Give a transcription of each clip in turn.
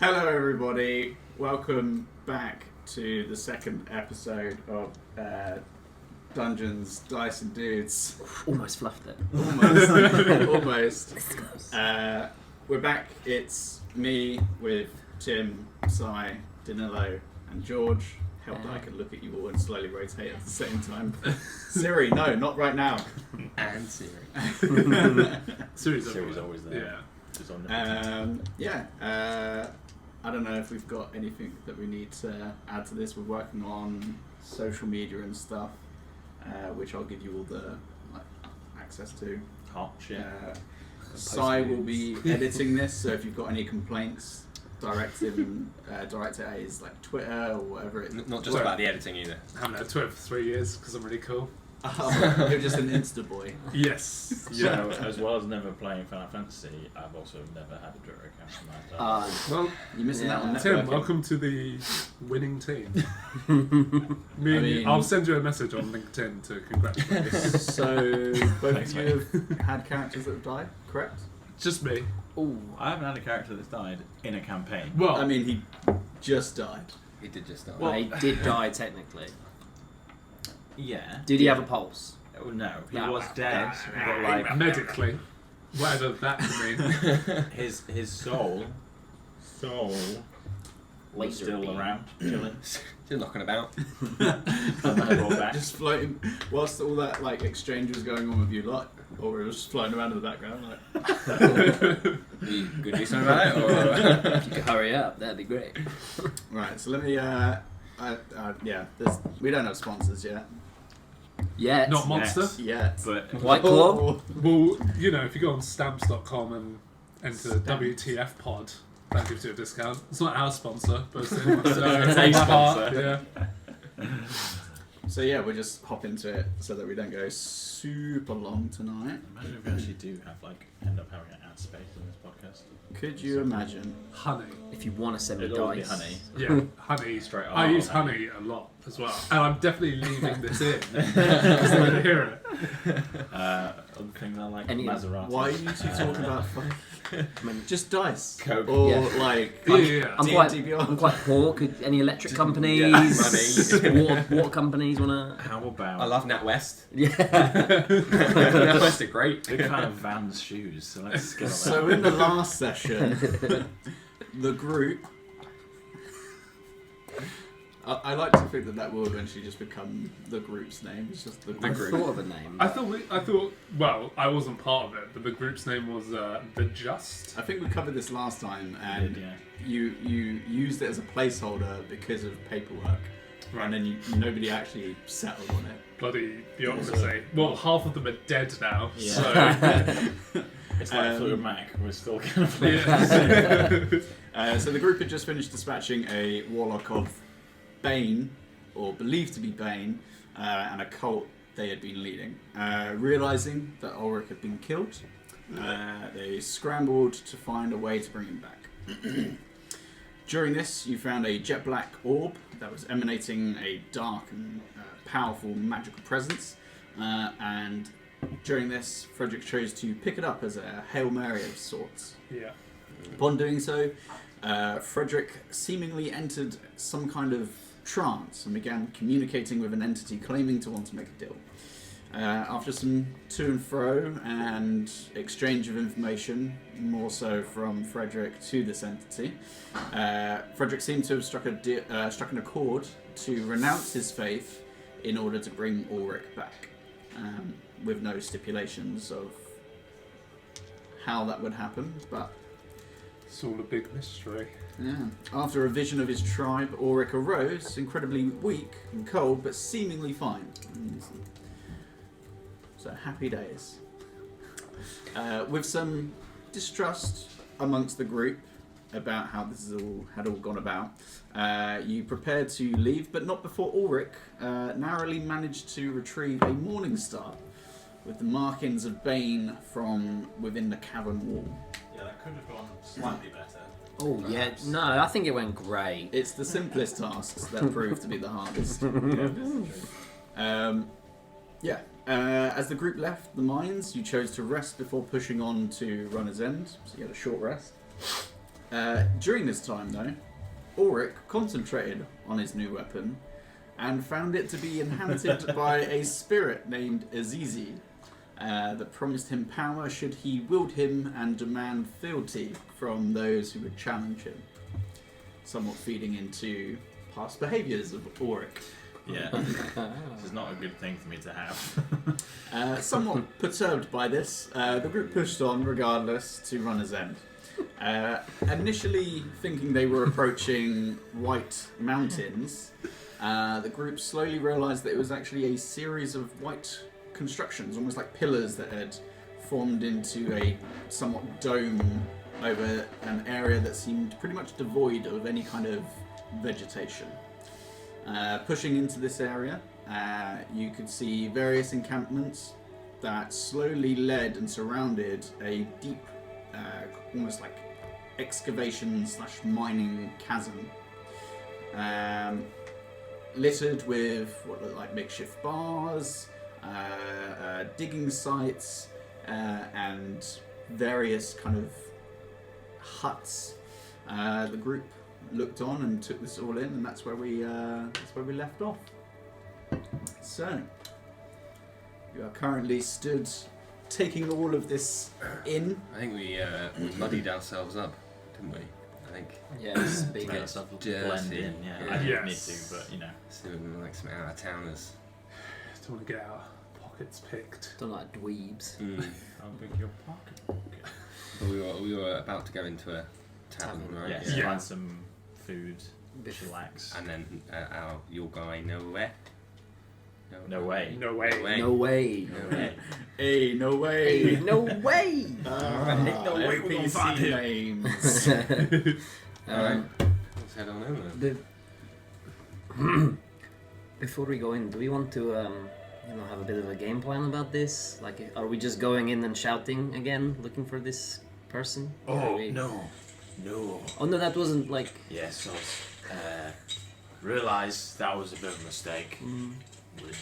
Hello everybody, welcome back to the second episode of Dungeons, Dice and Dudes. Almost fluffed it. Almost. We're back, it's me with Tim, Si, Danilo and George. Help that I can look at you all and slowly rotate at the same time. Siri, no, not right now. And Siri. Siri's always there. Yeah. She's on I don't know if we've got anything that we need to add to this. We're working on social media and stuff, which I'll give you all the access to. Hot shit. Si will be editing this, so if you've got any complaints, direct at his Twitter or whatever. Not just about the editing either. I haven't had Twitter for 3 years because I'm really cool. You're just an Insta boy. Yes. So, as well as never playing Final Fantasy, I've also never had a Twitter account for myself. Well, You're missing out on networking. Tim, welcome to the winning team. I'll send you a message on LinkedIn to congratulate you. So, both of you have had characters that have died, correct? Just me. Ooh, I haven't had a character that's died in a campaign. Well, I mean, he just died. He did just die. Well, he did die technically. Yeah. Did he have a pulse? Oh, no, he was dead, but medically, whatever that could mean. his soul was Laser still beam. around, chilling. Still knocking about. Brought back. Just floating, whilst all that exchange was going on with you lot, or it was just floating around in the background You could do something about it, or If you could hurry up, that'd be great. Right, so let me, we don't have sponsors yet. Yeah. Not Monster. Yet. But White Claw. Well, if you go on stamps.com and enter WTF Pod, that gives you a discount. It's not our sponsor, but it's a sponsor. Yeah. So yeah, we'll just hop into it so that we don't go super long tonight. imagine if we actually do have end up having an ad space in this podcast. Could you imagine? Honey. If you want to send me It'll always be dice. honey. Yeah, honey. Straight I on. use honey a lot as well. And I'm definitely leaving this in because they're going to hear it. Other things I like Any- Maserati. Why are you two talking about just dice? Coke. Or Yeah. I'm DDandD I'm quite poor. Could any electric companies, water companies want to? How about I love NatWest. Yeah. NatWest are great. big fan of Vans shoes, so let's skip that. So in the last session, the group. I like to think that will eventually just become the group's name. It's just the I group. thought of a name. I thought. Well, I wasn't part of it, but the group's name was The Just. I think we covered this last time, and Yeah. you used it as a placeholder because of paperwork, Right. and then nobody actually settled on it. Bloody bureaucracy. Well, half of them are dead now. Yeah. So It's like Fleetwood Mac. We're still kind of yeah. So the group had just finished dispatching a warlock of Bane, or believed to be Bane, and a cult they had been leading. Realising that Ulrich had been killed, they scrambled to find a way to bring him back. During this, you found a jet black orb that was emanating a dark and powerful magical presence, and during this, Frederick chose to pick it up as a Hail Mary of sorts. Yeah. Upon doing so, Frederick seemingly entered some kind of trance and began communicating with an entity claiming to want to make a deal. After some to and fro and exchange of information, more so from Frederick to this entity, Frederick seemed to have struck an accord to renounce his faith in order to bring Ulrich back, with no stipulations of how that would happen, but It's all a big mystery. yeah. After a vision of his tribe, Ulrich arose, incredibly weak and cold, but seemingly fine. So happy days. With some distrust amongst the group about how this had all gone about, you prepared to leave, but not before Ulrich narrowly managed to retrieve a morning star with the markings of Bane from within the cavern wall. Yeah, that could have gone slightly better. Oh yeah. No, I think it went great. It's the simplest tasks that prove to be the hardest. As the group left the mines, you chose to rest before pushing on to Runner's End, so you had a short rest. During this time, though, Ulrich concentrated on his new weapon and found it to be inhabited by a spirit named Azizi that promised him power should he wield him and demand fealty from those who would challenge him, somewhat feeding into past behaviours of Ulrich. Yeah, this is not a good thing for me to have. Somewhat perturbed by this, the group pushed on regardless to Runner's End. Initially thinking they were approaching White Mountains, the group slowly realised that it was actually a series of white constructions, almost like pillars that had formed into a somewhat dome over an area that seemed pretty much devoid of any kind of vegetation. Pushing into this area, you could see various encampments that slowly led and surrounded a deep, almost like excavation/mining chasm, littered with what looked like makeshift bars, digging sites, and various kind of huts. The group looked on and took this all in, and that's where we left off. So you are currently stood taking all of this in. I think we muddied ourselves up, didn't we? I think. Yeah, just being Made a ourselves Jersey. blend in. Yeah, I didn't need to, but you know. Some like some out of towners. Don't want to get our pockets picked. don't like dweebs. I'll bring your pocket. But we were about to go into a tavern, right? Yes, Yeah. find some food, chillax. And then your guy Noei. No way. No way. No way. No way. Hey, no way! Hey, no way. No way we're gonna find him. names. Alright. Let's head on over. Before we go in, do we want to have a bit of a game plan about this? Like, are we just going in and shouting again, looking for this person? Or are we- No. Oh no, that wasn't like. Yes, I was, realised that was a bit of a mistake. With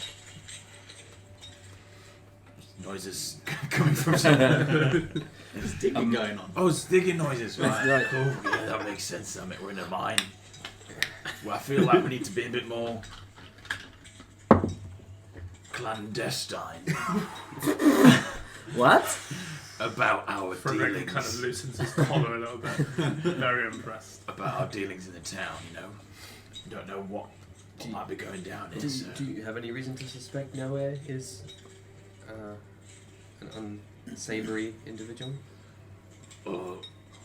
noises coming from somewhere. There's digging going on. Oh, it's digging noises, right? Right. Cool. Yeah, that makes sense. I mean, we're in a mine. Well, I feel like we need to be a bit more clandestine What? about our Frederick dealings. kind of loosens his collar a little bit. Very impressed. About our dealings in the town, you know. We don't know what might be going down here. So. Do you have any reason to suspect Noei is an unsavoury individual?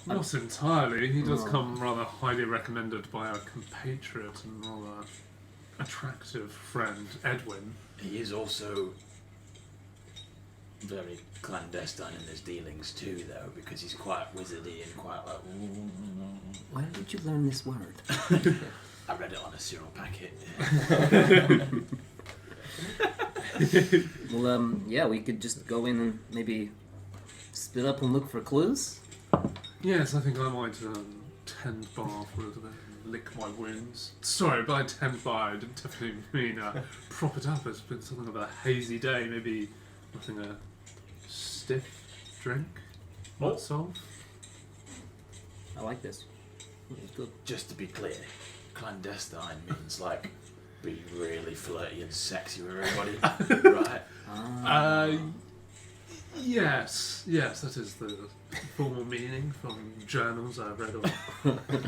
Not entirely. He does come rather highly recommended by our compatriot and rather attractive friend, Edwin. He is also very clandestine in his dealings too, though, because he's quite wizardy and quite like. Where did you learn this word? I read it on a cereal packet. Well, yeah, we could just go in and maybe split up and look for clues. Yes, I think I might tend bar for a little bit and lick my wounds. Sorry, by tend bar, I didn't definitely mean prop it up. It's been something of a hazy day. Maybe nothing a stiff drink might solve. I like this. It's good. Just to be clear, clandestine means like be really flirty and sexy with everybody, right? Yes, that is the formal meaning from journals I've read or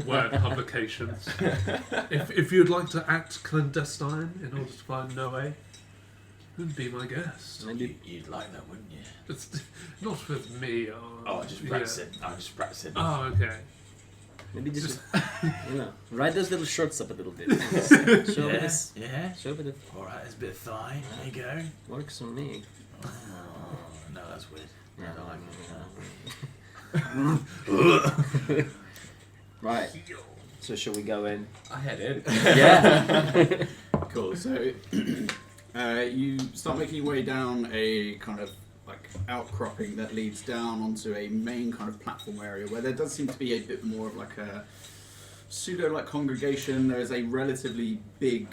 word publications. If you'd like to act clandestine in order to find Noei, then be my guest. Maybe. You'd like that, wouldn't you? It's not with me. Oh, just practicing. I'm just practicing. Oh, okay. Maybe just write those little shorts up a little bit. Show Yeah, this. yeah. Show a bit of Alright, there's a bit of thigh. There you go. works on me. Oh, no, that's weird. I don't like it. Right. So shall we go in? I head in. Yeah. Cool. So you start making your way down a kind of like outcropping that leads down onto a main kind of platform area where there does seem to be a bit more of like a pseudo-like congregation. There is a relatively big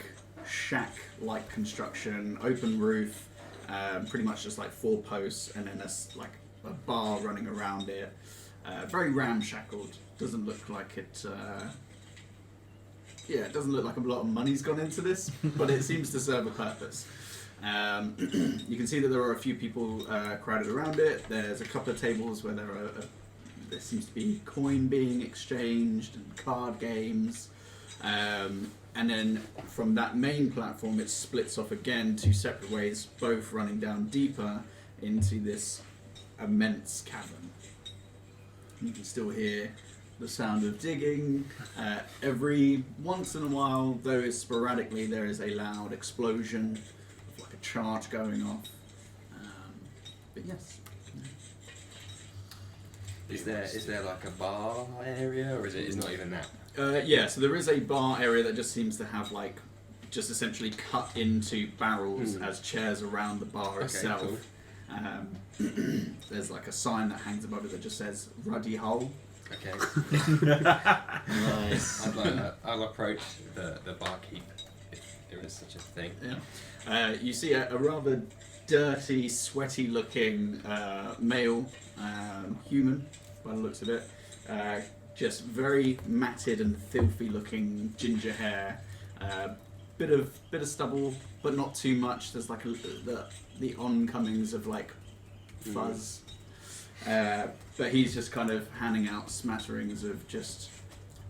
shack-like construction, open roof, pretty much just like 4 posts, and then there's like a bar running around it. very ramshackled. Doesn't look like it. It doesn't look like a lot of money's gone into this, but it seems to serve a purpose. You can see that there are a few people crowded around it. There's a couple of tables where there seems to be coin being exchanged and card games. And then from that main platform, it splits off again 2 separate ways, both running down deeper into this immense cavern. You can still hear the sound of digging. Every once in a while, though sporadically, there is a loud explosion of like a charge going off. But yes. Is there like a bar area, or is it not even that? So there is a bar area that just seems to have like just essentially cut into barrels as chairs around the bar itself. Cool. There's like a sign that hangs above it that just says Ruddy Hole. Okay. Nice. I'll approach the barkeep if there is such a thing. Yeah. You see a rather dirty, sweaty-looking male human, by the looks of it. Just very matted and filthy-looking ginger hair. Bit of stubble, but not too much. There's like the oncomings of like fuzz. But he's just kind of handing out smatterings of just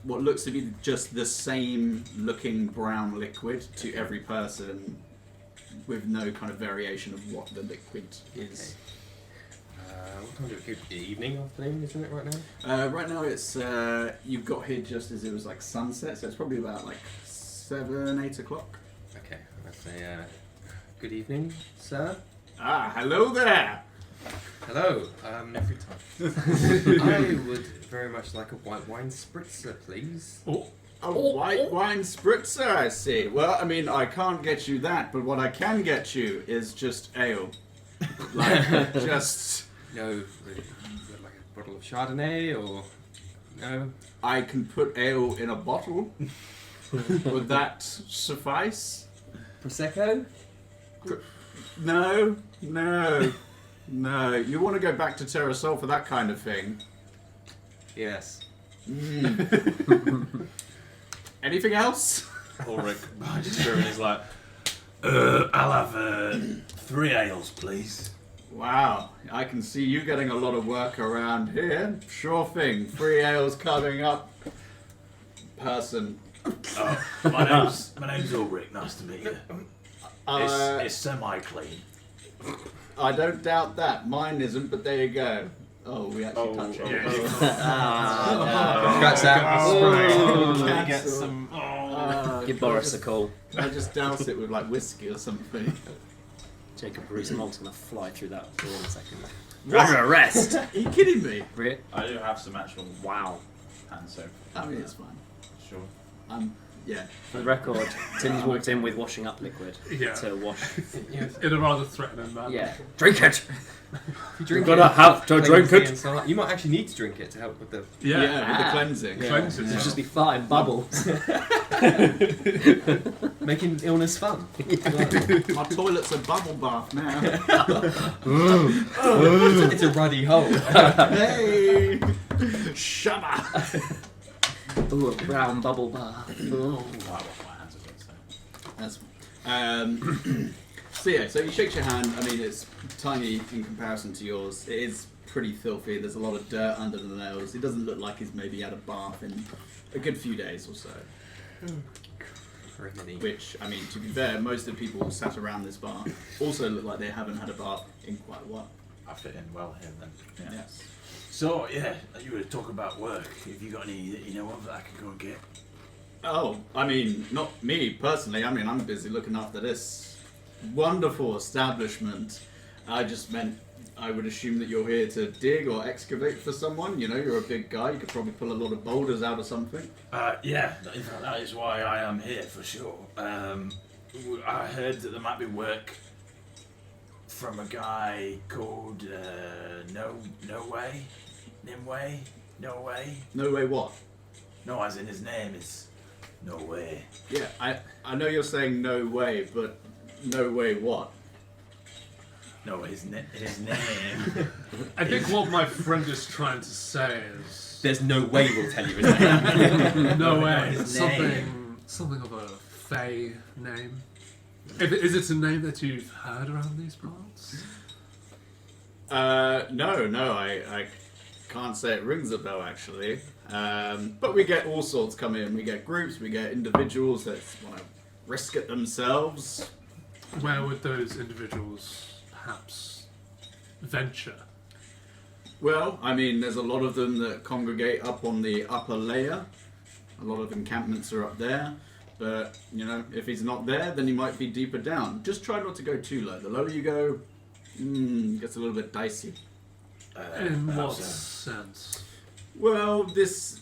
what looks to be just the same looking brown liquid to every person, with no kind of variation of what the liquid is. What time do we go? Evening, afternoon, isn't it right now? Right now it's you've got here just as it was like sunset, so it's probably about like 7, 8 o'clock. Okay, let's say good evening, sir. Ah, hello there. Hello. Every time. I would very much like a white wine spritzer, please. A white wine spritzer, I see. Well, I mean, I can't get you that, but what I can get you is just ale. Like, just... No, really, like a bottle of Chardonnay, or... No? I can put ale in a bottle. Would that suffice? Prosecco? No. You want to go back to Terrasol for that kind of thing. Yes. Anything else? Ulrich barges through and is like, I'll have 3 ales, please. Wow, I can see you getting a lot of work around here. Sure thing. 3 ales coming up. Person. Oh, my name's Ulrich. Nice to meet you. It's semi-clean. I don't doubt that. Mine isn't, but there you go. Oh, we actually touch it. Scratch that. Get some. Give Boris a call. I just douse it with like whiskey or something. Jacob Rees-Mogg's gonna fly through that door in a second. What? Arrest! Are you kidding me? Really? I do have some actual Wow. hand soap. I mean, it's fine. Sure. Yeah. For the record, Tim's walked in with washing up liquid Yeah. to wash. In a rather threatening manner. Yeah. Drink it! You drink You're gonna have to drink cleansing it! and so on. You might actually need to drink it to help with the... Yeah. With the cleansing. Yeah. Cleanse It'll itself. just be fine, bubbles. Making illness fun. My toilet's a bubble bath now. It's a ruddy hole. Hey! Shabba! Ooh, a brown bubble bath. Ooh. I wash my hands with it, so. That's fine. So yeah, so he shakes your hand. I mean, it's tiny in comparison to yours. It is pretty filthy. There's a lot of dirt under the nails. It doesn't look like he's maybe had a bath in a good few days or so. Which, I mean, to be fair, most of the people who sat around this bar also look like they haven't had a bath in quite a while. I fit in well here then. Yes. So, yeah, you were talking about work. Have you got any that you know of that I can go and get? Oh, I mean, not me personally. I mean, I'm busy looking after this wonderful establishment. I just meant I would assume that you're here to dig or excavate for someone. You know, you're a big guy. You could probably pull a lot of boulders out of something. Yeah, in fact, that is why I am here for sure. I heard that there might be work from a guy called Noei. No way what? No, as in his name is Noei. Yeah, I know you're saying no way, but no way what? No, his name. I think what my friend is trying to say is There's no way we'll tell you his name. no way. His It's name. something of a Fey name. Is it a name that you've heard around these parts? No, I can't say it rings a bell actually. But we get all sorts come in. We get groups, we get individuals that want to risk it themselves. Where would those individuals perhaps venture? Well, I mean, there's a lot of them that congregate up on the upper layer. A lot of encampments are up there. But, you know, if he's not there, then he might be deeper down. Just try not to go too low. The lower you go, gets a little bit dicey. In what perhaps, sense? Well, there's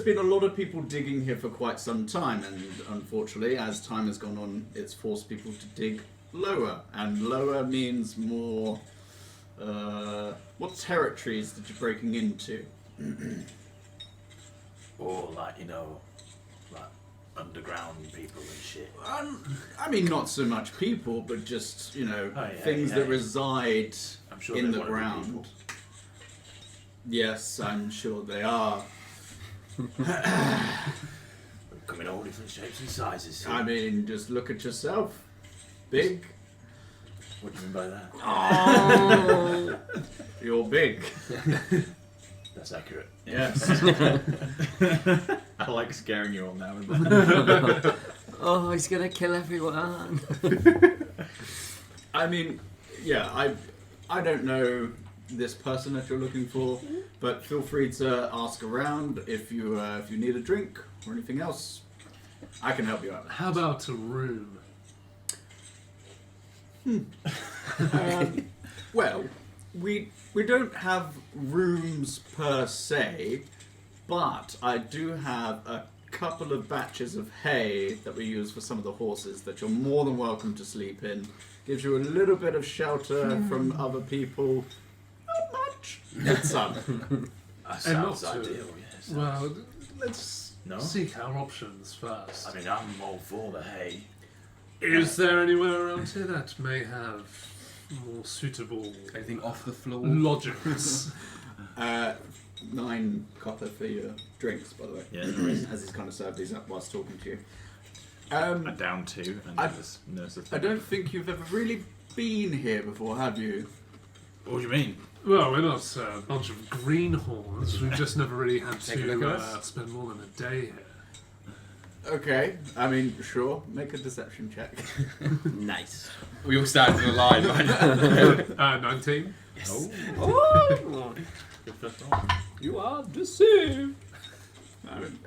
been a lot of people digging here for quite some time, and unfortunately, as time has gone on, it's forced people to dig lower, and lower means more. What territories that you're breaking into? or like like underground people and shit. I mean, not so much people, but just things yeah. that reside I'm sure in they the wanna be ground. people. Yes, I'm sure they are. Come in all different shapes and sizes. I mean, just look at yourself. Big. What do you mean by that? Oh, you're big. That's accurate. Yes. I like scaring you all now and then. Oh, he's gonna kill everyone. I mean, yeah, I don't know this person that you're looking for, but feel free to ask around if you need a drink or anything else. I can help you out. How about a room? Well, we don't have rooms per se, but I do have a couple of batches of hay that we use for some of the horses that you're more than welcome to sleep in. Gives you a little bit of shelter from other people. Not much. But some. That And sounds not to- ideal, yes. Well, let's No? seek our options first. I mean, I'm all for the hay. Is there anywhere around here that may have more suitable Anything off the floor? lodgings? 9 copper for your drinks, by the way. Yeah, no worries. As he's kind of served these up whilst talking to you. I down 2 and I- just nurse I don't think you've ever really been here before, have you? What do you mean? Well, we're not a bunch of greenhorns. We've just never really had Take a look to at us. spend more than a day here. Okay, I mean, sure. Make a deception check. Nice. We all stand in a line, right? 19. Yes. Oh, Good first roll. you are deceived. I mean,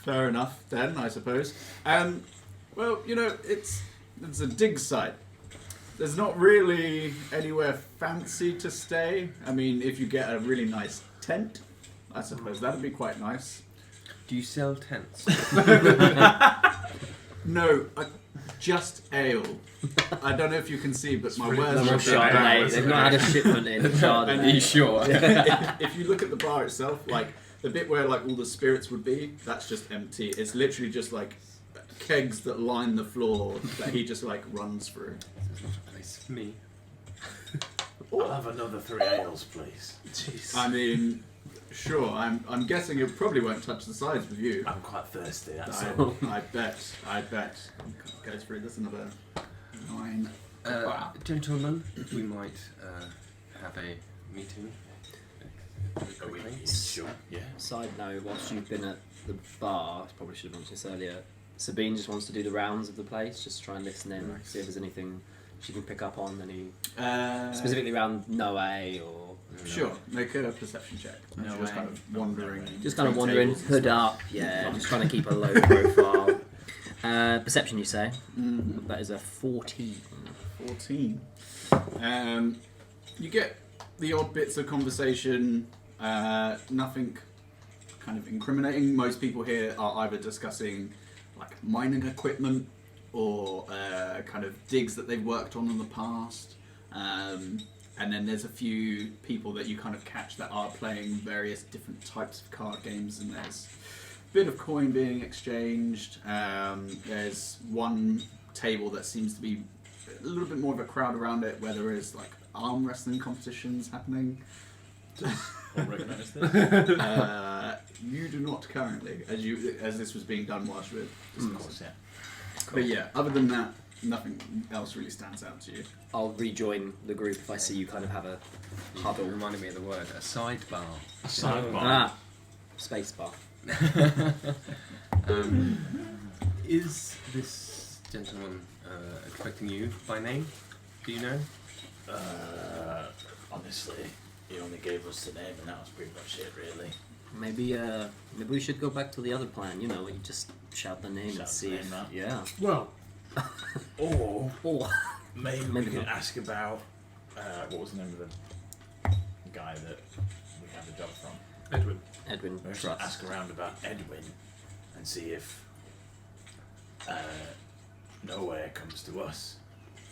fair enough then, I suppose. Well, it's a dig site. There's not really anywhere fancy to stay. I mean, if you get a really nice tent, I suppose that'd be quite nice. Do you sell tents? No, just ale. I don't know if you can see, but my really words No more are Chardonnay. They've not had a shipment in Are you Chardonnay. sure? If you look at the bar itself, like the bit where like all the spirits would be, that's just empty. It's literally just like kegs that line the floor that he just like runs through. This is not a place for me. I'll have another 3 ales, please. Jeez. I mean, sure. I'm guessing it probably won't touch the sides with you. I'm quite thirsty, that's all. I bet. Go through this another 9. Gentlemen, we might have a meeting. Are we Quickly. sure? Yeah. Side note, whilst you've been at the bar, I probably should have mentioned this earlier, Sabine just wants to do the rounds of the place, just try and listen in, Nice. see if there's anything she can pick up on, any Specifically, specifically around Noei or sure. Make a perception check. No You're just way. kind of wandering. just kind of between wandering, tables and hood stuff. up, yeah, just trying to keep a low profile. Perception, you say? Mhm. That is a 14. 14. You get the odd bits of conversation, nothing kind of incriminating. Most people here are either discussing like mining equipment or kind of digs that they've worked on in the past. And then there's a few people that you kind of catch that are playing various different types of card games, and there's a bit of coin being exchanged. There's one table that seems to be little bit more of a crowd around it, where there is like arm wrestling competitions happening. What recognise this? You do not currently, as this was being done whilst you were Of course, yeah. But yeah, other than that, nothing else really stands out to you. I'll rejoin the group if I see you kind of have a huddle. Reminded me of the word, a sidebar. A sidebar. Ah, space bar. Is this gentleman expecting you by name? Do you know? Honestly, he only gave us the name, and that was pretty much it, really. Maybe we should go back to the other plan. You know, you just shout the name Shout and the see. name If, out. yeah. Well, Or Oh. maybe Maybe we could not. ask about What was the name of the guy that we had the job from? Edwin. Edwin we should Trust. ask around about Edwin and see if Nowhere comes to us,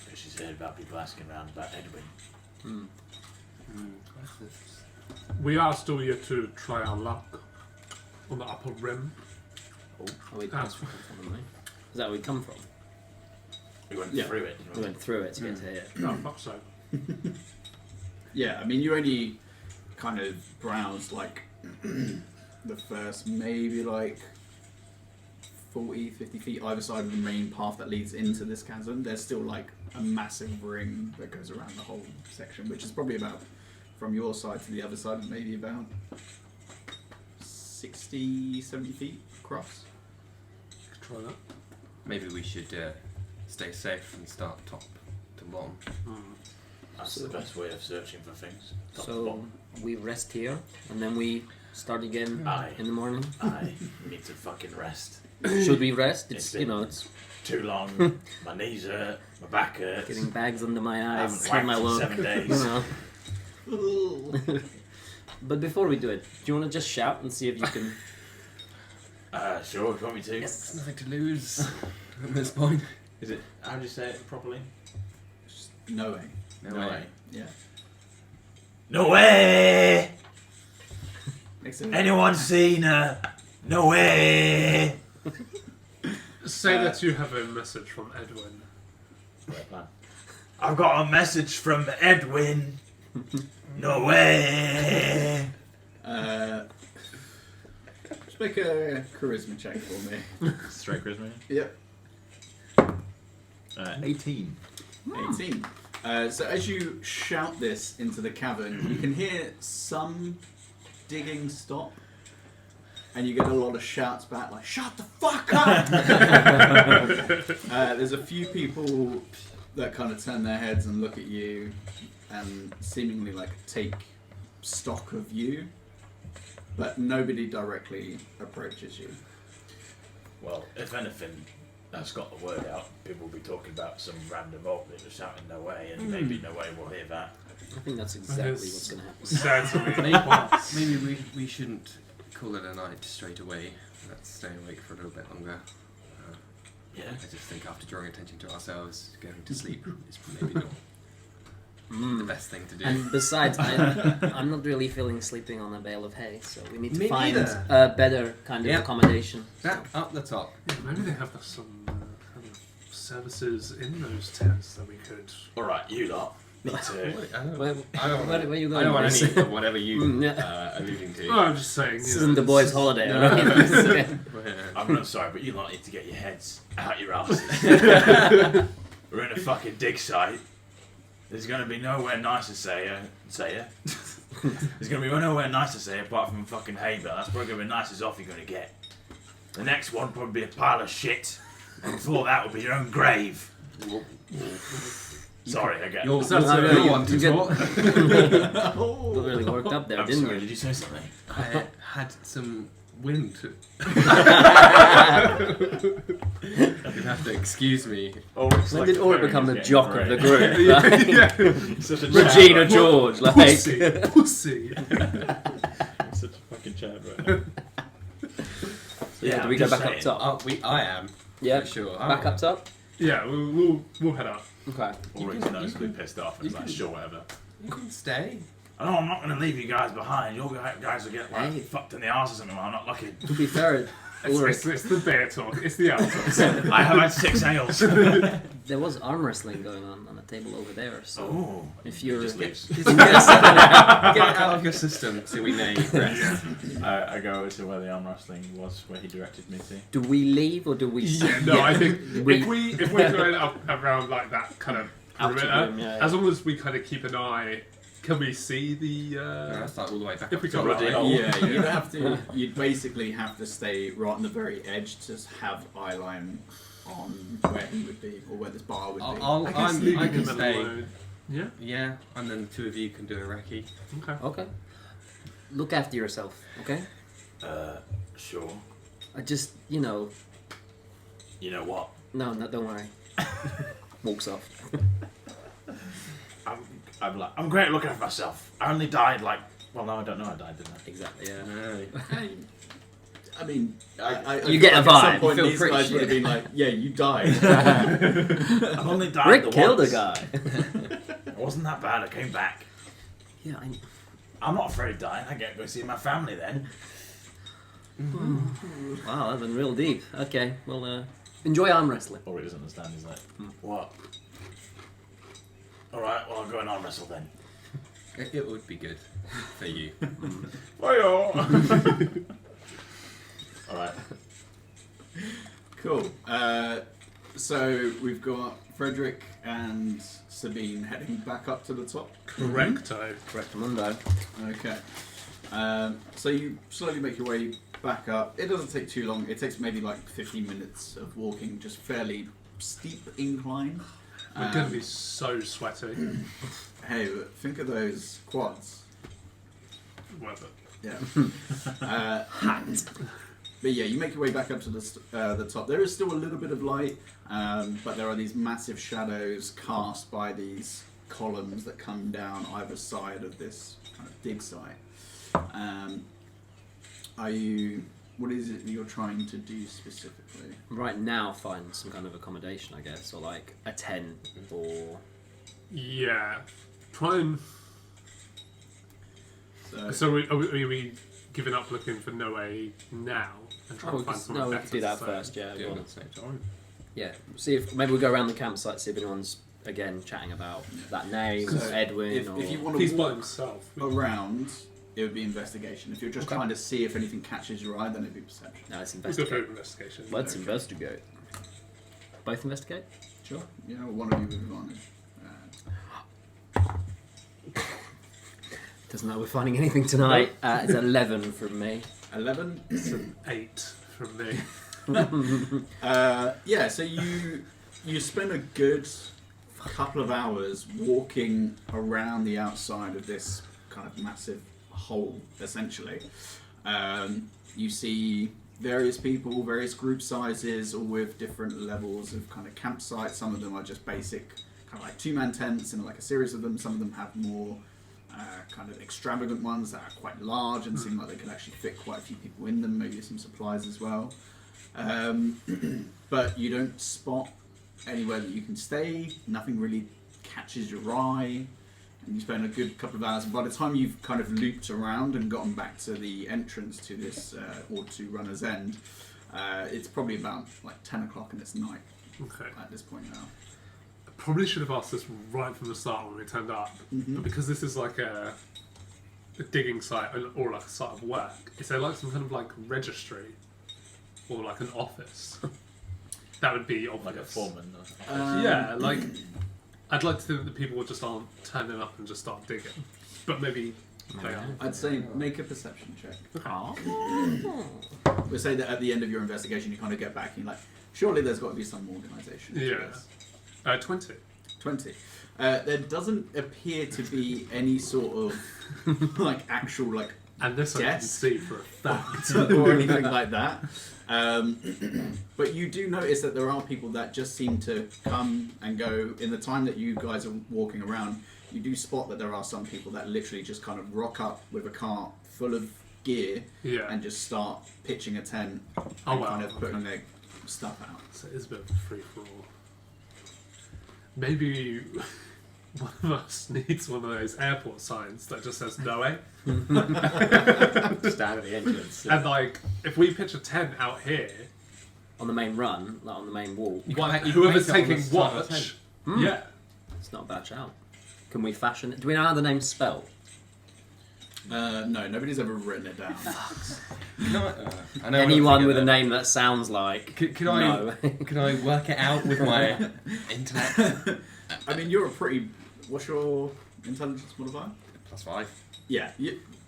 because she's heard about people asking around about Edwin. Hmm. We are still yet to try our luck on the upper rim. Oh, wait, that's where we come from, right? Is that where we come from? We went Yeah. through it. didn't We we? went through it to get to here. No, fuck so. Yeah, I mean, you only kind of browse like the first maybe like 40, 50 feet either side of the main path that leads into this chasm. There's still like a massive ring that goes around the whole section, which is probably about, from your side to the other side, maybe about 60, 70 feet across. Try that. Maybe we should stay safe and start top to bottom. That's So- the best way of searching for things. Top to So bottom. we rest here, and then we start again Aye. in the morning. I need to fucking rest. Should we rest? It's It's been- you know, it's Too long. My knees hurt. My back hurts. getting bags under my I eyes. haven't It's not my wanked in look. 7 days. You know. But before we do it, do you want to just shout and see if you can? Sure, if you want me to. There's nothing to lose at this point. Is it? How do you say it properly? Just Noei. No Noei. way. Yeah. No way! Makes it Anyone seen her? No way! Say that you have a message from Edwin. Right plan. I've got a message from Edwin. No way! Just make a charisma check for me. Straight charisma. Yep. 18. 18. So as you shout this into the cavern, you can hear some digging stop, and you get a lot of shouts back like, "Shut the fuck up!" There's a few people that kind of turn their heads and look at you, and seemingly like take stock of you, but nobody directly approaches you. Well, if anything, that's got the word out. People will be talking about some random alt that was shouting no way, and maybe no way will hear that. I think that's exactly what's going to happen. Certainly. Maybe we shouldn't call it a night straight away. Let's stay awake for a little bit longer. Yeah. I just think after drawing attention to ourselves, going to sleep is maybe not the best thing to do. And besides, I'm not really feeling sleeping on a bale of hay, so we need to Me find neither. a better kind of Yep. accommodation. That up the top. Yeah, maybe they have some kind of services in those tents that we could. Alright, you lot need to. Where you going? I don't want Reese? any of whatever you Yeah. alluding to. Oh, I'm just saying. This isn't the boys' holiday, No. right? I'm sorry, but you lot need to get your heads out your asses. We're in a fucking dig site. There's going to be nowhere nice to say. There's going to be nowhere nice to say apart from fucking hay bale. That's probably going to be the nicest off you're going to get. The next one will probably be a pile of shit. And before that will be your own grave. Sorry, I get You're you one to get- talk. Got really worked up there, I'm didn't sorry, you? did you say something? I had some wind. You'd have to excuse me. When did Ora become the jock of the group? Such a Regina Chad, George, like. Pussy. Such a fucking Chad right now. Yeah, do we I'm go just back up saying. top? I am. Yeah, For sure. back up top? Yeah, we'll head up. Okay. Ulrich's noticeably pissed off and you he's like, can- sure, whatever. You can stay. I know I'm not going to leave you guys behind. You guys will get like Hey. fucked in the arse or something while I'm not looking. To be fair, It's the bear talk. It's the owl talk. I have had 6 ales. There was arm wrestling going on a table over there. So Oh, if you're Just get it out of your system so we know you pressed. I go over to where the arm wrestling was, where he directed me to. do we leave or do we? I think if we're going up around like that kind of Outer perimeter, room, yeah. as long as we kind of keep an eye, can we see the? That's like all the way back If up we to go Ruddy right. Hole. Yeah, you'd have to. You'd basically have to stay right on the very edge to have eye line on where he would be or where this bar would be. I can stay. alone. Yeah. Yeah, and then the two of you can do a recce. Okay. Okay. Look after yourself, okay? sure. I just, you know, You know what? no, don't worry. Walks off. I'm great at looking after myself. I only died like. Well, no, I don't know. I died, didn't I? Exactly. Yeah. No. I mean, I You feel get a like at vibe. some You point feel these pretty guys would have shit. been like, "Yeah, you died." I've only died Rick the killed a once. guy. It wasn't that bad. I came back. Yeah. I'm not afraid of dying. I get to go see my family then. Wow, that's been real deep. Okay. Well, enjoy arm wrestling. All he doesn't understand is that. What? All right. Well, I'll go and arm wrestle then. It would be good for you. All right. Cool. So we've got Frederick and Sabine heading back up to the top. Correcto. Correctamundo. Okay. So you slowly make your way back up. It doesn't take too long. It takes maybe like 15 minutes of walking, just fairly steep incline. We're going to be so sweaty. Hey, but think of those quads. Whatever. Yeah. But yeah, you make your way back up to the top. There is still a little bit of light, but there are these massive shadows cast by these columns that come down either side of this kind of dig site. What is it that you're trying to do specifically? Right now, find some kind of accommodation, I guess, or like a tent, or Yeah. Try and. So, So are we giving up looking for Noei now and try to find somewhere we better? could do that so- first. Yeah. Do go it on. at the same time. Yeah. See if maybe we go around the campsite, see if anyone's again chatting about that name, So Edwin, if or you want He's to by walk himself. around, it would be investigation. If you're just Okay. trying to see if anything catches your eye, then it'd be perception. no, it's We'll go for investigate. investigation. Let's investigate. Both investigate. Sure. Yeah, one of you with advantage. Doesn't know we're finding anything tonight. It's 11 from me. 11. It's an 8 from me. Yeah, so you spend a good couple of hours walking around the outside of this kind of massive hole, essentially. You see various people, various group sizes, all with different levels of kind of campsites. Some of them are just basic, kind of like two-man tents, and like a series of them. Some of them have more kind of extravagant ones that are quite large and seem like they could actually fit quite a few people in them, maybe some supplies as well. But you don't spot anywhere that you can stay, nothing really catches your eye, and you spend a good couple of hours. By the time you've kind of looped around and gotten back to the entrance to this, or to Runner's End, it's probably about like 10 o'clock and it's night Okay. at this point now. Probably should have asked this right from the start when we turned up, but because this is like a digging site or like a site of work, is there like some kind of like registry or like an office? That would be obvious. Like a foreman. Yeah, like I'd like to think that people just aren't turning up and just start digging, but maybe they are. I'd say make a perception check. Oh. We'll say that at the end of your investigation you kind of get back and you're like, surely there's got to be some organisation to Yeah. this. 20. 20. There doesn't appear to be any sort of like actual like And this I can Yes. see for a fact. or anything like that. But you do notice that there are people that just seem to come and go. In the time that you guys are walking around, you do spot that there are some people that literally just kind of rock up with a cart full of gear Yeah. and just start pitching a tent Oh, and wow, kind of putting okay. their stuff out. So it is a bit of a free for all. Maybe one of us needs one of those airport signs that just says Noei. Stand at the entrance. And like, if we pitch a tent out here, On the main run, like on the main wall. whoever's make it on taking the start of the watch, Hmm. yeah. It's not a bad shout. Can we fashion it? Do we know how the name's spelled? No, nobody's ever written it down. Can I know Anyone enough to with a get name that sounds like. Can no. Can I work it out with my intellect? I mean, you're a pretty. What's your intelligence modifier? +5. Yeah,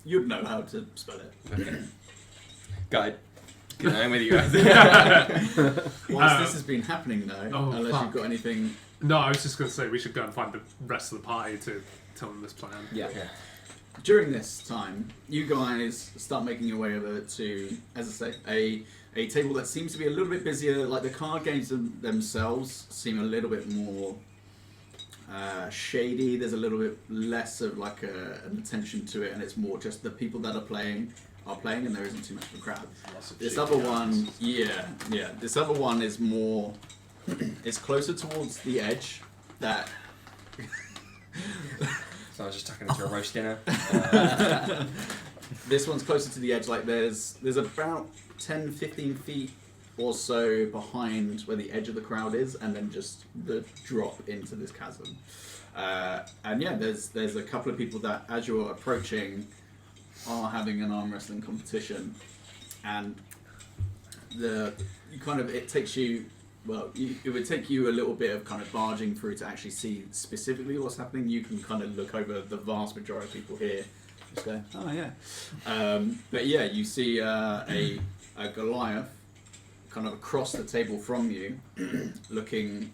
you'd know how to spell it. Okay. Guide. Good night with you guys. Whilst this has been happening, though, Oh, unless fuck. you've got anything. No, I was just going to say we should go and find the rest of the party to tell them this plan. Yeah. During this time, you guys start making your way over to, as I say, a table that seems to be a little bit busier. Like the card games themselves seem a little bit more shady. There's a little bit less of like an attention to it, and it's more just the people that are playing, and there isn't too much of a crowd. This other one, this other one is more. It's closer towards the edge. That. So I was just tucking into a roast dinner. This one's closer to the edge. Like there's about 10-15 feet or so behind where the edge of the crowd is, and then just the drop into this chasm. And yeah, there's a couple of people that, as you're approaching, are having an arm wrestling competition, and it takes you. Well, it would take you a little bit of kind of barging through to actually see specifically what's happening. You can kind of look over the vast majority of people here, just go, oh yeah. But yeah, you see a Goliath kind of across the table from you, looking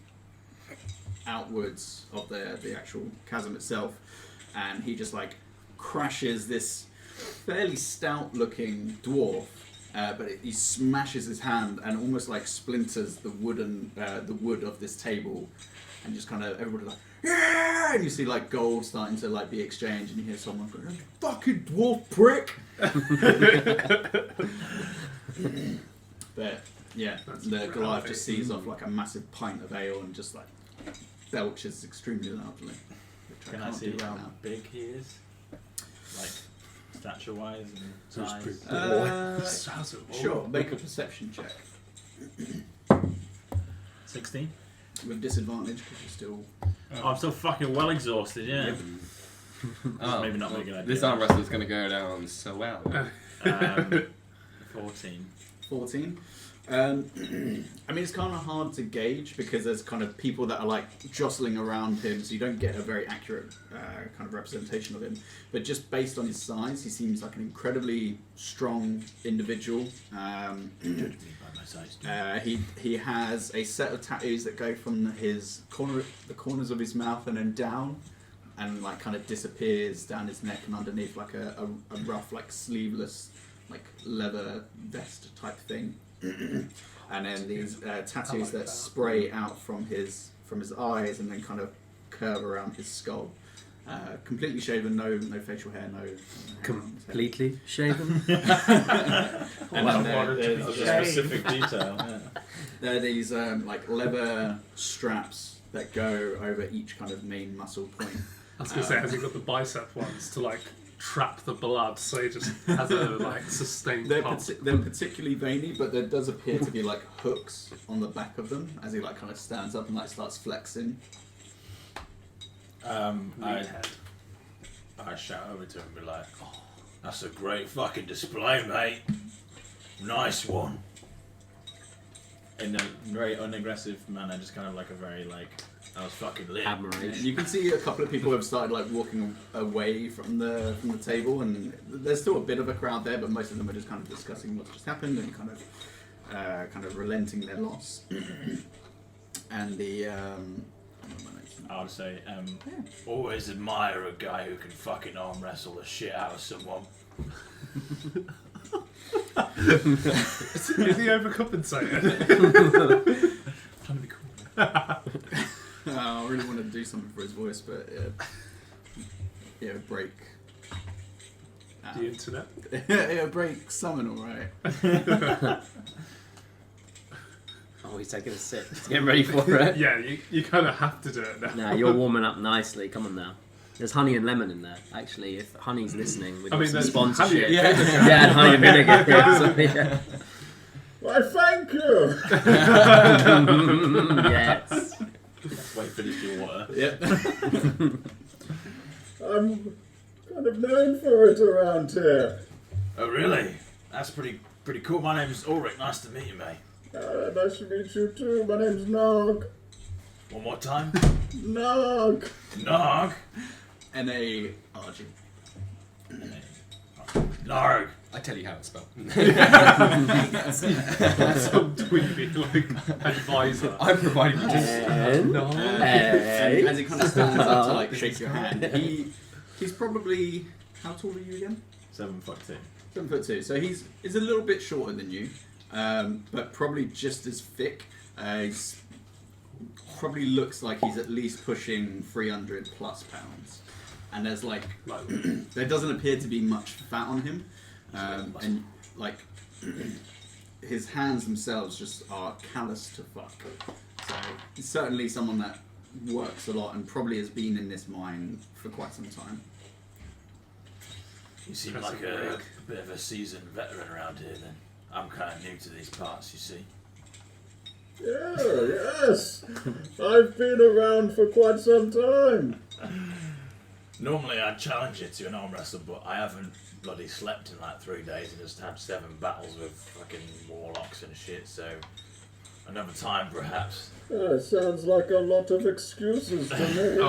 outwards of the actual chasm itself, and he just like crashes this fairly stout-looking dwarf. But he smashes his hand and almost like splinters the wood of this table, and just kind of everybody like yeah, and you see like gold starting to like be exchanged, and you hear someone go, "Fucking dwarf prick!" But yeah, the Goliath just sees off like a massive pint of ale and just like belches extremely loudly. Which Can I can't see do how right now. big he is? Like, stature-wise and Who's size? big? Sounds it all. Sure, make a perception check 16? with disadvantage because you're still. Oh, I'm still fucking well exhausted, yeah. Oh, Maybe not a good idea. This arm wrestle's going to go down so well. 14. 14. I mean, it's kind of hard to gauge because there's kind of people that are like jostling around him, so you don't get a very accurate kind of representation of him. But just based on his size, he seems like an incredibly strong individual. Judge me by my size. He has a set of tattoos that go from the corners of his mouth and then down, and like kind of disappears down his neck and underneath like a rough like sleeveless like leather vest type thing. And then these tattoos that spray out from his eyes and then kind of curve around his skull. Completely shaven, no facial hair, no Completely shaven? And There's a specific detail. Yeah. there are these like leather straps that go over each kind of main muscle point. I was going to say, has he got the bicep ones to like trap the blood so he just has a like sustained They're pump? they're particularly veiny, but there does appear to be like hooks on the back of them as he like kind of stands up and like starts flexing. I shout over to him and be like, oh, that's a great fucking display, mate. Nice one. In a very unaggressive manner, just kind of like a very like, I was fucking lit. Admiration. You can see a couple of people have started like walking away from the table, and there's still a bit of a crowd there, but most of them are just kind of discussing what's just happened and kind of relenting their loss. And the I would say, always admire a guy who can fucking arm wrestle the shit out of someone. Is he overcompensating? Trying to be cool. I really want to do something for his voice, but yeah, break. The internet? Yeah, break summon, alright. Oh, he's taking a sip. He's getting ready for it. Yeah, you kind of have to do it now. Nah, you're warming up nicely. Come on now. There's honey and lemon in there. Actually, if honey's listening, we need some there's sponsorship. honey Yeah, and honey and vinegar. Yeah, so, yeah. Why, thank you! Yes. Wait for this your water. Yep. I'm kind of known for it around here. Oh, really? That's pretty cool. My name's Ulrich. Nice to meet you, mate. Nice to meet you too. My name's Nog. One more time. Nog! Narg. N-A-R-G. Narg. I tell you how it's spelled. Some dweeby like advisor. I'm providing And, And as he kind of stands up to like shake your hand, he's probably, how tall are you again? 7'2". 7'2". So he's a little bit shorter than you, but probably just as thick. He's probably looks like he's at least pushing 300 plus pounds, and there's like there doesn't appear to be much fat on him, and like his hands themselves just are callous to fuck. So he's certainly someone that works a lot and probably has been in this mine for quite some time. You seem like a bit of a seasoned veteran around here, then. I'm kind of new to these parts, you see. Yeah, yes. I've been around for quite some time. Normally I'd challenge you to an arm wrestle, but I haven't bloody slept in like 3 days and just had 7 battles with fucking warlocks and shit, so another time perhaps. Sounds like a lot of excuses to me.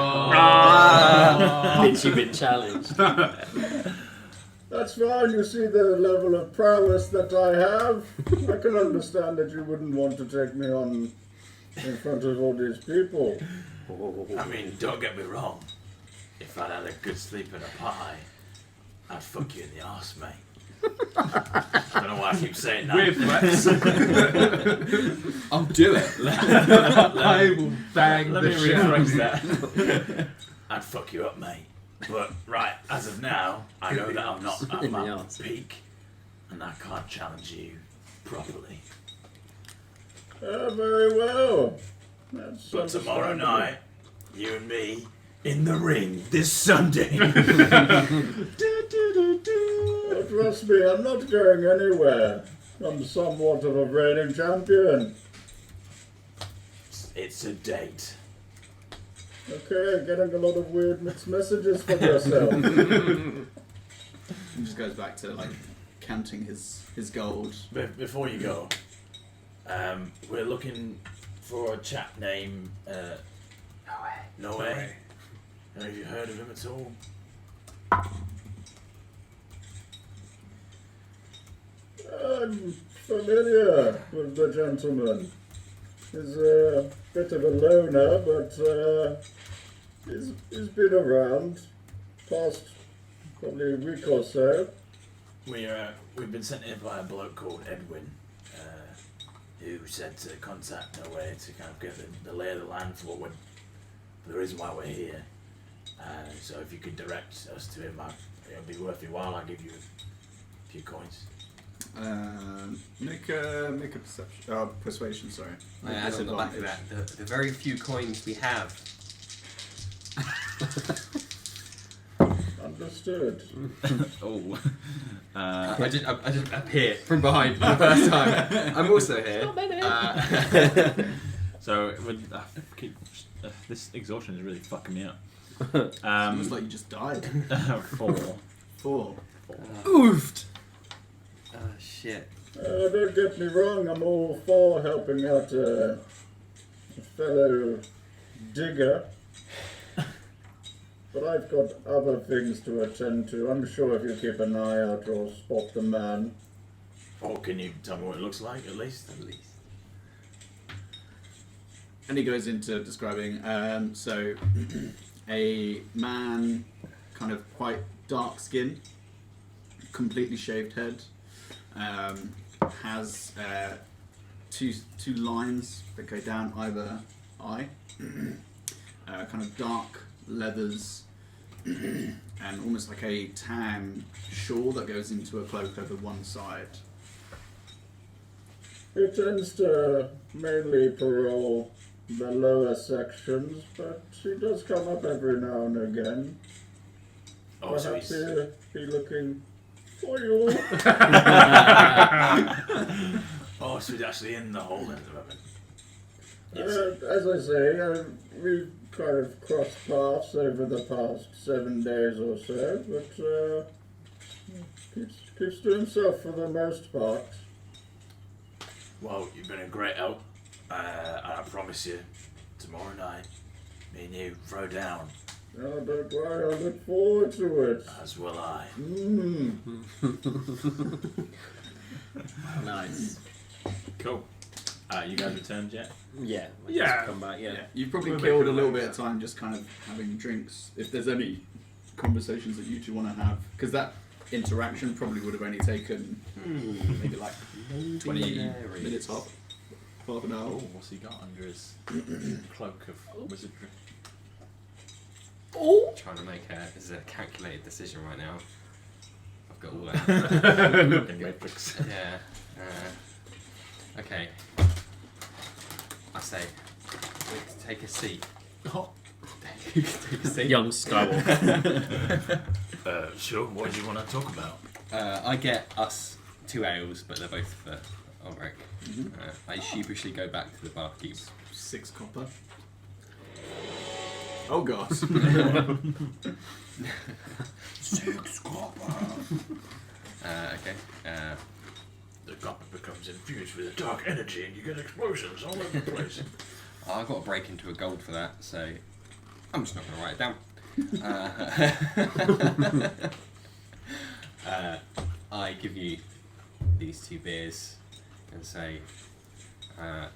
Bitch, you've been challenged. That's fine, you see the level of prowess that I have. I can understand that you wouldn't want to take me on in front of all these people. I mean, don't get me wrong. If I'd had a good sleep and a pie, I'd fuck you in the arse, mate. I don't know why I keep saying that. Weird flex. I'll do it. I will bang Let the me shit out of rephrase you. that. I'd fuck you up, mate. But, right, as of now, I know that I'm not at In the my arse. peak, and I can't challenge you properly. Very well. That's But tomorrow understandable. night, you and me, in the ring, this Sunday. Oh, trust me, I'm not going anywhere. I'm somewhat of a reigning champion. It's a date. Okay, getting a lot of weird mixed messages from yourself. He just goes back to like counting his gold. Before you go, we're looking for a chap named Noei. Have you heard of him at all? I'm familiar with the gentleman. He's a bit of a loner, but he's been around past probably a week or so. We've been sent here by a bloke called Edwin, who said to contact Noei to kind of get the lay of the land for the reason why we're here. So if you could direct us to him, it'll be worth your while. I'll give you a few coins. Make a persuasion. Sorry. I add on the back of that, the very few coins we have. Understood. Oh. I just appear from behind for the first time. I'm also here. So this exhaustion is really fucking me up. Looks like you just died. 4. 4. Oofed! Oh, shit. Don't get me wrong, I'm all for helping out a fellow digger. But I've got other things to attend to. I'm sure if you keep an eye out, you'll spot the man. Or can you tell me what it looks like, at least? And he goes into describing, so a man, kind of quite dark skin, completely shaved head, has two lines that go down either eye, kind of dark leathers, and almost like a tan shawl that goes into a cloak over one side. It tends to mainly parole the lower sections, but he does come up every now and again. Oh, so Perhaps he's... he'll be looking for you. Oh, so he's actually in the hole at the moment. As I say, we've kind of crossed paths over the past 7 days or so, but keeps to himself for the most part. Well, you've been a great help, and I promise you, tomorrow night, me and you throw down. Oh, don't worry, I look forward to it. As will I. Nice. Cool. You guys returned yet? Yeah. Yeah. Come back. Yeah. You've probably We'll killed make a it little like bit of that. time just kind of having drinks. If there's any conversations that you two want to have, because that interaction probably would have only taken maybe like 20 minutes, half an hour. Oh, what's he got under his cloak of wizardry? Trying to make a calculated decision right now. I've got all that. In Matrix. Yeah. Okay. I say, take a seat. Take a seat. Young Skywalker. Sure, what do you want to talk about? I get us 2 ales, but they're both for Ulrich. I sheepishly go back to the barkeep. 6 copper. Oh god. 6 copper. Okay. The copper becomes infused with a dark energy and you get explosions all over the place. I've got to break into a gold for that, so I'm just not going to write it down. I give you these 2 beers and say, I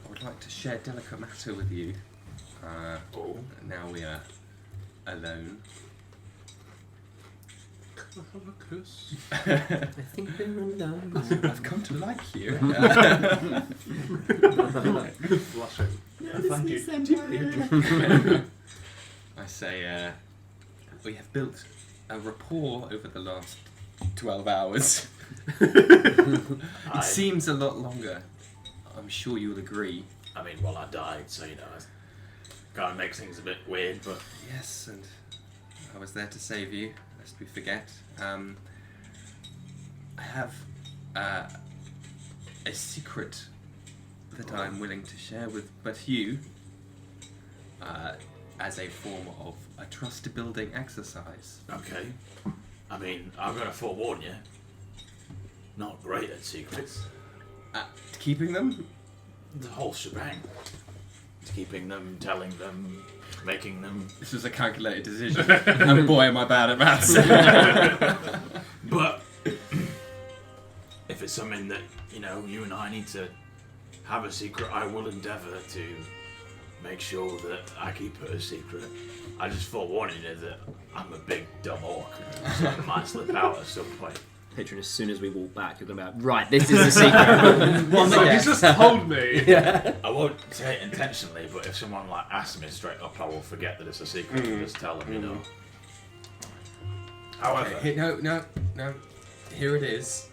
would like to share delicate matter with you. Now we are alone. I think we're alone. I've come to like you. Blushing. I say, we have built a rapport over the last 12 hours. It seems a lot longer. I'm sure you'll agree. I mean, well, I died, so, it kind of makes things a bit weird, but... Yes, and I was there to save you, lest we forget. I have a secret that I'm willing to share with but you as a form of a trust-building exercise. Okay. I mean, I'm going to forewarn you. Not great at secrets. Keeping them? The whole shebang. Keeping them, telling them, making them. This was a calculated decision. And boy, am I bad at maths. But if it's something that, you and I need to have a secret, I will endeavour to make sure that I keep it a secret. I just forewarning you that I'm a big dumb orc, so I might slip out at some point. Picturing as soon as we walk back, you're going to be like, right, this is the secret. One that you just told me. I won't say it intentionally, but if someone asks me straight up, I will forget that it's a secret and just tell them, However, Okay, no. Here it is.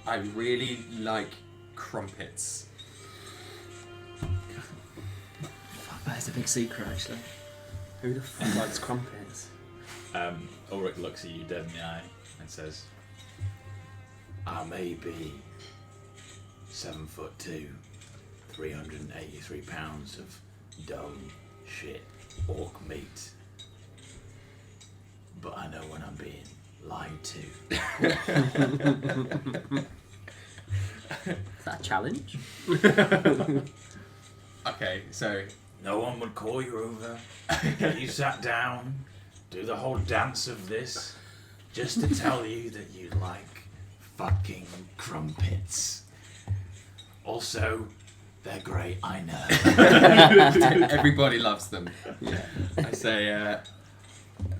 I really like crumpets. That is a big secret, actually. Who the fuck likes crumpets? Ulrich looks at you dead in the eye and says, I may be 7'2", 383 pounds of dumb shit orc meat, but I know when I'm being lied to. Is that a challenge? Okay, so No one would call you over, get you sat down, do the whole dance of this, just to tell you that you like fucking crumpets. Also, they're great, I know. everybody loves them. I say,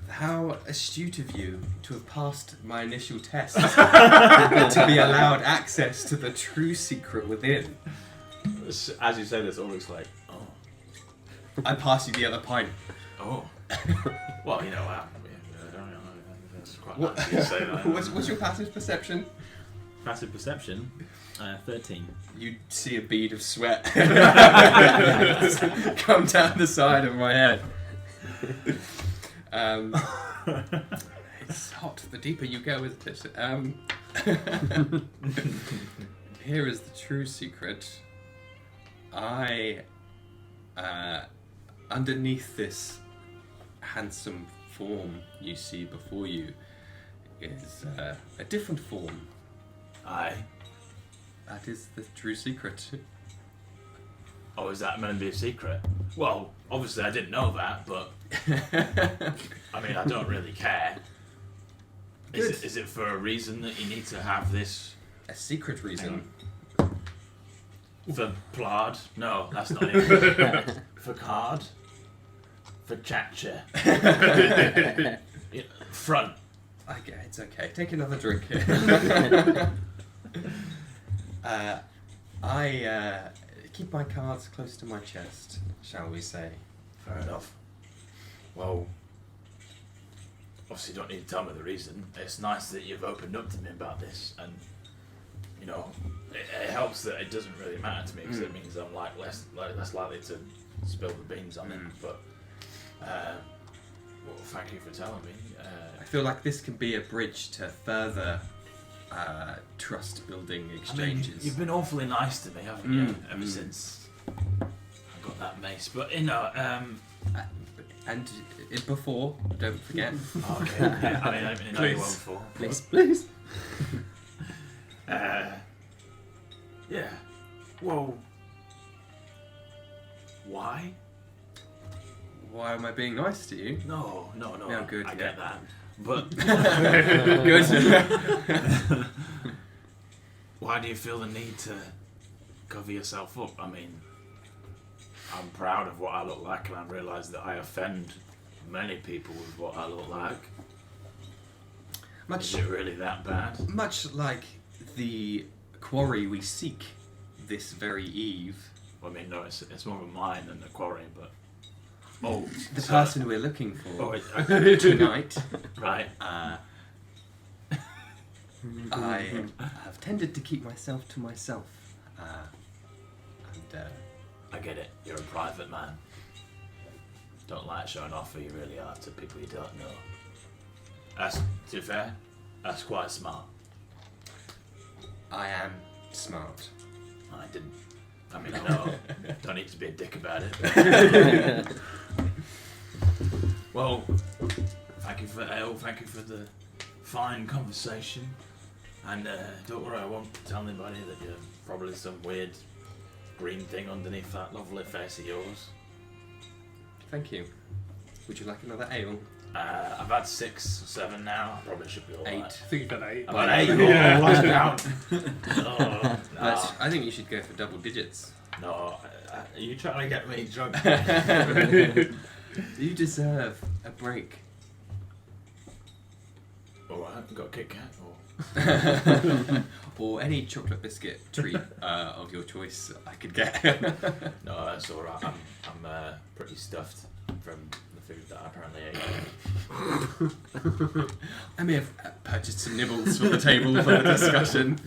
how astute of you to have passed my initial test to be allowed access to the true secret within. as you say this, Ulrich's like, I pass you the other pint. Oh. Well, I don't know. That's quite nice of you to say that. What's your passive perception? passive perception. 13. You see a bead of sweat come down the side of my head. It's hot the deeper you go with it. Here is the true secret. Underneath this handsome form you see before you is a different form. Aye. That is the true secret. Oh, is that meant to be a secret? Well, obviously I didn't know that, but I mean, I don't really care. Is it for a reason that you need to have this? A secret reason. For Plard? No, that's not it. For card? For Chatcher? Front. Okay, it's okay. Take another drink. I keep my cards close to my chest, shall we say. Fair enough. Well, obviously you don't need to tell me the reason. It's nice that you've opened up to me about this, and you know, it helps that it doesn't really matter to me because it means I'm less likely to spill the beans on it. But well, thank you for telling me. I feel like this can be a bridge to further trust-building exchanges. I mean, you've been awfully nice to me, haven't you? Ever since I got that mace. But you know, and before, don't forget. okay. Yeah, I mean, I didn't know you well before. Please. Yeah. Well, why? Why am I being nice to you? No. No, good, I yeah. get that. But Good. why do you feel the need to cover yourself up? I mean, I'm proud of what I look like, and I realise that I offend many people with what I look like. Is it really that bad? Much like the quarry we seek this very eve. I mean, no, it's more of a mine than a quarry, but... The person we're looking for Oh, tonight. right. I have tended to keep myself to myself. I get it. You're a private man. Don't like showing off who you really are to people you don't know. That's, to be fair, that's quite smart. I am smart. I didn't. I mean, no, don't need to be a dick about it. Well, thank you for the ale, thank you for the fine conversation. And don't worry, I won't tell anybody that you're probably some weird green thing underneath that lovely face of yours. Thank you. Would you like another ale? I've had 6 or 7 now. I probably should be alright. 8. I think you've done 8. About 8? Yeah. Oh, lost count. Oh, no. I think you should go for double digits. No, are you trying to get me drunk? You deserve a break. Alright, got a Kit Kat? Or any chocolate biscuit treat of your choice I could get. No, that's alright. I'm pretty stuffed from the food that I apparently ate. I may have purchased some nibbles for the table for the discussion.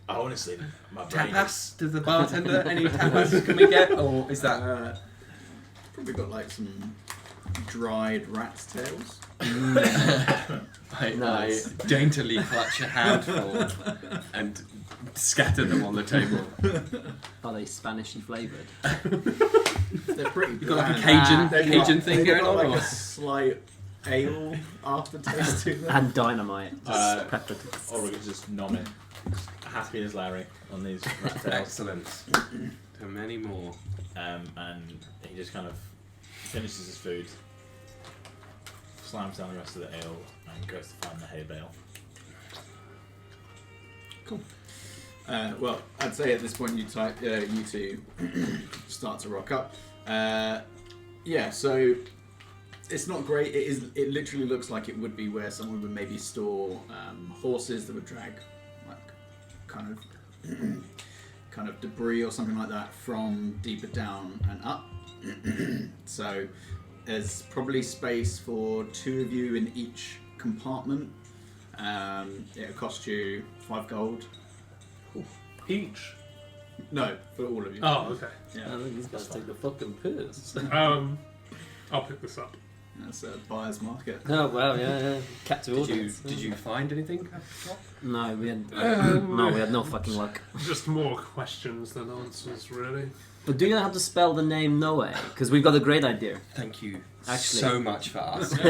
I honestly, my brain Tapas to the bartender? Any tapas can we get? Or is that... Probably got like some dried rat's tails. I daintily clutch a handful and scatter them on the table. Are they Spanishy flavoured? They're pretty You've got like a bland. Cajun thing They've going got on? like Or? a slight ale aftertaste to them. And dynamite. Uh, Just peppered. Ulrich's just nomming. Happy as Larry on these rat tails. Excellent. To many more. And he just kind of finishes his food, slams down the rest of the ale, and goes to find the hay bale. Cool. Well, I'd say at this point you two start to rock up. Yeah, so it's not great. It literally looks like it would be where someone would maybe store horses that would drag like kind of debris or something like that from deeper down and up. So there's probably space for 2 of you in each compartment. It'll cost you 5 gold Each. No, for all of you. Oh, okay. Yeah. I think these guys take the fucking piss. I'll pick this up. That's a buyer's market. Oh wow, yeah. Captive audience. Did you find anything? No, we had no fucking luck. Just more questions than answers, really. But do you know how to spell the name Noei? Because we've got a great idea. Thank you Actually- so much for asking.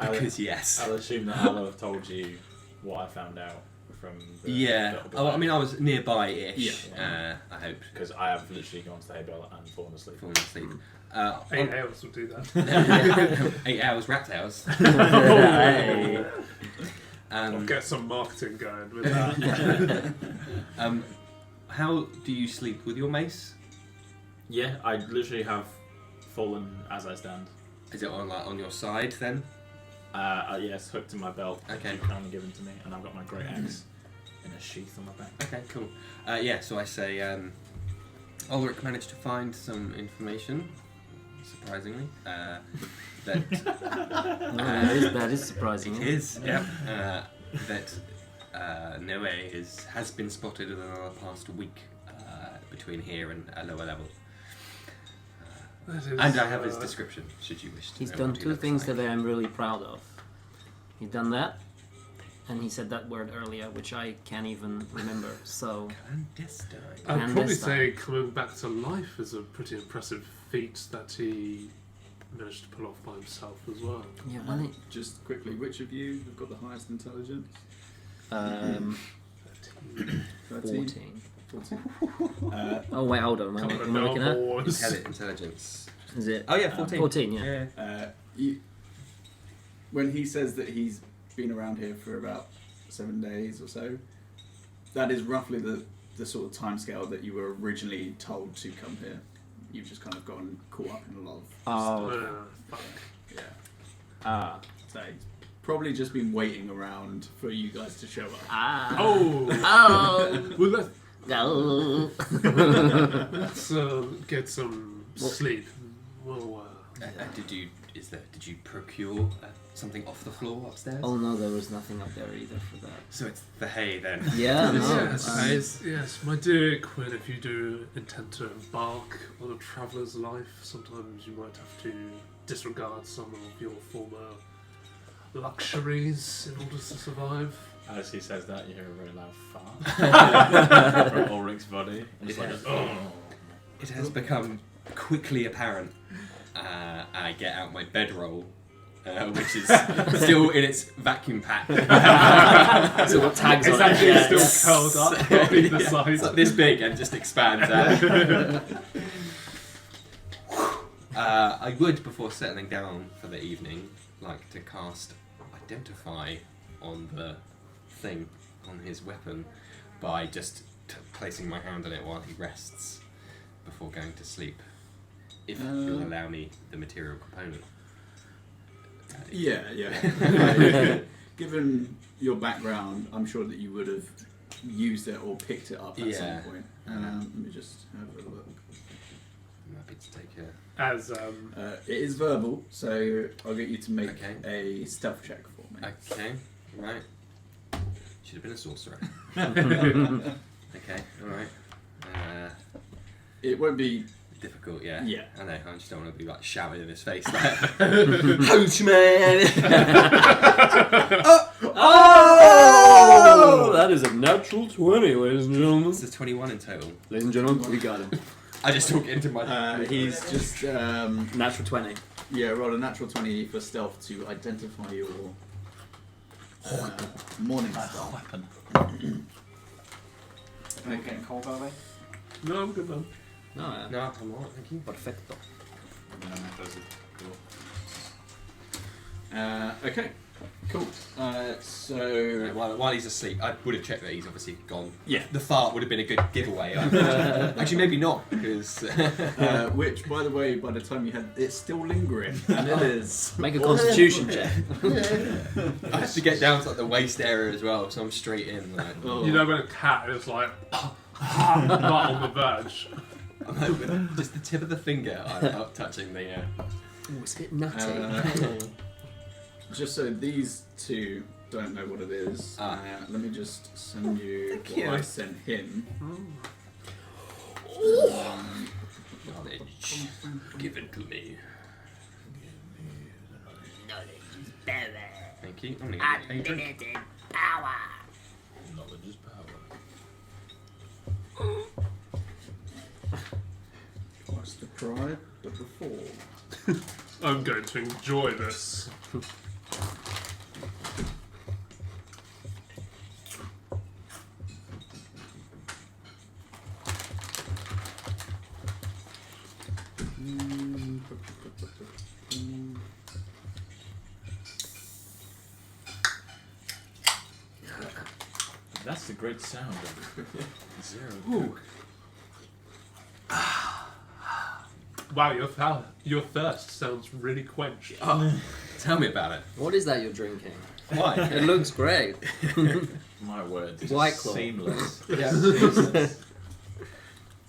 Because yes. I'll assume that I'll have told you what I found out from the Yeah. Oh, I mean, I was nearby-ish. Yeah. I hope. because I have literally gone to the hay bale and fallen asleep. Falling asleep. 8 hours would do that. 8 hours, rat hours. Hey. I'll get some marketing going with that. How do you sleep with your mace? Yeah, I literally have fallen as I stand. Is it on your side then? Yes, hooked to my belt. Okay. Kindly given to me, and I've got my great axe in a sheath on my back. Okay, cool. So I say Ulrich managed to find some information, surprisingly, that That is surprising. it is, yeah, that Noei has been spotted in the past week between here and a lower level. That is, And I have his description, should you wish to He's know done what he two looks things like. that I am really proud of. He's done that, and he said that word earlier, which I can't even remember. So Clandestine. I'd And probably this say coming back to life is a pretty impressive feat that he managed to pull off by himself as well. yeah, I think Just quickly, which of you have got the highest intelligence? 14. 14. Oh wait, hold on. Am I Coming looking at? boys. Intelligence. Is it? Oh yeah, 14. 14, yeah. When he says that he's been around here for about 7 days or so, that is roughly the sort of timescale that you were originally told to come here. You've just kind of gotten caught up in a lot of Oh, Fuck. yeah. So he's probably just been waiting around for you guys to show up. Oh! Oh! Well, Oh! let's get some sleep. Well, Did you procure something off the floor upstairs? Oh no, there was nothing up there either for that. So it's the hay then. Yeah, no. yes, my dear Quinn, if you do intend to embark on a traveller's life, sometimes you might have to disregard some of your former luxuries in order to survive. As he says that, you hear a very loud fart from Ulrich's body. And it's like, It has become quickly apparent. I get out my bedroll, which is still in its vacuum pack. So what tags It's on it? actually Yeah. still curled up on either It's side. like this big and just expands out. I would, before settling down for the evening, like to cast Identify on the thing, on his weapon, by just placing my hand on it while he rests before going to sleep. If you'll allow me the material component. Yeah. Given your background, I'm sure that you would have used it or picked it up at some point. Let me just have a look. I'm happy to take care. As It is verbal, so I'll get you to make Okay. a stealth check for me. Okay, right. Should have been a sorcerer. Okay, alright. It won't be. Difficult, yeah. Yeah. I know, I just don't want to be like shouting in his face like, Coachman! Oh! That is a natural 20, ladies and gentlemen. It's a 21 in total. Ladies and gentlemen, we got him. I just talk into my... He's just Natural 20. roll a natural 20 for stealth to identify your morning star. weapon. Okay. Cold, are they? no, I'm good man. No, No, I'm alright, thank you. perfecto. Okay. Cool. So While he's asleep, I would have checked that he's obviously gone. yeah. The fart would have been a good giveaway. Actually, maybe not, because... Which, by the way, by the time you had, it's still lingering. And it is. Make a constitution check. I have to get down to like, the waist area as well, so I'm straight in. Like, Oh. You know when a cat is like not on the verge. I'm like, with just the tip of the finger, I'm not touching the... Ooh, it's a bit nutty. Just so these two don't know what it is. Ah. Let me just send you what I sent him. Knowledge given to me. Thank you. I'm gonna get a drink. Knowledge is power. Twice the pride, but before. I'm going to enjoy this. That's the great sound of zero. Ooh. Wow, your thirst sounds really quenched. Oh, tell me about it. What is that you're drinking? Why? It looks great. My word. It's White just Claw. seamless. Yeah.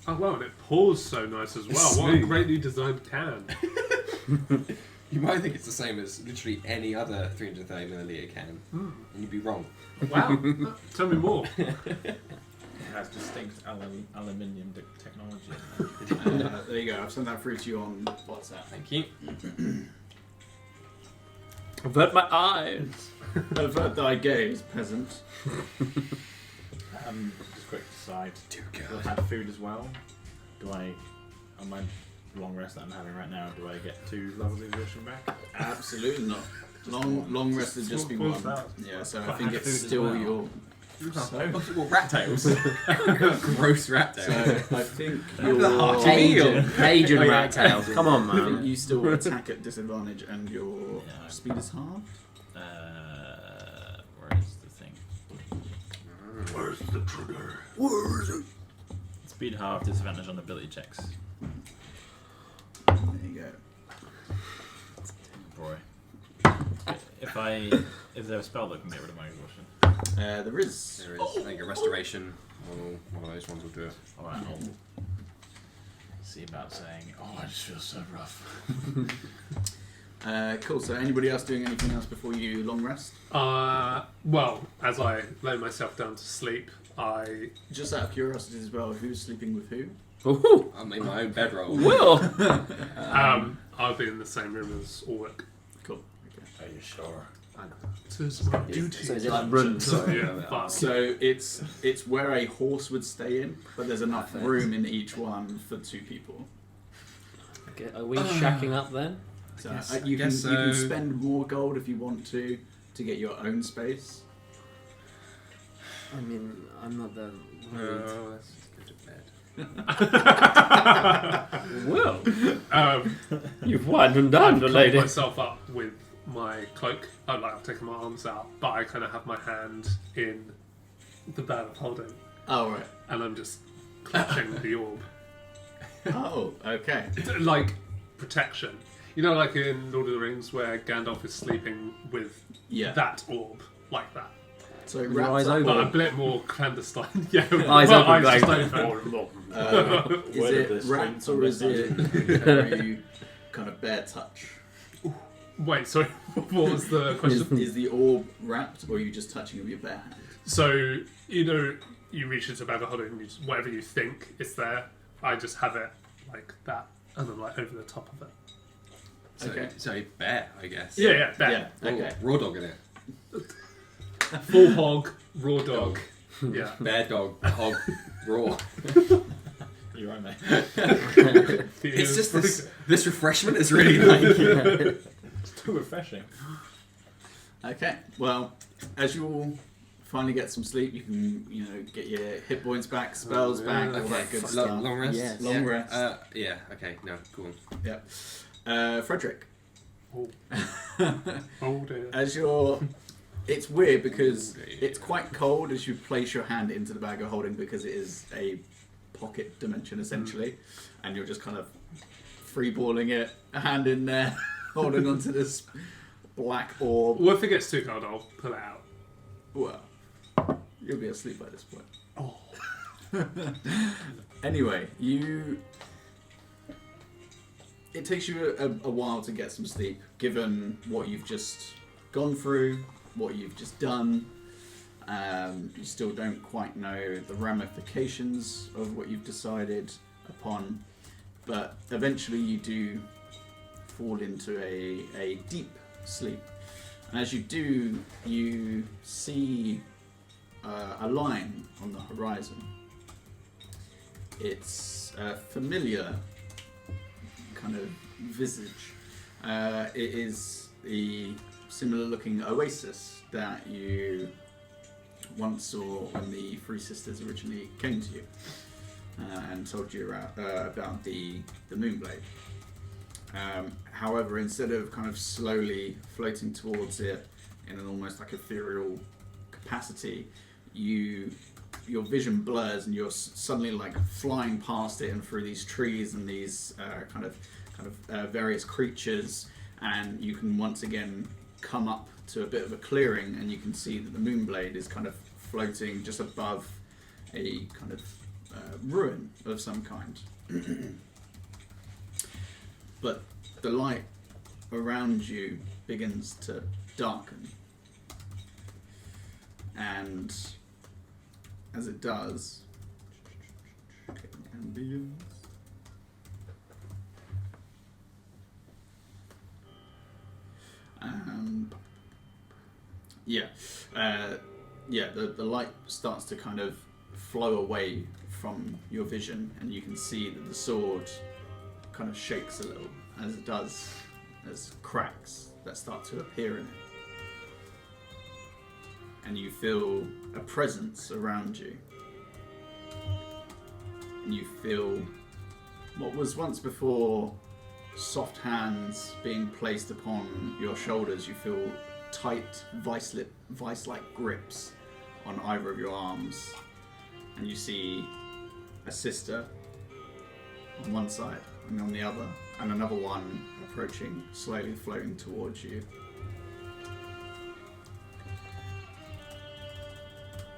Oh wow, and it pours so nice as well. What a greatly designed can. You might think it's the same as literally any other 330 milliliter can, and you'd be wrong. Wow. Tell me more. It has distinct aluminium technology. There you go. I've sent that through to you on WhatsApp. Thank you. Avert my eyes. Avert thy gaze, peasant. Just quick aside. Dear Do I have food as well? On my long rest that I'm having right now, do I get 2 levels of exhaustion back? Absolutely not. Long rest would just be Full 1. thousand. Yeah, so I But think I had it's food as still well. your. Well, rat tails. Gross rat So tails. I think The heart. your. Cajun Oh, yeah. rat tails. Come on, I think man. you still attack at disadvantage and your Yeah. speed is halved. Where is the thing? Where's the trigger? Speed half, disadvantage on ability checks. There you go. Boy. Is there a spell that can get rid of my exhaustion? There is. There is, I think, a restoration. One of those ones will do it. Alright, I'll see about saying, oh, I just feel so rough. Cool. So anybody else doing anything else before you long rest? Well, as I lay myself down to sleep, I Just out of curiosity as well, who's sleeping with who? Ooh. I'm in my own bedroll. Will. I'll be in the same room as Ulrich. Cool. Okay. Are you sure? So it's my duty. So is it like runs? Yeah, fuck. So it's where a horse would stay in, but there's enough Perfect. room in each one for 2 people. Okay, are we shacking up then? So guess- you I can guess you can so. spend more gold if you want to get your own space. I mean, I'm not that worried. Let's just go to bed. Will. You've won and I've done, covered lady. myself up with my cloak. I've taken my arms out, but I kind of have my hand in the bag of holding, Oh right. and I'm just clutching the orb. Oh okay. Like protection. You know, like in Lord of the Rings, where Gandalf is sleeping with Yeah. that orb, like that. So Your wrapped eyes up, open. But a bit more clandestine. Yeah, Eyes well, open, just like- open. is Word of it this wrapped thing or is it very kind of bare touch? Wait, sorry, what was the question? Is the orb wrapped or are you just touching it with your bare hand? So, you know, you reach into a bag of holding and whatever you think is there, I just have it like that, and I'm like over the top of it. So, Okay. so bear, I guess. Yeah, there. Yeah. Okay. Raw dog in it. Full hog, raw dog. Yeah. Bear dog, hog, raw. You're right, mate. It's just this refreshment is really like. It's too refreshing. Okay. Well, as you all finally get some sleep, you can get your hit points back, spells back, all that good stuff. Long rest. Yes. Long rest. Yeah. Okay. No. Cool. Yep. Frederick. Oh. Oh dear. As you're, it's weird because Okay. it's quite cold as you place your hand into the bag of holding because it is a pocket dimension essentially, and you're just kind of freeballing it, a hand in there, holding onto this black orb. Well, if it gets too cold, I'll pull it out. Well, you'll be asleep by this point. Oh. Anyway, it takes you a while to get some sleep, given what you've just gone through, what you've just done. You still don't quite know the ramifications of what you've decided upon, but eventually you do fall into a deep sleep. And as you do, you see a line on the horizon. It's a familiar kind of visage. It is the similar looking oasis that you once saw when the Three Sisters originally came to you and told you about the Moonblade. However, instead of kind of slowly floating towards it in an almost like ethereal capacity, your vision blurs and you're suddenly like flying past it and through these trees and these kind of various creatures, and you can once again come up to a bit of a clearing, and you can see that the Moonblade is kind of floating just above a kind of ruin of some kind. But the light around you begins to darken, and as it does, ambience. The light starts to kind of flow away from your vision, and you can see that the sword kind of shakes a little as it does. There's cracks that start to appear in it, and you feel a presence around you, and you feel what was once before soft hands being placed upon your shoulders. You feel tight vice-like grips on either of your arms, and you see a sister on one side and on the other, and another one approaching, slowly floating towards you.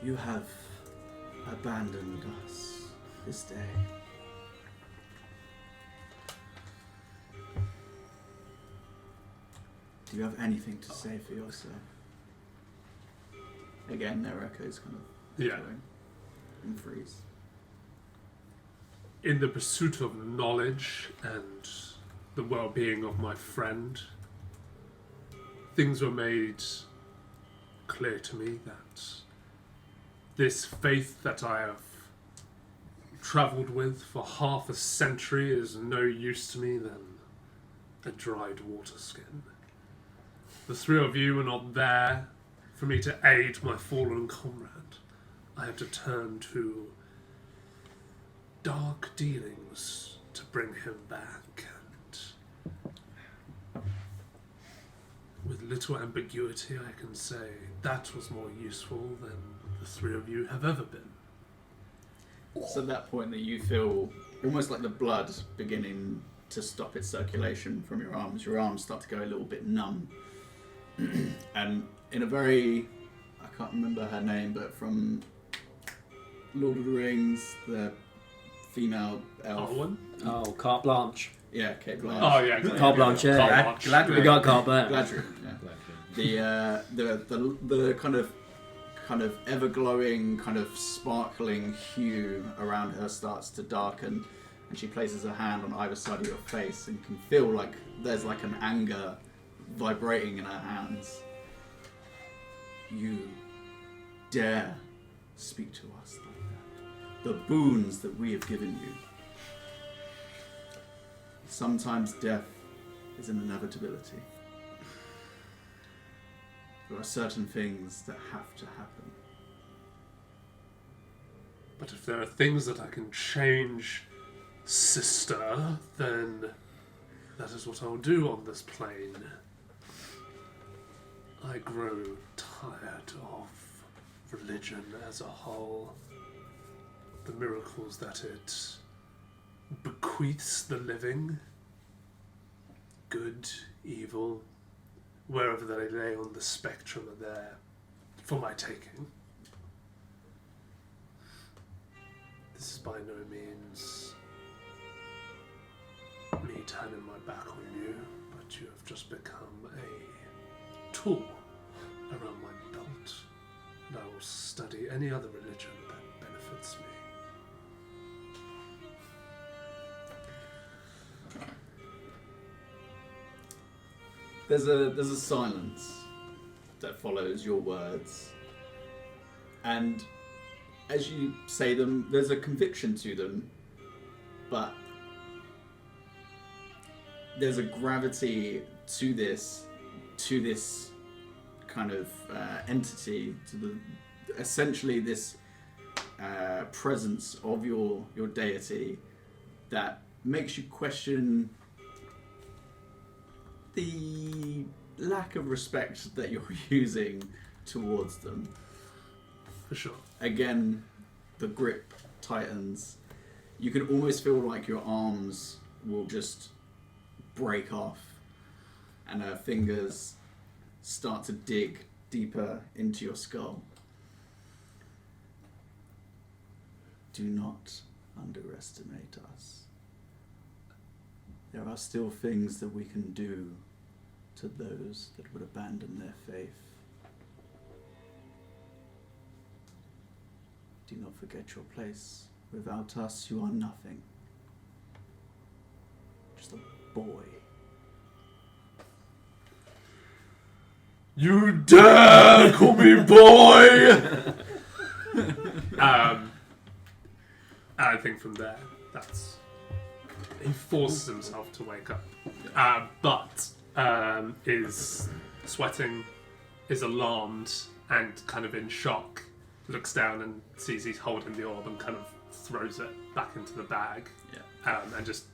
You have abandoned us this day. Do you have anything to say for yourself? Again, their echoes kind of echoing and freeze. In the pursuit of knowledge and the well-being of my friend, things were made clear to me that this faith that I have travelled with for half a century is no use to me than a dried water skin. The three of you were not there for me to aid my fallen comrade. I had to turn to dark dealings to bring him back, and with little ambiguity I can say that was more useful than the three of you have ever been. It's at that point that you feel almost like the blood beginning to stop its circulation from your arms. Your arms start to go a little bit numb. And in a very, I can't remember her name, but from Lord of the Rings, the female elf. Arwen? Oh, Carte Blanche. Yeah, Kate Blanche. Oh yeah, Carte Blanche, yeah. Gladriel. We got Carte Blanche. Gladriel, yeah. The kind of ever glowing, kind of sparkling hue around her starts to darken, and she places her hand on either side of your face and can feel like there's like an anger vibrating in her hands. You dare speak to us like that? The boons that we have given you. Sometimes death is an inevitability. There are certain things that have to happen. But if there are things that I can change, sister, then that is what I'll do on this plane. I grow tired of religion as a whole, the miracles that it bequeaths the living, good, evil, wherever they lay on the spectrum are there for my taking. This is by no means me turning my back on you, but you have just become a tool around my belt, and I will study any other religion that benefits me. There's a silence that follows your words, and as you say them, there's a conviction to them, but there's a gravity to this kind of entity, to the essentially this presence of your deity that makes you question the lack of respect that you're using towards them. For sure. Again, the grip tightens. You can almost feel like your arms will just break off, and her fingers start to dig deeper into your skull. Do not underestimate us. There are still things that we can do to those that would abandon their faith. Do not forget your place. Without us, you are nothing. Just a boy. You dare call me boy! I think from there, he forces himself to wake up, but is sweating, is alarmed, and kind of in shock. Looks down and sees he's holding the orb and kind of throws it back into the bag, and just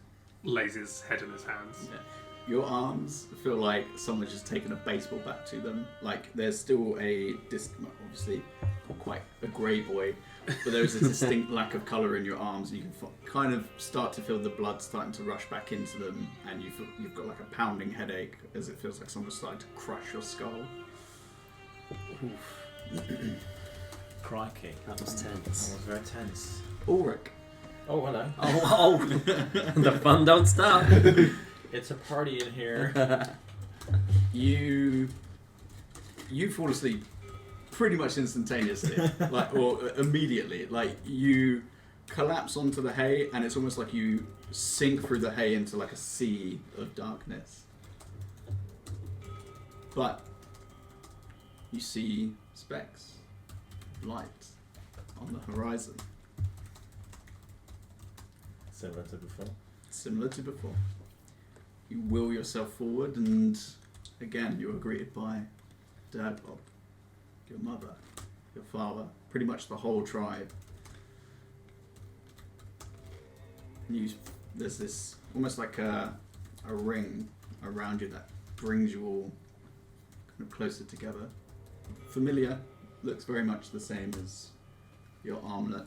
lays his head in his hands. Yeah. Your arms feel like someone's just taken a baseball bat to them. Like there's still obviously quite a grey boy, but there's a distinct lack of colour in your arms, and you can kind of start to feel the blood starting to rush back into them, and you've got like a pounding headache as it feels like someone's starting to crush your skull. Crikey. That was That tense. was very tense. Ulrich. Oh, hello. Oh, the fun don't stop. It's a party in here. You fall asleep pretty much instantaneously, or immediately. Like you collapse onto the hay, and it's almost like you sink through the hay into like a sea of darkness. But you see specks, light on the horizon. Similar to before. Similar to before. You will yourself forward, and again, you are greeted by Dad, Bob, your mother, your father, pretty much the whole tribe. And there's this almost like a ring around you that brings you all kind of closer together. Familiar, looks very much the same as your armlet.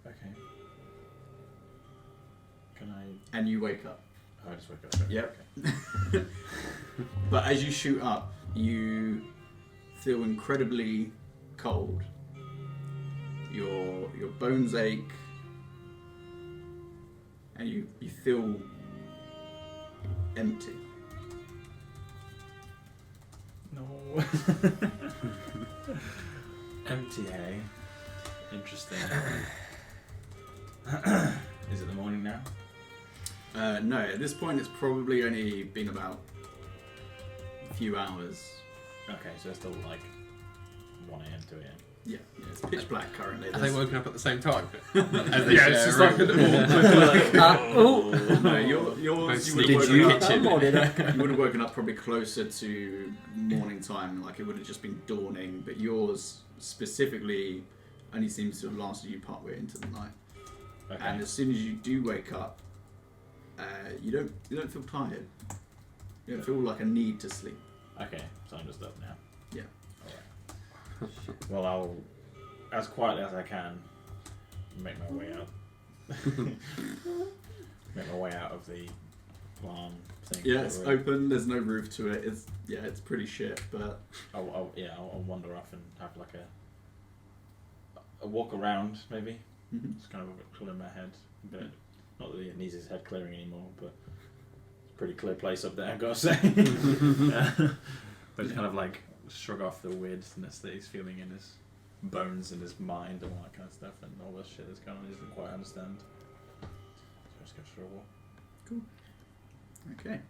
Okay. Can I... And you wake up. Oh, I just woke up. Yep. Okay. But as you shoot up, you feel incredibly cold. Your bones ache, and you feel empty. No. Empty, eh? Interesting. Is it the morning now? No, at this point it's probably only been about a few hours. Okay, so it's still like 1 a.m. to 2 a.m. Yeah, it's pitch black currently. Are they woken up at the same time? Yeah, it's just like an No, yours you would Did have you woken up. come or did I? You would have woken up probably closer to morning time, like it would have just been dawning. But yours specifically only seems to have lasted you partway into the night. Okay. And as soon as you do wake up, you don't feel tired. You don't feel like a need to sleep. Okay, so I'm just up now. Yeah. Alright. Well, I'll, as quietly as I can, make my way out. Make my way out of the barn thing. Yeah, it's open. There's no roof to it. It's pretty shit. But I'll wander off and have like a walk around, maybe. Just kind of clear my head a bit. Not that it needs his head clearing anymore, but it's a pretty clear place up there, I've got to say. But just kind of like shrug off the weirdness that he's feeling in his bones and his mind and all that kind of stuff, and all this shit that's going on he doesn't quite understand. So just goes for a walk. Okay.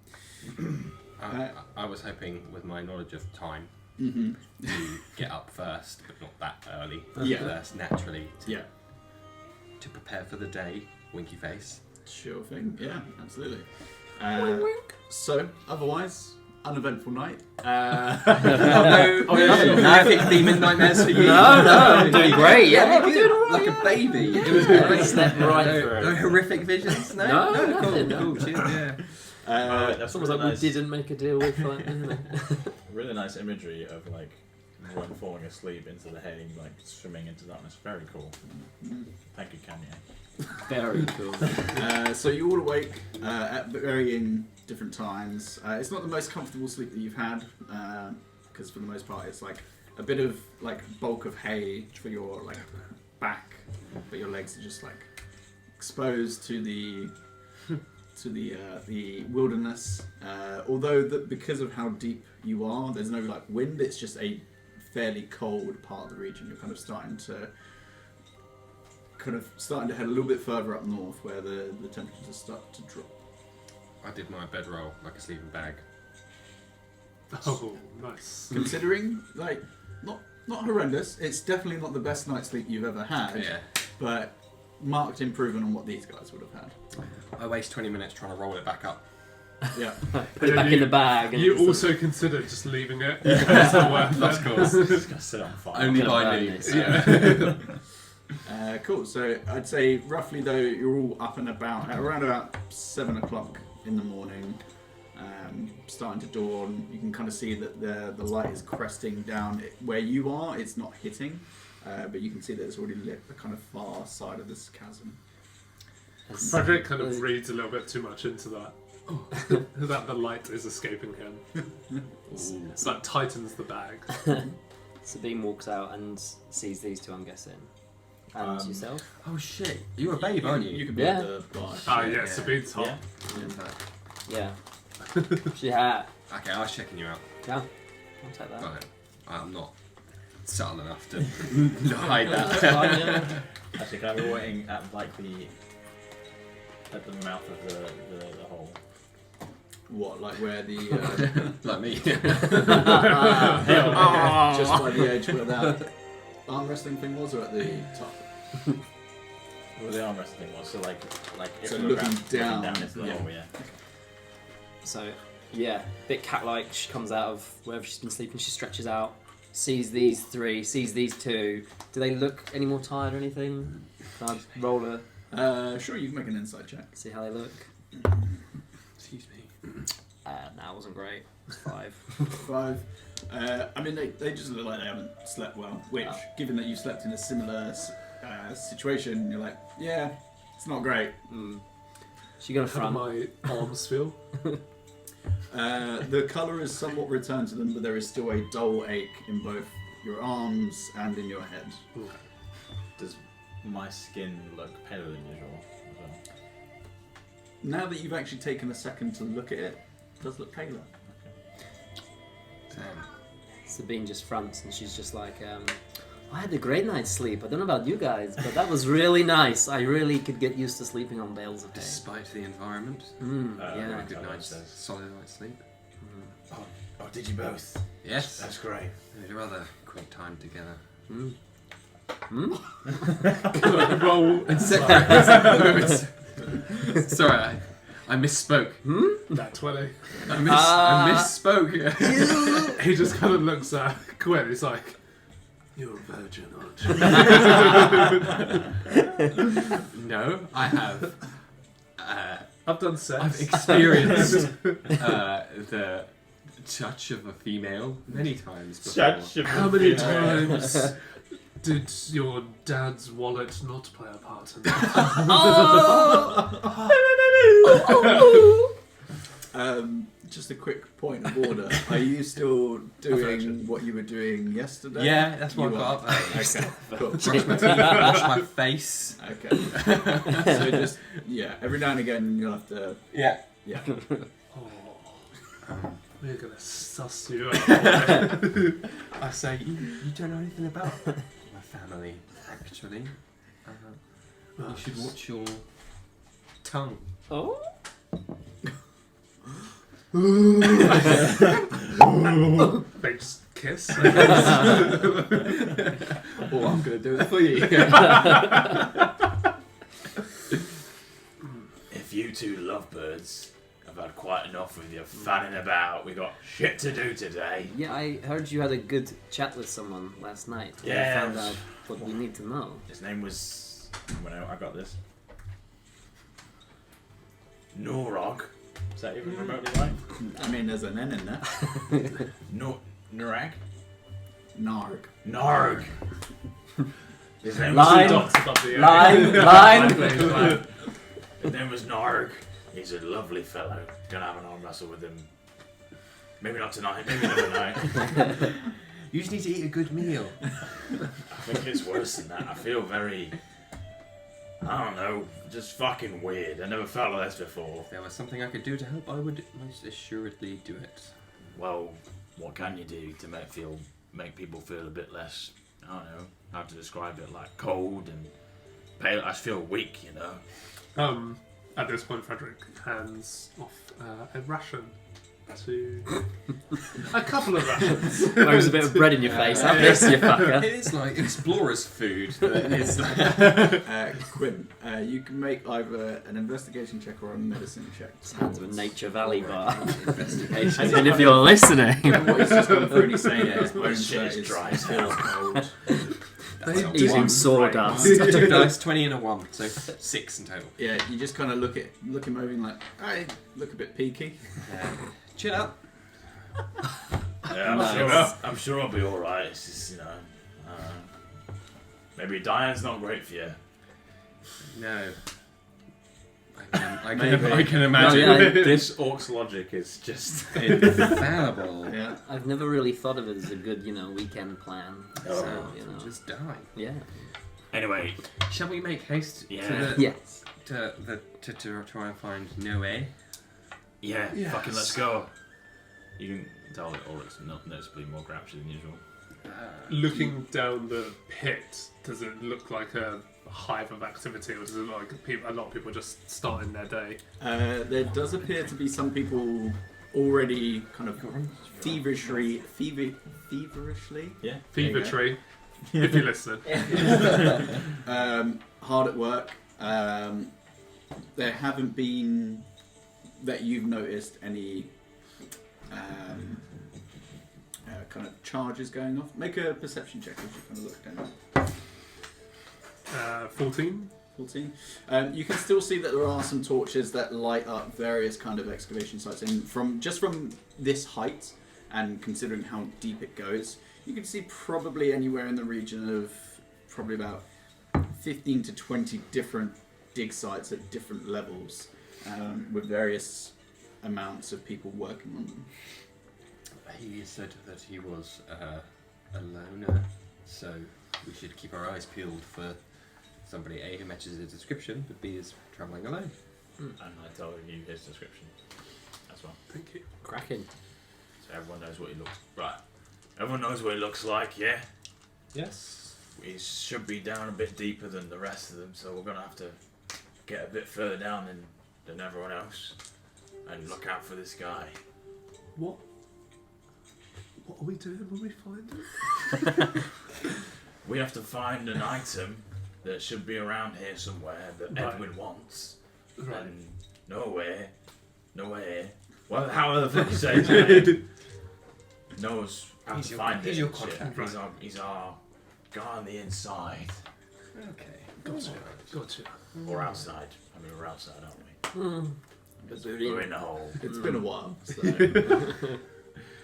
I was hoping, with my knowledge of time, Mm-hmm. to get up first, but not that early. Yeah. First, naturally, Yeah. to prepare for the day. Winky face. Sure thing. Yeah, absolutely. So, otherwise, uneventful night. Horrific demon nightmares for you. No, I'm doing great. Yeah, Very good. Like a baby. It was I slept right no, through. no horrific visions. No, No, cool. nothing, no. Cool. Cheers. Yeah. It's almost like we didn't make a deal with like, Really nice imagery of like one falling asleep into the hay, like swimming into darkness. Very cool. Thank you, Kanye. Very cool. So you all awake at varying different times. It's not the most comfortable sleep that you've had, because for the most part it's like a bit of like bulk of hay for your like back, but your legs are just like exposed to the wilderness. Although because of how deep you are, there's no like wind. It's just a fairly cold part of the region. You're kind of starting to head a little bit further up north, where the temperatures start to drop. I did my bedroll like a sleeping bag. Oh, nice. Considering like not horrendous. It's definitely not the best night's sleep you've ever had. Yeah. But marked improvement on what these guys would have had. I waste 20 minutes trying to roll it back up. Yeah. Put it back in the bag. And You just- also considered just leaving it. It's not worth Of it. course. Just gonna sit on fire. Only Gonna by burn me. this. Yeah. Cool. So I'd say roughly though you're all up and about at around about 7 o'clock in the morning, starting to dawn. You can kind of see that the light is cresting down where you are. It's not hitting, but you can see that it's already lit the kind of far side of this chasm. Frederick kind of reads a little bit too much into that. That the light is escaping him. So that tightens the bag. Sabine walks out and sees these two, I'm guessing. And yourself? Oh shit. You're a babe, aren't you? You can be Yeah. at the bar. Ah, yeah, Sabine's hot. Yeah. She had. Okay, I was checking you out. Yeah. I'll take that. Right. I'm not subtle enough to hide That's that. fine, yeah. Actually, can I be waiting at like at the mouth of the hole? What, like where the Like me. just by the edge where that arm wrestling thing was, or at the top? Where the arm wrestling was, so like if So we were looking looking down, into the yeah. hole, yeah. So, yeah, bit cat-like. She comes out of wherever she's been sleeping. She stretches out, sees these three, sees these two. Do they look any more tired or anything? Can I roll a Sure, you can make an insight check. see how they look? Excuse me. Nah, it wasn't great. It's 5. 5. I mean, they just look like they haven't slept well, which, given that you slept in a similar situation, you're like, yeah, it's not great. She got a How do front. my arms feel? The colour is somewhat returned to them, but there is still a dull ache in both your arms and in your head. Does my skin look paler than usual? as well? Now that you've actually taken a second to look at it, it does look paler. Sabine just fronts and she's just like, I had a great night's sleep. I don't know about you guys, but that was really nice. I really could get used to sleeping on bales of hay. Despite the environment, Yeah. good night's says. solid night's sleep. Oh, did you both? Yes. That's great. We'd rather quick time together. Roll. Sorry, I misspoke. That 20. I misspoke. He just kind of looks at Quinn. He's like, "You're a virgin, aren't you?" No, I have. I've done sex. I've experienced the touch of a female many times before. How many times did your dad's wallet not play a part in that? Just a quick point of order. Are you still doing what you were doing yesterday? Yeah, that's what I You got are. up. Okay, cool. Brush my teeth, wash my face. Okay. So just, yeah, every now and again you'll have to, Yeah. yeah. We're gonna suss you out. I say, you don't know anything about my family, actually. You should watch your tongue. Oh. They just kiss. Oh, I'm going to do it for you. If you two lovebirds have had quite enough with your fanning about, we got shit to do today. Yeah, I heard you had a good chat with someone last night. Yeah. I found out what we need to know. His name was... I got this. Norog. Is that even remotely right? I mean, there's an N in there. Nurag? Narg. Narg! His name Line. was... Dots above the Line. His name was Narg. He's a lovely fellow. Gonna have an arm wrestle with him. Maybe not tonight, maybe another night. You just need to eat a good meal. I think it's worse than that. I feel very... I don't know, just fucking weird. I never felt like this before. If there was something I could do to help, I would most assuredly do it. Well, what can you do to make people feel a bit less, I don't know, how to describe it, like cold and pale? I feel weak, you know. At this point, Frederick hands off a ration to a couple of rations. There's a bit of bread in your face. Have this, you fucker. It is like explorer's food. Quinn, you can make either an investigation check or a medicine check. Sounds of a Nature Valley bar. Investigation. As in if you're listening. What he's just gone through and he's saying, Yeah, his my bones shit is dry as hell. cold. Eating sawdust. 2 dice, 20 and a 1, so 6 in total. Yeah, you just kind of look him over and like, I look a bit peaky. Chill out. Yeah, I'm sure I'll be alright. It's just, you know, maybe dying's not great for you. No. I can imagine. No, yeah. This orc's logic is just... Infallible. Yeah. I've never really thought of it as a good, weekend plan. Oh. So, Just die. yeah. Anyway, Shall we make haste Yeah. Yes. to try and find Noei? yeah, Yes. fucking let's go. You can tell that Ulrich's not noticeably more grouchy than usual. Looking down the pit, does it look like a hive of activity, or does it look like a lot of people just starting their day? There does appear to be some people already kind of feverishly, Yeah. Fever tree, if you're listening. hard at work. There haven't been, that you've noticed, any kind of charges going off. Make a perception check as you kind of look down. 14. 14. You can still see that there are some torches that light up various kind of excavation sites, and from this height, and considering how deep it goes, you can see probably anywhere in the region of probably about 15 to 20 different dig sites at different levels, with various amounts of people working on them. He said that he was a loner, so we should keep our eyes peeled for somebody A, who matches the description, but B, is travelling alone. And I told you his description as well. Thank you. Cracking. So everyone knows what he looks right. Everyone knows what he looks like, yeah? Yes. He should be down a bit deeper than the rest of them, so we're gonna have to get a bit further down than everyone else. And look out for this guy. What are we doing when we find him? We have to find an item that should be around here somewhere that Right. Edwin wants. Right. And nowhere. Well, how the fuck you say his name? Knows how He's to your- find he's it. your and shit. contact. He's our guy on the inside. Okay. Gotcha. Or outside. I mean, we're outside, aren't we? But We're in the hole. It's been a while, so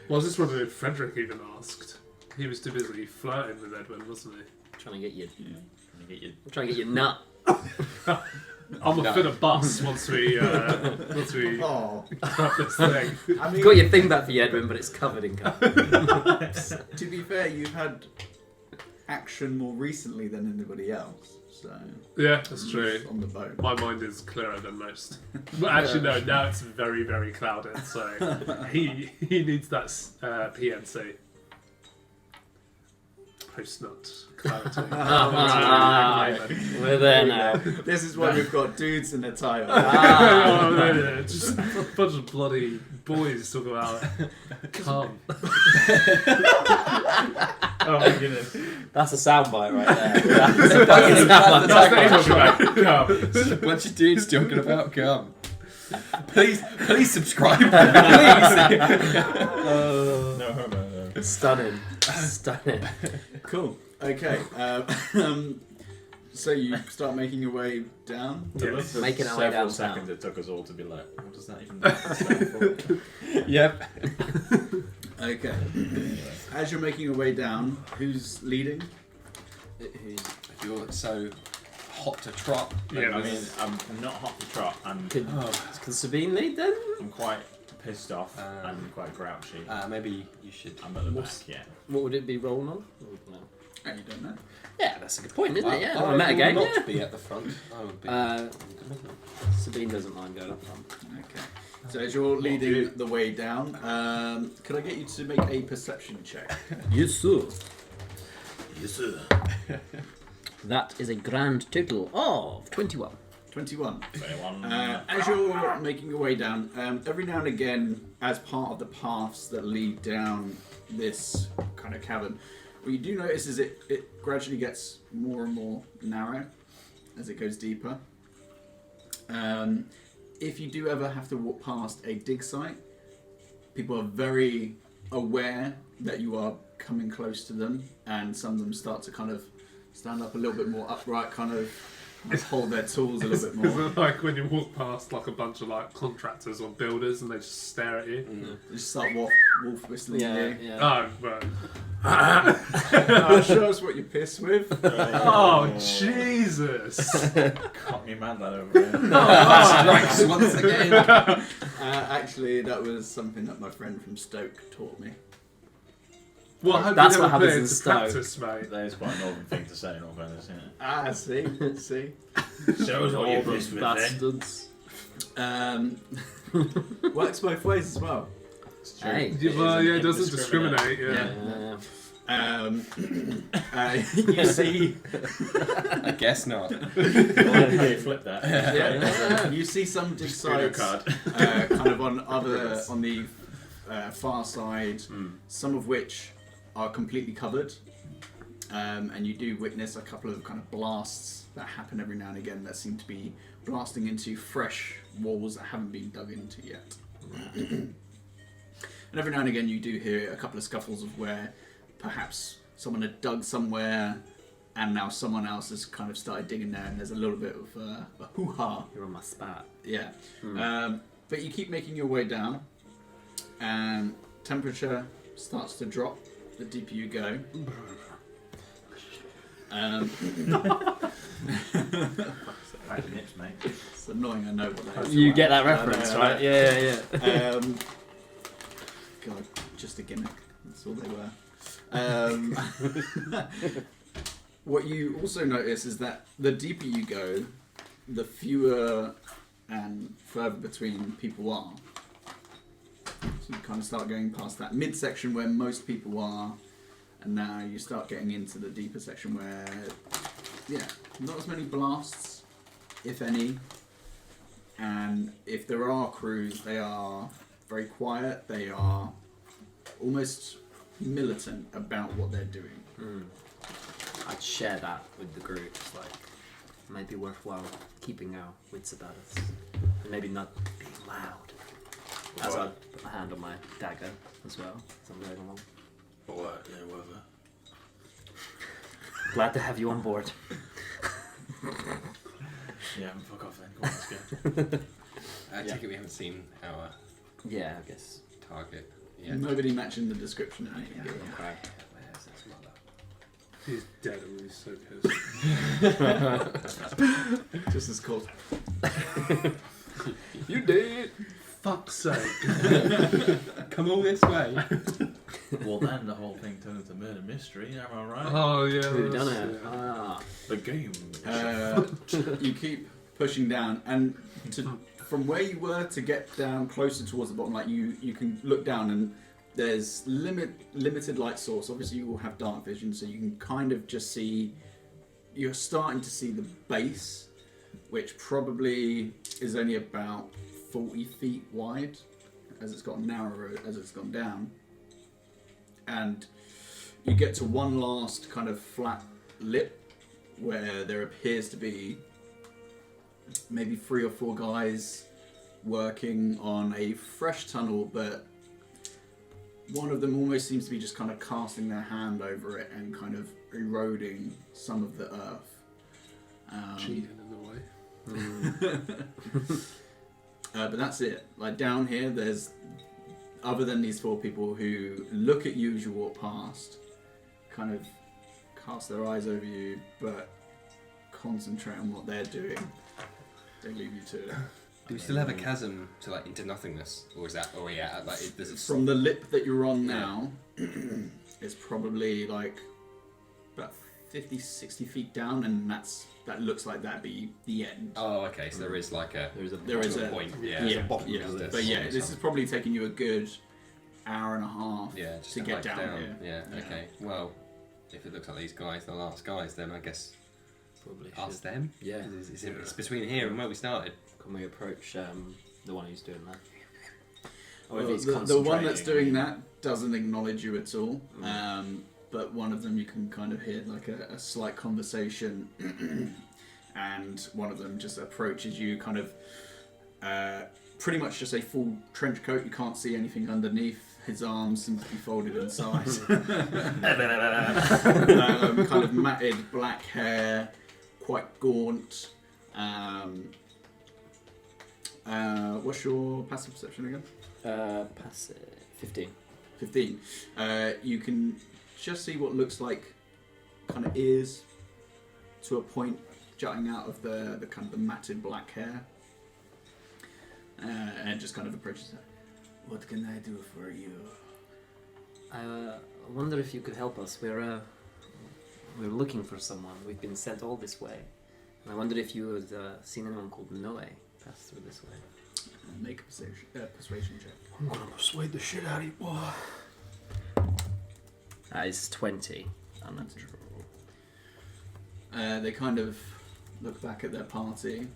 Well, I was just wondering if Frederick even asked. He was too busy flirting with Edwin, wasn't he? trying to get you. I'm Trying to get your nut. I'm a fit of bus once we oh, grab this thing. I mean, Got your thing back for you, Edwin, but it's covered in cum. to be fair, you've had action more recently than anybody else. So Yeah, that's true. on the boat. My mind is clearer than most. But actually, no, now it's very, very clouded, so he needs that PNC. Post-nut clarity. We're there now. This is why we've got dudes in the title. Oh, no, just a bunch of bloody boys talk about cum. Oh my goodness. That's a soundbite right there. That's a fucking soundbite. It's a bunch of dudes talking about cum. Please subscribe. Please. No homo, though. Stunning. Cool. Okay. So you start making your way down. Yes. Making our way Several downtown. seconds it took us all to be like, what does that even stand for? Yep. Okay. As you're making your way down, who's leading? If you're so hot to trot. Yeah, I mean, I'm not hot to trot. Could Sabine lead then? I'm quite pissed off and quite grouchy. maybe you should. I'm at the back, yeah. What would it be rolling on? No. You don't know. Yeah, that's a good point, isn't it? Yeah, I I met a game. would Yeah. not be at the front. I would be. Sabine doesn't mind going up front. Okay. So as you're leading the way down, could I get you to make a perception check? Yes, sir. Yes, sir. That is a grand total of 21. 21. 21. As you're making your way down, every now and again, as part of the paths that lead down this kind of cavern, what you do notice is it gradually gets more and more narrow as it goes deeper. If you do ever have to walk past a dig site, people are very aware that you are coming close to them, and some of them start to kind of stand up a little bit more upright, kind of hold their tools a little bit Is more. it like when you walk past like a bunch of like contractors or builders and they just stare at you? They just start wolf whistling Yeah, at you. yeah. Oh, right. Show us what you're pissed with. Oh, Jesus! Caught me mad lad over there. Strikes once again. Actually, that was something that my friend from Stoke taught me. Well, I hope That's you what never put happens it in into Stoke. practice, mate. That is quite a northern thing to say in all fairness, isn't it? Ah, see. Show us what you're pissed with then. Bastards. Works both ways as well. It's true. Hey. Yeah, well, yeah, it doesn't Indiscriminate. discriminate, yeah. You see, I guess not. How you flip that? you see some dig Uno sites card. kind of on the far side, some of which are completely covered, and you do witness a couple of kind of blasts that happen every now and again that seem to be blasting into fresh walls that haven't been dug into yet. And every now and again you do hear a couple of scuffles of where perhaps someone had dug somewhere and now someone else has kind of started digging there, and there's a little bit of a hoo-ha. You're on my spot. Yeah. But you keep making your way down, and temperature starts to drop the deeper you go. Right nips, mate. It's annoying, I know what that is. You get that reference, right? Yeah. God, just a gimmick. That's all they were. What you also notice is that the deeper you go, the fewer and further between people are. So you kind of start going past that midsection where most people are, and now you start getting into the deeper section where, yeah, not as many blasts, if any. And if there are crews, they are very quiet. They are almost militant about what they're doing. I'd share that with the group. It's like, maybe worthwhile keeping our wits about us. And maybe not being loud. As I put my hand on my dagger as well, as I'm going along. What? Yeah, whatever. Glad to have you on board. Yeah, fuck off then. Go on, let's go. I take it we haven't seen our Yeah, I guess. target yet. Nobody matching the description of anything. Okay. Where's his mother? He's dead and he's so pissed. Just as cool. You did. Fuck's sake. Come all this way. Well, then the whole thing turned into murder mystery. Am I right? Oh yeah. Who done that's- it? yeah. Ah. The game. You keep pushing down, and from where you were to get down closer towards the bottom, like you can look down and there's limited light source. Obviously, you will have dark vision, so you can kind of just see. You're starting to see the base, which probably is only about 40 feet wide, as it's gotten narrower as it's gone down. And you get to one last kind of flat lip where there appears to be maybe 3 or 4 guys working on a fresh tunnel, but one of them almost seems to be just kind of casting their hand over it and kind of eroding some of the earth. Cheating in a way. But that's it. Like down here, there's, other than these 4 people who look at you as you walk past, kind of cast their eyes over you, but concentrate on what they're doing. They leave you to it. Do we still have a chasm to like into nothingness, or is that? Oh yeah, like there's a From the lip that you're on now, it's probably like about 50, 60 feet down, and that looks like that'd be the end. Oh, okay. So there is like a There is a point. Yeah. yeah, bottom yeah. to this. But yeah, this is probably taking you a good hour and a half Yeah, just to get hike down here. Yeah. Yeah. Okay. Well, if it looks like these guys, the last guys, then I guess Probably ask should. them. Yeah. It's between here and where we started. Can we approach the one who's doing that? Or Well, if he's the one that's concentrating. doing that doesn't acknowledge you at all. But one of them you can kind of hear like a slight conversation, and one of them just approaches you, kind of pretty much just a full trench coat. You can't see anything underneath. His arms seem to be folded inside. Kind of matted black hair, quite gaunt. What's your passive perception again? Passive 15. 15. You can just see what looks like kind of ears to a point jutting out of the kind of the matted black hair. And just kind of approaches her. What can I do for you? I wonder if you could help us. We're looking for someone. We've been sent all this way. And I wonder if you had seen anyone called Noei pass through this way. Make a persuasion check. I'm gonna persuade the shit out of you, boy. That is 20. Unnatural. They kind of look back at their party.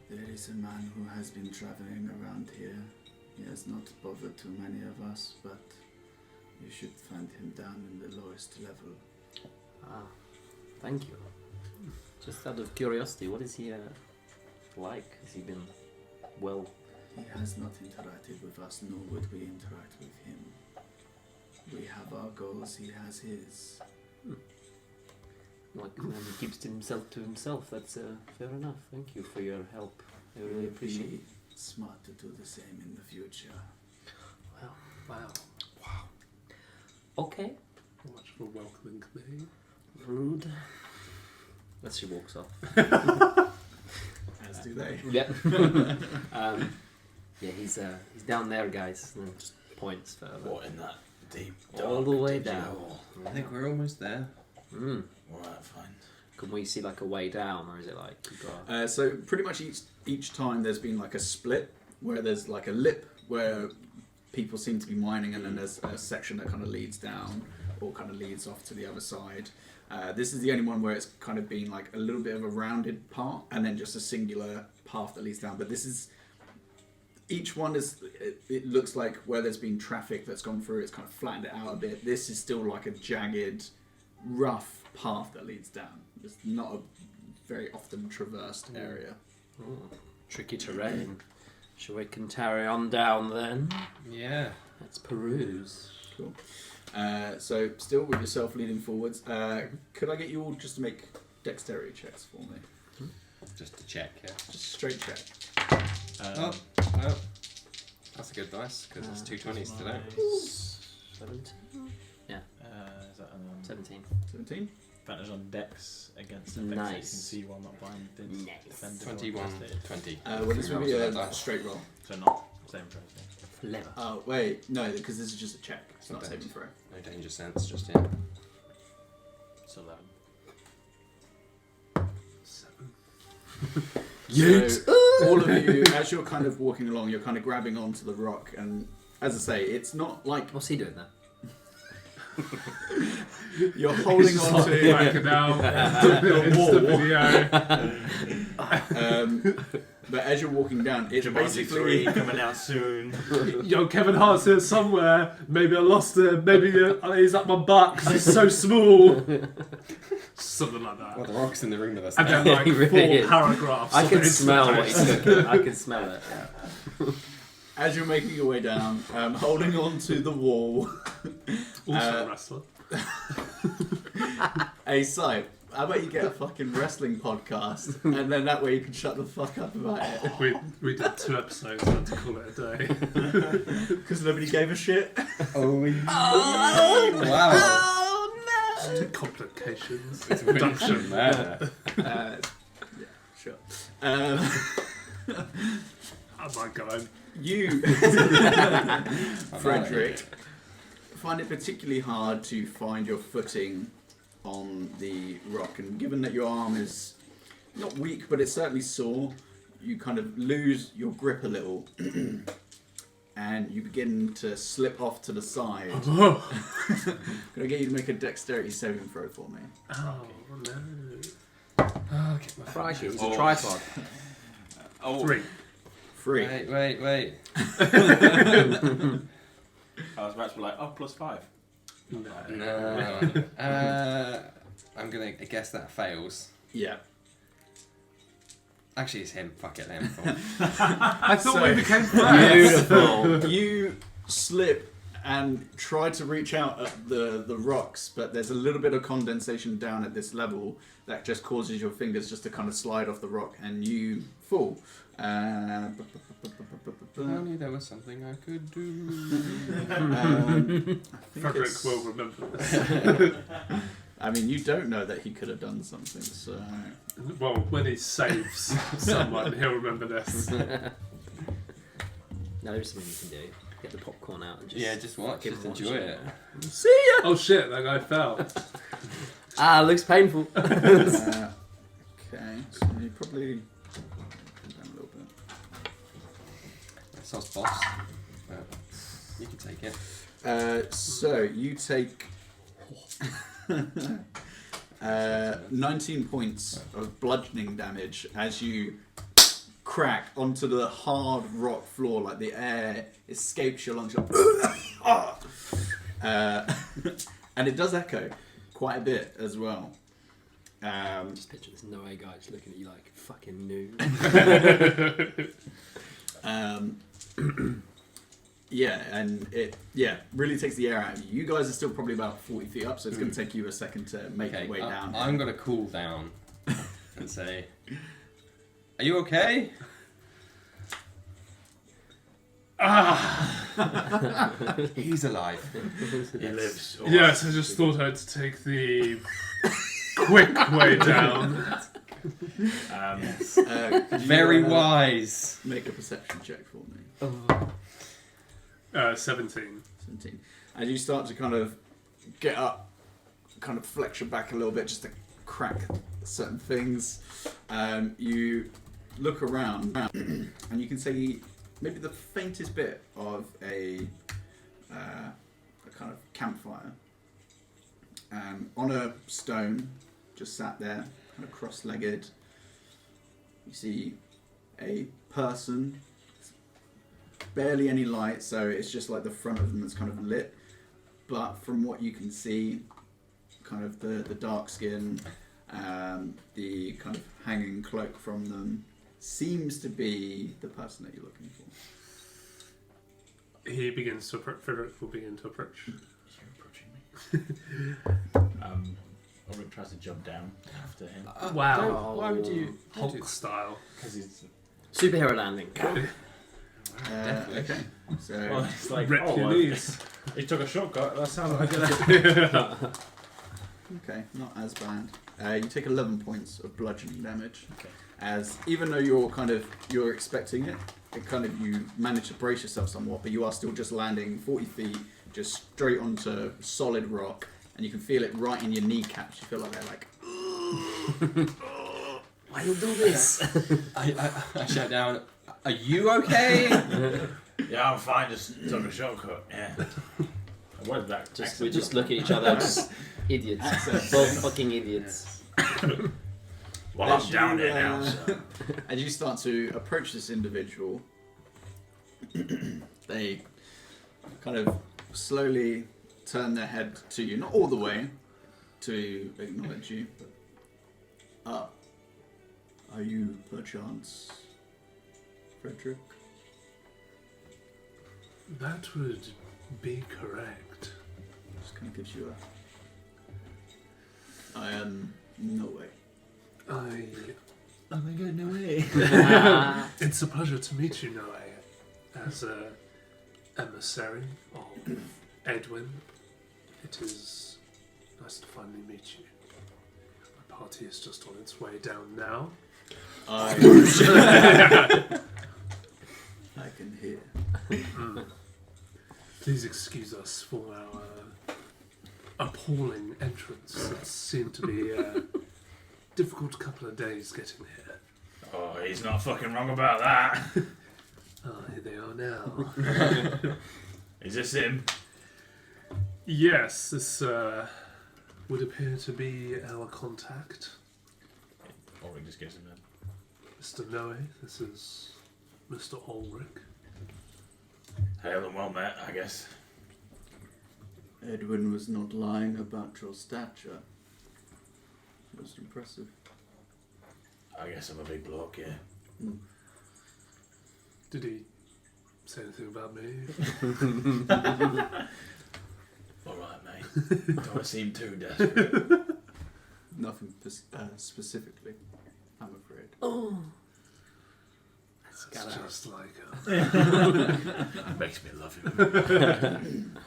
There is a man who has been traveling around here. He has not bothered too many of us, but you should find him down in the lowest level. Ah, thank you. Just out of curiosity, what is he like? Has he been well? He has not interacted with us, nor would we interact with him. We have our goals, he has his. Like, he keeps himself to himself. That's fair enough. Thank you for your help. I really appreciate it. Be smart to do the same in the future. Wow. Okay. Much for welcoming me. Rude. As she walks off. As do they. Yep. Yeah, he's down there, guys. And then just points further. What in that deep All dark the way dingy down. hole? I think we're almost there. Mm. Alright, fine. Can we see like a way down, or is it like you got? So pretty much each time there's been like a split where there's like a lip where people seem to be mining, and then there's a section that kind of leads down or kind of leads off to the other side. This is the only one where it's kind of been like a little bit of a rounded part and then just a singular path that leads down. But this is, each one is, it looks like where there's been traffic that's gone through, it's kind of flattened it out a bit. This is still like a jagged, rough path that leads down. It's not a very often traversed area. Oh, tricky terrain. Shall we can carry on down then? Yeah. Let's peruse. Cool. So still with yourself leading forwards, could I get you all just to make dexterity checks for me? Just to check, yeah. Just a straight check. Oh, well, that's a good dice, because it's 2 20s today. 17? Yeah, Is that 17. 17? advantage on dex against effects that you can Nice. see while not blinded? Nice. Defended or 21, incapacitated? 20. Well, this would be a straight roll. So not same process. Clever. Oh, wait. No, because this is just a check. It's not a Okay. saving throw. No danger sense just yet. It's 11. 7. So, all of you, as you're kind of walking along, you're kind of grabbing onto the rock, and as I say, it's not like What's he doing there? you're holding on to. Back it down. Insta video. But as you're walking down, it's Jumanji 3 basically coming out soon. Yo, Kevin Hart's here somewhere. Maybe I lost him. Maybe he's up my butt because he's so small. Something like that. Well, the rock's in the room with us And now. then like He really 4 is. paragraphs. I of can Insta smell what posts. he's cooking. I can smell it. as you're making your way down, holding on to the wall. Also a wrestler. A site. How about you get a fucking wrestling podcast, and then that way you can shut the fuck up about it. We did 2 episodes and had to call it a day. Because nobody gave a shit. Wow. Complications. It's Production. murder. Yeah, sure. How's that going? You, Frederick, find it particularly hard to find your footing on the rock, and given that your arm is not weak, but it's certainly sore, you kind of lose your grip a little, and you begin to slip off to the side. Oh, Can I get you to make a dexterity saving throw for me? no. Oh, get my Crikey, it's Oh. a tripod. Oh, 3. 3. Wait. I was about to be like, oh, +5. No. I'm gonna guess that fails. Yeah. Actually, it's him. Fuck it, let him fall. I thought So- we became friends. Beautiful. You slip and try to reach out at the rocks, but there's a little bit of condensation down at this level that just causes your fingers just to kind of slide off the rock, and you fall. If only there was something I could do. Frederick will remember this. I mean, you don't know that he could have done something, so... Well, when he saves someone, he'll remember this. No, there's something you can do. Get the popcorn out and just... Yeah, just watch, fucking just watch enjoy it. See ya! Oh shit, that guy fell. Ah, looks painful. Okay, so you probably... Down a little bit. Sauce boss. You can take it. So you take 19 points of bludgeoning damage as you crack onto the hard rock floor, like the air escapes your lungs. And it does echo quite a bit as well. Just picture this Noei guy just looking at you like fucking new. Yeah, and it really takes the air out of you. You guys are still probably about 40 feet up, so it's going to take you a second to make your way down. I'm gonna cool down and say, "Are you okay?" He's alive. He lives. Or Yes, I just thought I'd take the quick way down. Could you, Very wise. Make a perception check for me. 17. 17. As you start to kind of get up, kind of flex your back a little bit just to crack certain things, you look around and you can see maybe the faintest bit of a kind of campfire on a stone, just sat there, kind of cross-legged. You see a person, barely any light, so it's just like the front of them that's kind of lit. But from what you can see, kind of the dark skin, the kind of hanging cloak from them, seems to be the person that you're looking for. He begins to approach. Frederick will begin to approach. You're approaching me. Ulrich tries to jump down after him Wow. Why would you? Hulk style. because he's. Superhero landing. Definitely. Okay, so Well, it's like, Rip your oh, knees. he took a shortcut. That sounds like a good idea. okay, not as bad. You take 11 points of bludgeoning damage. Okay. As even though you're expecting it, you manage to brace yourself somewhat, but you are still just landing 40 feet, just straight onto solid rock, and you can feel it right in your kneecaps. You feel like they're like, why you do this? I shout down, are you okay? Yeah, I'm fine. Just took a shortcut. Yeah. What is that? We just look at each other, just idiots. Both fucking idiots. Well, I'm down there now. So. As you start to approach this individual, they kind of slowly turn their head to you, not all the way to acknowledge you, but are you perchance Frederick? That would be correct. Just kind of gives you I am Noei. I Oh my god, no way. It's a pleasure to meet you, Noei. As a emissary of Edwin, it is nice to finally meet you. My party is just on its way down now. I can hear. Please excuse us for our appalling entrance. It seemed to be a difficult couple of days getting here. Oh, he's not fucking wrong about that. Here they are now. Is this him? Yes, this would appear to be our contact. Or we just gives him then. Mr. Noe, this is Mr. Ulrich. Hail and well met, I guess. Edwin was not lying about your stature. Most impressive. I guess I'm a big bloke, yeah. Did he say anything about me? Alright, mate. Don't seem too desperate. Nothing specifically, I'm afraid. Oh. That's just like her. Makes me love him.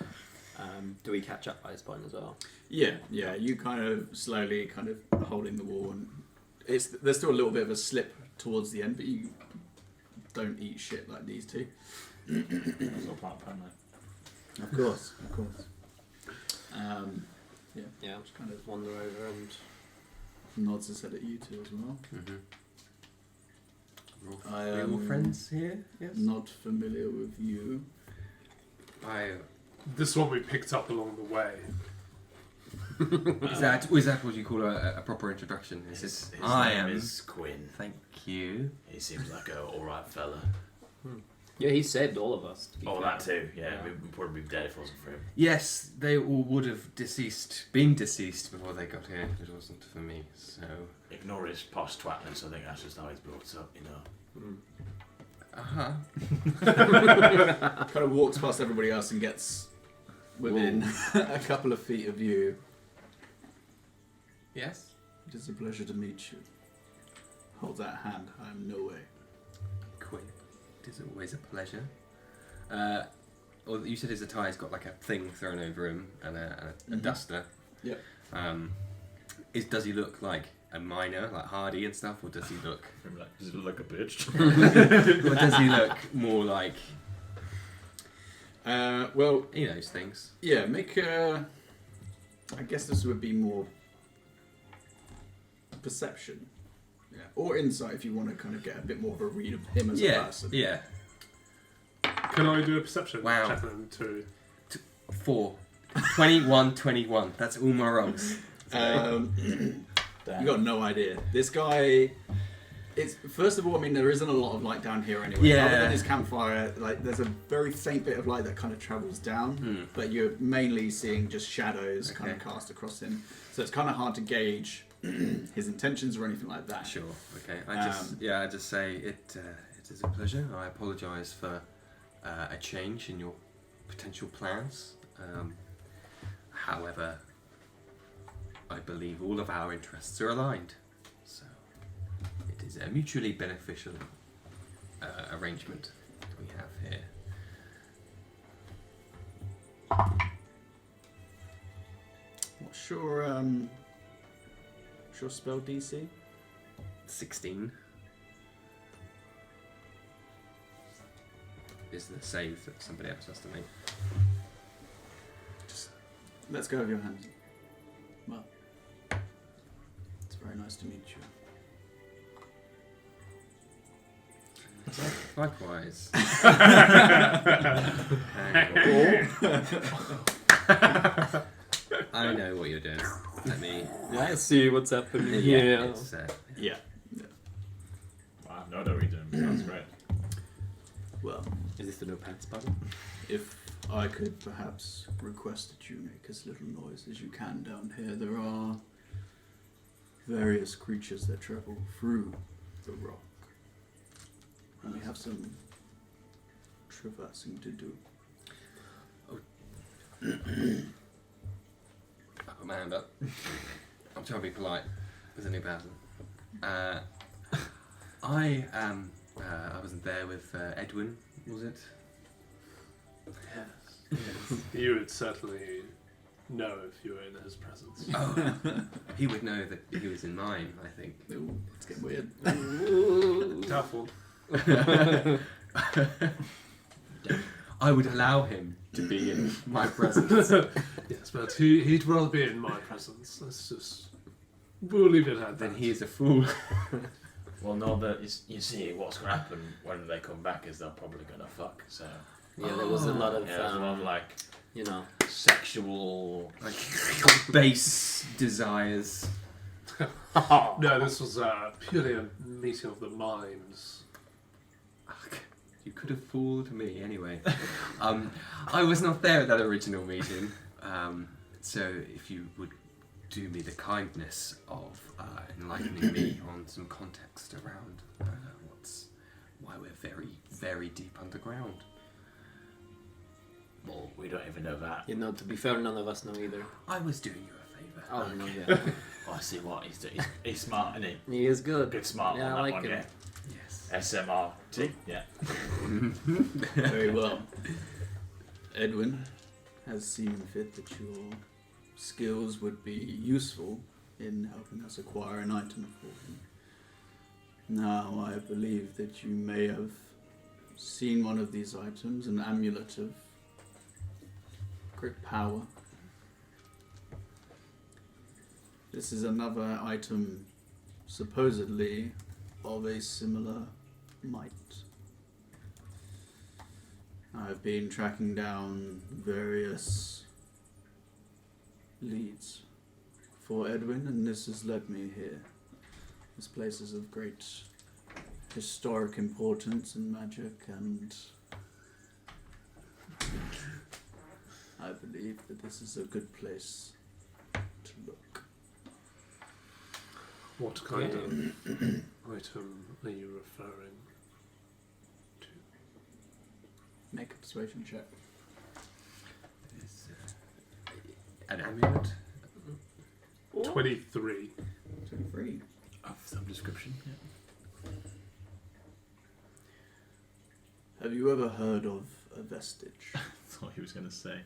Do we catch up by this point as well? Yeah, you kind of slowly holding the wall, and there's still a little bit of a slip towards the end, but you don't eat shit like these two. That's all part of plan, mate. Of course. Yeah, Just kind of wander over and... nods his head at you two as well. I We're am all friends here, yes? not familiar with you. This one we picked up along the way. Is that what you call a proper introduction? His I name am. is Quinn. Thank you. He seems like a alright fella. Yeah, he saved all of us. To be Oh, fair. that too. Yeah, we'd probably be dead if it wasn't for him. Yes, they all would have been deceased before they got here if it wasn't for me, so... Ignore his posh twatness. I think that's just how he's brought up, you know. Kind of walks past everybody else and gets within a couple of feet of you. Yes? It is a pleasure to meet you. Hold that hand. I am Noei. Quinn. It is always a pleasure. Well, you said his attire's got like a thing thrown over him and a duster. Yep. Does he look like a miner, like Hardy and stuff, or does he look... Does it look like a bitch? or does he look more like... Well, he knows things. yeah, make a... I guess this would be more perception. Yeah. Or insight if you want to kind of get a bit more of a read of him as a person. Yeah. Can I do a perception Wow. check on him too? 4. 21. That's all my rolls. You got no idea. This guy... It's first of all, I mean, there isn't a lot of light down here anyway. Yeah. Other than his campfire, like there's a very faint bit of light that kind of travels down, but you're mainly seeing just shadows kind of cast across him. So it's kind of hard to gauge his intentions or anything like that. Sure. Okay. I just say it is a pleasure. I apologise for a change in your potential plans. However, I believe all of our interests are aligned. So it is a mutually beneficial arrangement that we have here. What's your What's your spell DC? 16 is the save that somebody else has to make. Just let's go of your hands. Well, it's very nice to meet you. Likewise. I know what you're doing. Let me. Yeah, I see what's happening Yeah. here. It's, Yeah. Well, I have no idea what you're doing. Sounds great. Well, Is this the no pants button? if I could perhaps request that you make as little noise as you can down here. There are various creatures that travel through the rock. And we have some traversing to do. I put my hand up. I'm trying to be polite as any person. I wasn't there with Edwin, was it? You would certainly know if you were in his presence. Oh, he would know that he was in mine, I think. Ooh, it's getting weird. Doubtful. I would allow him to be in my presence. Yes, but he'd rather be in my presence. Let's just... We'll leave it at Then that. he is a fool. Well, no, but you see, what's going to happen when they come back is they're probably going to fuck. So Yeah, there was a lot of, yeah, there's a lot of like you know. sexual. Like base desires. No, this was purely a meeting of the minds. You could have fooled me anyway. I was not there at that original meeting. So if you would do me the kindness of enlightening me on some context around why we're very, very deep underground. Well, we don't even know that. You know, to be fair, none of us know either. I was doing you a favour. Oh, no, yeah. Oh, I see what he's doing. He's smart, isn't he? He is good. Good smart Yeah, on I that like one, him. yeah. Yes. SMRT, yeah. Very well. Edwin has seen fit that your skills would be useful in helping us acquire an item for him. Now, I believe that you may have seen one of these items, an amulet of great power. This is another item supposedly of a similar might. I've been tracking down various leads for Edwin, and this has led me here. This place is of great historic importance in magic, and I believe that this is a good place to look. What kind of item are you referring to? Make a persuasion check. It's, an amulet. 23. 23. Of some description, yeah. Have you ever heard of a vestige? I thought he was going to say,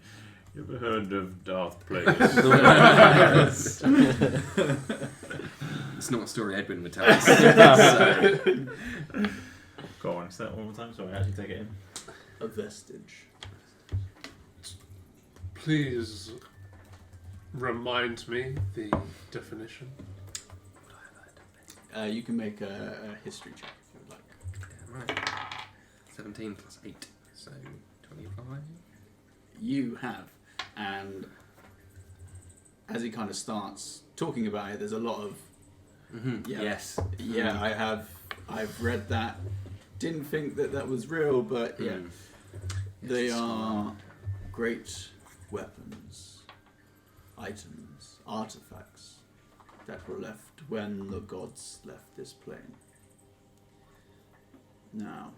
you ever heard of Darth Plagueis? It's not a story Edwin would tell us. So, Go on, say that one more time so I actually take it in. A vestige. Please remind me the definition. You can make a history check if you would like. right. 17 plus 8, so 25. You have, and as he kind of starts talking about it, there's a lot of yeah, Yes. yeah. I've read that. Didn't think that that was real, but yeah, they are great weapons, items, artifacts that were left when the gods left this plane. Now,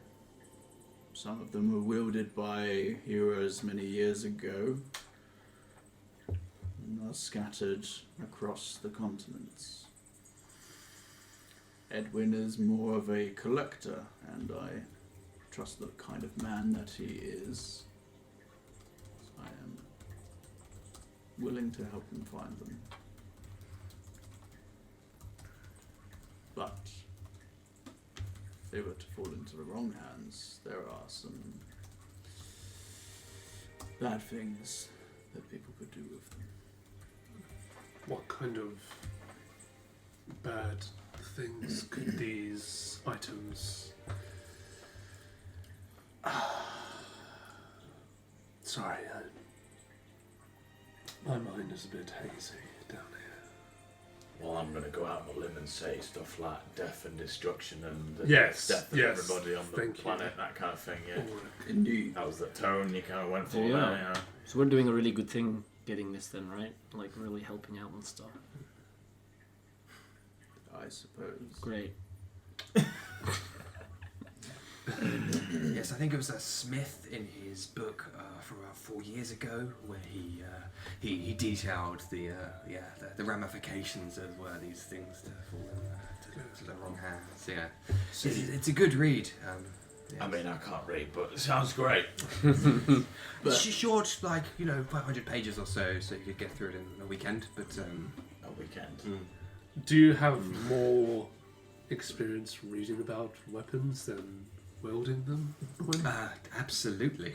some of them were wielded by heroes many years ago and are scattered across the continents. Edwin is more of a collector, and I trust the kind of man that he is. I am willing to help him find them. But if they were to fall into the wrong hands, there are some bad things that people could do with them. What kind of bad things could these items... Sorry, my mind is a bit hazy down here. Well, I'm going to go out on a limb and say stuff like death and destruction and the Yes, death of yes, everybody on the thank you. planet, that kind of thing, yeah. Indeed. That was the tone you kind of went for Yeah. there, yeah. So we're doing a really good thing getting this then, right? Like really helping out and stuff. I suppose. Great. Yes, I think it was a Smith in his book from about 4 years ago, where he detailed the ramifications of where these things to fall into the wrong hands. Yeah, it's a good read. I mean, I can't read, but it sounds great. It's short, like 500 pages or so you could get through it in a weekend. But A weekend. Do you have more experience reading about weapons than wielding them? Absolutely,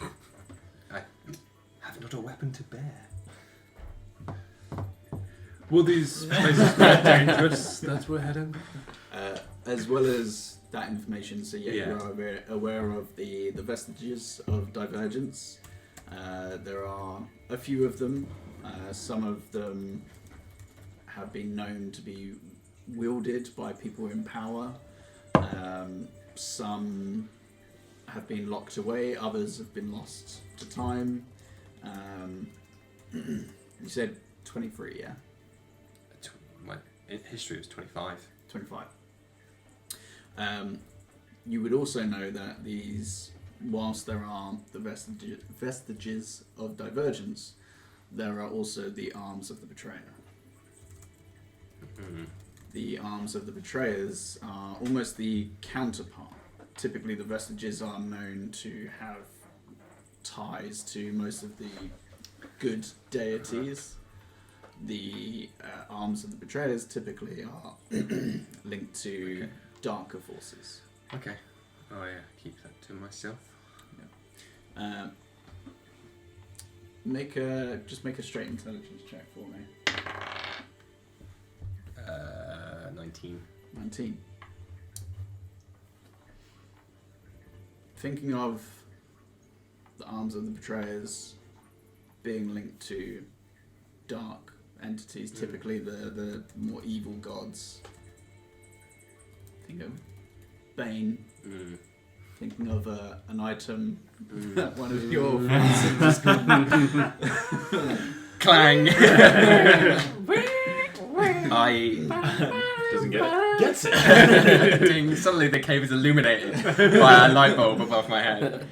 I have not a weapon to bear. Will these places be dangerous that we're heading? As well as that information, so Yeah. you are aware of the vestiges of divergence. There are a few of them. Some of them have been known to be wielded by people in power. Some have been locked away, others have been lost to time. You said 23, yeah? My history was 25. 25. You would also know that these, whilst there are the vestiges of divergence, there are also the arms of the betrayer. Mm-hmm. The arms of the betrayers are almost the counterpart. Typically the vestiges are known to have ties to most of the good deities. The arms of the betrayers typically are linked to darker forces. Okay. Oh yeah, keep that to myself. Make a straight intelligence check for me. 19. 19. Thinking of the arms of the betrayers being linked to dark entities, typically the more evil gods. Think of Bane. Thinking of an item that one of your friends has Clang! I Doesn't get it. Gets it. Ding, suddenly the cave is illuminated by a light bulb above my head.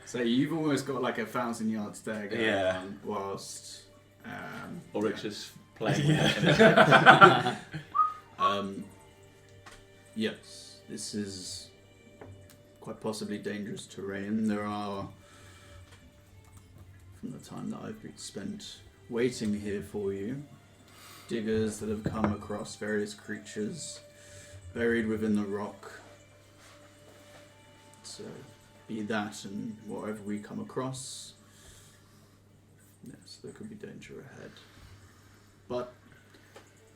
So you've almost got like 1,000 yard stare going Yeah. on whilst Ulrich is playing with it. yes, this is quite possibly dangerous terrain. There are, from the time that I've spent waiting here for you, diggers that have come across various creatures buried within the rock. So, be that and whatever we come across, yes, there could be danger ahead. But,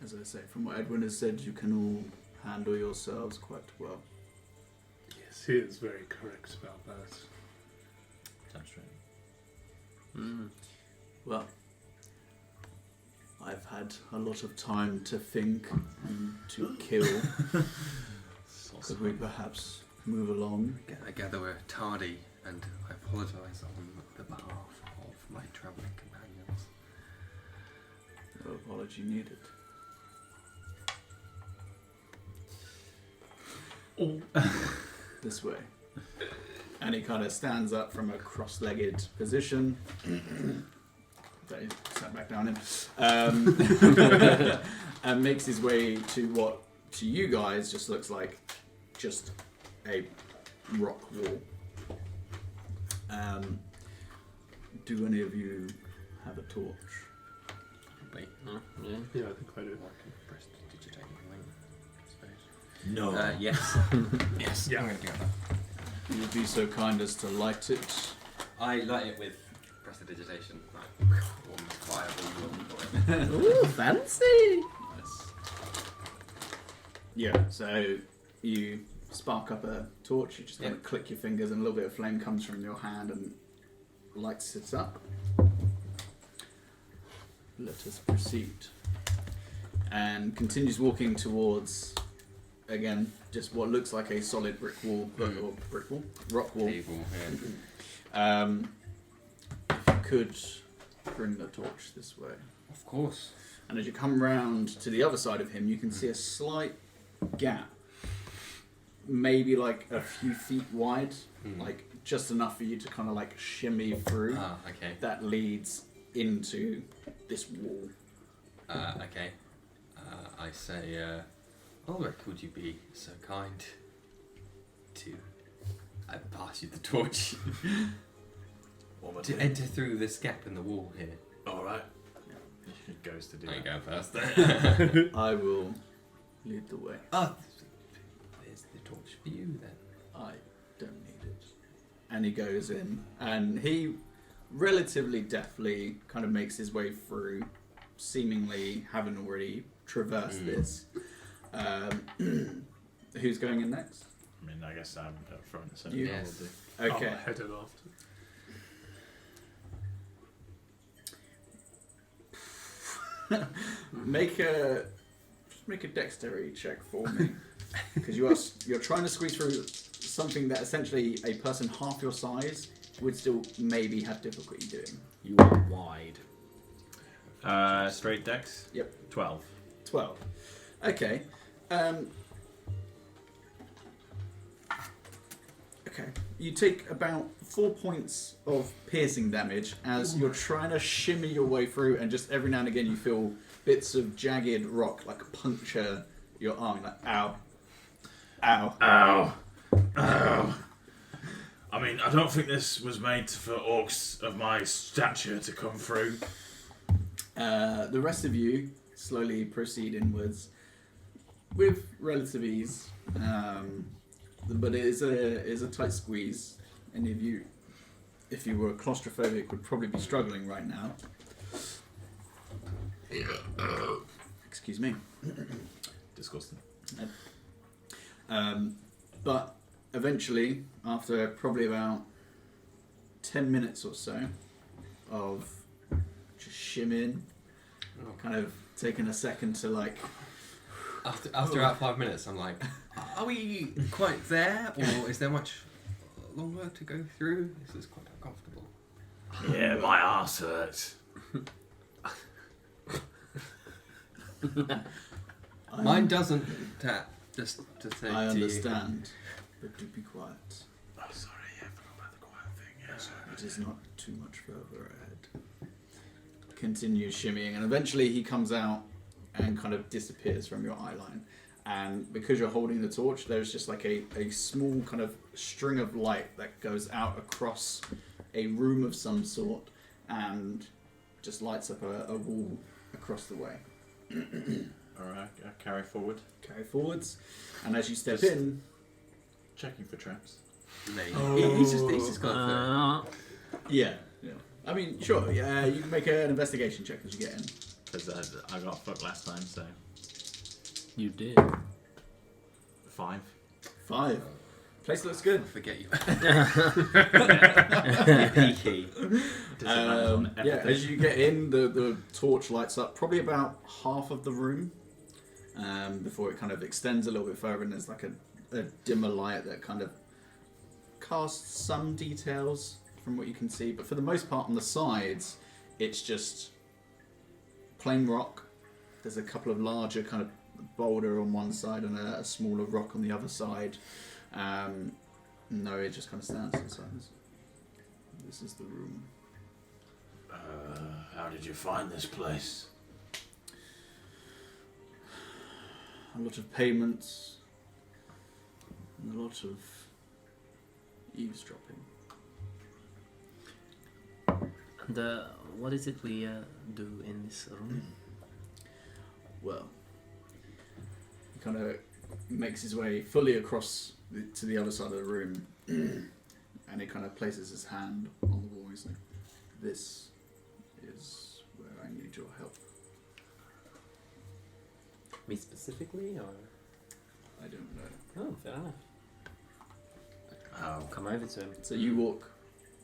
as I say, from what Edwin has said, you can all handle yourselves quite well. Yes, he is very correct about that. That's right. Well, I've had a lot of time to think and to kill. Could we perhaps move along? I gather we're tardy, and I apologise on the behalf of my travelling companions. No apology needed. This way. And he kind of stands up from a cross-legged position. That he sat back down in. And makes his way to what, to you guys, just looks like just a rock wall. Do any of you have a torch? Wait, Yeah. Yeah, I think I do. I can press digitate my link, I suppose. No. Yes. Yes. Yeah. I'm going to pick up that. You would be so kind as to light it. I light it with prestidigitation. Like, almost fire. Ooh, fancy! Nice. Yeah, so you spark up a torch, you just kind of click your fingers and a little bit of flame comes from your hand and lights it up. Let us proceed. And continues walking towards, again, just what looks like a solid brick wall, or brick wall? Rock wall. Table, If you could bring the torch this way. Of course. And as you come round to the other side of him, you can see a slight gap. Maybe like a few feet wide, like just enough for you to kind of like shimmy through. Ah, okay. That leads into this wall. Okay. I say, Ulrich, would you be so kind to pass you the torch to enter through this gap in the wall here? Alright. It goes to do I that. go first. I will lead the way. Oh, there's the torch for you then. I don't need it. And he goes in, and he relatively deftly kind of makes his way through, seemingly having already traversed this. Who's going in next? I mean, I guess I'm up front, so You- Yes. will do. Okay. I'll head it after. Make a dexterity check for me, because you're trying to squeeze through something that essentially a person half your size would still maybe have difficulty doing. You are wide. Straight dex? Yep. 12. 12. Okay. Okay. You take about 4 points of piercing damage as you're trying to shimmy your way through, and just every now and again you feel bits of jagged rock like puncture your arm. Like, ow. Ow. Ow. Ow. I mean, I don't think this was made for orcs of my stature to come through. The rest of you slowly proceed inwards with relative ease, but it is a tight squeeze. Any of you, if you were claustrophobic, would probably be struggling right now. Excuse me. Disgusting. But eventually, after probably about 10 minutes or so of just shimmying, kind of taking a second to like... After about 5 minutes, I'm like, are we quite there, or is there much longer to go through? This is quite uncomfortable. Yeah, my arse hurts. Mine doesn't. Just to say I to understand, but do be quiet. Oh, sorry, yeah, I forgot about the quiet thing. Yeah, sorry. It is not too much further ahead. Continues shimmying, and eventually he comes out and kind of disappears from your eye line. And because you're holding the torch, there's just like a small kind of string of light that goes out across a room of some sort and just lights up a wall across the way. Alright, I carry forward. Carry forwards, and as you step Just- in, Checking for traps. he's just got Uh, yeah. I mean, sure. Yeah, you can make an investigation check as you get in. Because I got fucked last time, so. you did. 5. 5. Place looks good. forget you. Peaky. Yeah, as you get in, the torch lights up probably about half of the room before it kind of extends a little bit further, and there's like a dimmer light that kind of casts some details from what you can see, but for the most part on the sides it's just plain rock. There's a couple of larger kind of boulder on one side and a smaller rock on the other side. Noei just kind of stands inside. This is the room. How did you find this place? A lot of payments and a lot of eavesdropping. And what is it we do in this room? Well, he kind of makes his way fully across to the other side of the room, and he kind of places his hand on the wall. He's like, "This is where I need your help." Me specifically, or I don't know. oh, fair enough. Oh, Come over to him. So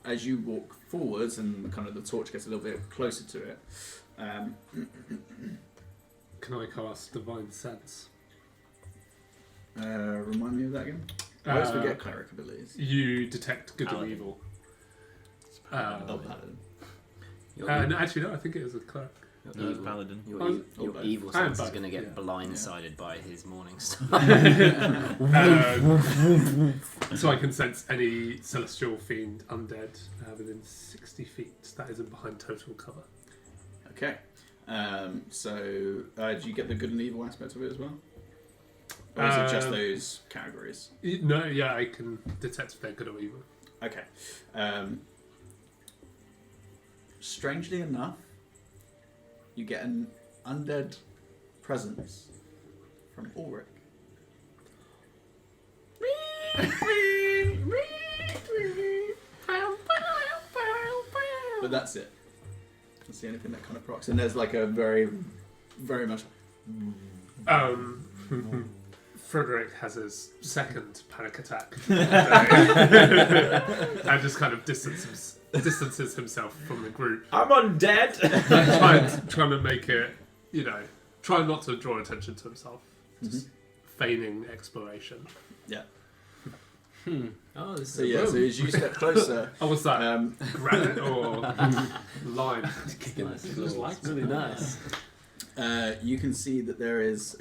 as you walk forwards, and kind of the torch gets a little bit closer to it. Can I cast Divine Sense? Remind me of that again. I always forget cleric abilities. You detect good Paladin. and evil. Oh, paladin. Your, No, actually, no, I think it is a cleric. your No, it's evil, Paladin. your, Oh, your both. evil I am sense is both, going to get yeah. blindsided by his morning star. So I can sense any celestial fiend, undead, within 60 feet. That is in behind total cover. Okay. So do you get the good and evil aspect of it as well? Or is it just those categories? No, yeah, I can detect if they're good or evil. Okay. Strangely enough, you get an undead presence from Ulrich. But that's it. That's the only thing that kind of procs. And there's like a very, very much. Frederick has his second panic attack and just kind of distances himself from the group, I'm undead. trying to make it, trying not to draw attention to himself, just feigning exploration. Yeah. Oh, this is So a yeah. room. So as you step closer, Oh, what's that? Granite or lime? Kicking the floor. It's really nice. you can see that there is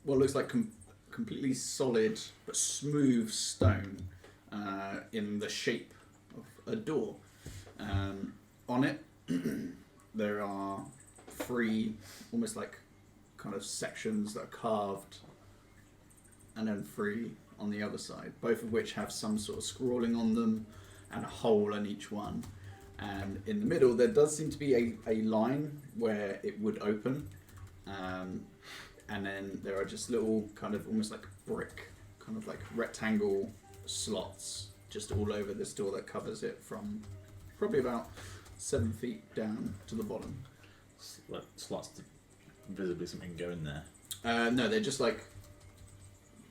what looks like completely solid but smooth stone in the shape of a door. On it, there are 3 almost like kind of sections that are carved, and then 3 on the other side, both of which have some sort of scrawling on them and a hole in each one. And in the middle, there does seem to be a line where it would open. And then there are just little kind of almost like brick, kind of like rectangle slots just all over this door that covers it from probably about 7 feet down to the bottom. Slots to visibly something go in there. No, they're just like,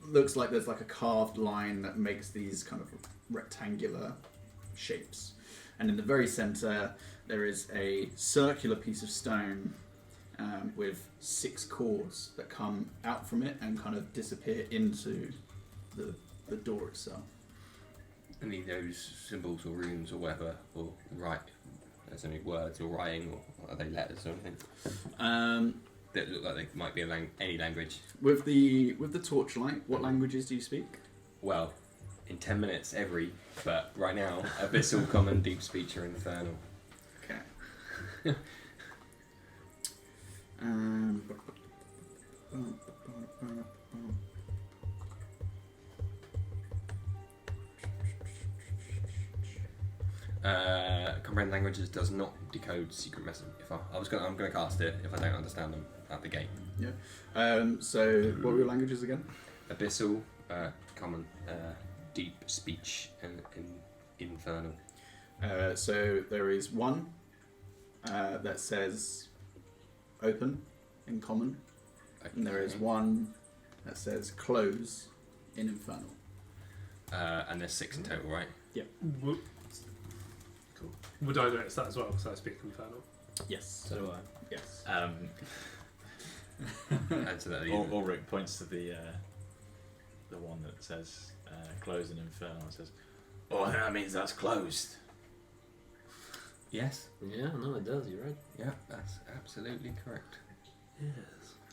looks like there's like a carved line that makes these kind of rectangular shapes. And in the very center, there is a circular piece of stone with 6 cores that come out from it and kind of disappear into the door itself. Any of those symbols or runes or whatever, or write, there's any words or writing, or are they letters or anything? That look like they might be any language. With the torchlight, what languages do you speak? Well, in 10 minutes every, but right now, Abyssal, Common, Deep Speech, or Infernal. Okay. Comprehend languages does not decode secret message. I'm going to cast it if I don't understand them at the gate. Yeah. So what were your languages again? Abyssal, Common, Deep Speech, and Infernal. So there is one that says open in Common, and there is one that says close in Infernal. And there's 6 in total, right? Cool. Would I notice that as well, because I speak Infernal? Yes. So do I. Yes. And so that Ulrich points to the one that says closed in Infernal and says, "Oh, that means that's closed." Yes. Yeah, no, it does. You're right. Yeah, that's absolutely correct. Yes.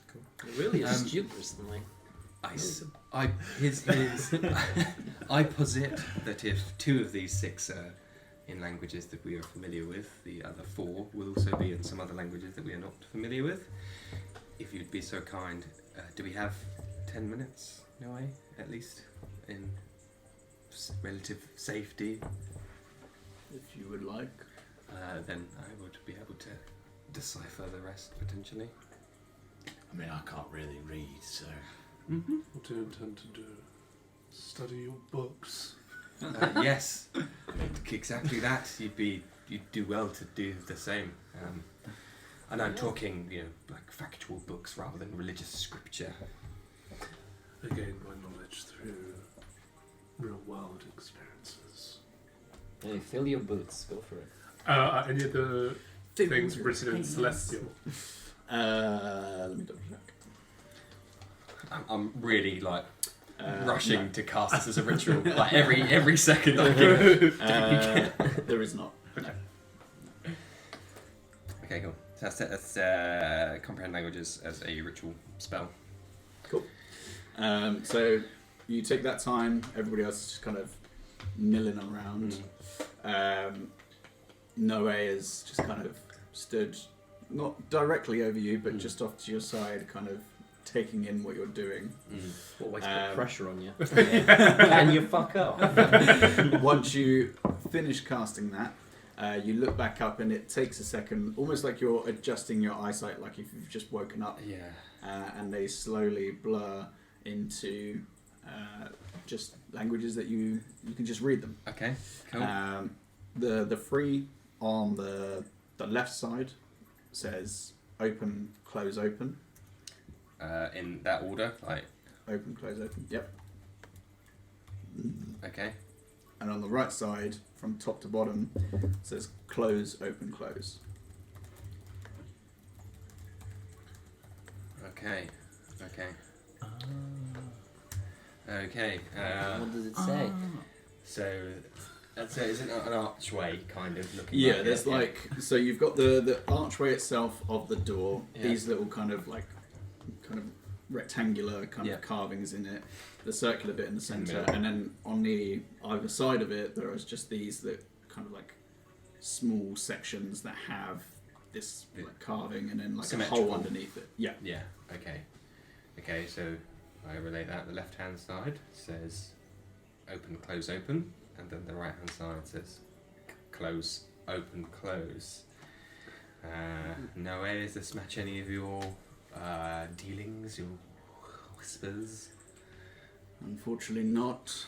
Cool. You're really astute recently. I posit that if 2 of these 6 are in languages that we are familiar with, the other 4 will also be in some other languages that we are not familiar with. If you'd be so kind, do we have 10 minutes, Noei, at least, in relative safety? If you would like. Then I would be able to decipher the rest, potentially. I mean, I can't really read, so. What do you intend to do? Study your books? Yes, exactly that. You'd do well to do the same. And I'm talking, like factual books rather than religious scripture. I gain my knowledge through real-world experiences. Hey, fill your boots. Go for it. Are any of the things written in Celestial? Let me double check. I'm really like rushing No. to cast this as a ritual. Like every second I can. There is not. No. Okay, cool. So that's comprehend languages as a ritual spell. Cool. So you take that time. Everybody else is just kind of milling around. Noei is just kind of stood, not directly over you, but just off to your side, kind of taking in what you're doing. Always put pressure on you. Can you fuck up? Once you finish casting that, you look back up and it takes a second, almost like you're adjusting your eyesight, like if you've just woken up. Yeah. And they slowly blur into just languages that you can just read them. Okay. Cool. The free on the left side says open, close, open. In that order, like. Open, close, open. Yep. Okay. And on the right side, from top to bottom, says close, open, close. Okay. Okay. What does it say? So is it an archway kind of looking? Yeah, like there's it? like, so you've got the archway itself of the door, these little kind of rectangular kind of carvings in it, the circular bit in the centre, and then on the either side of it there is just these that kind of like small sections that have this like carving and then like a hole underneath it. Yeah. Yeah. Okay. So I relate that. The left hand side says open, close, open, and then the right hand side says close, open, close. Noei, does this match any of your dealings, your whispers? Unfortunately not.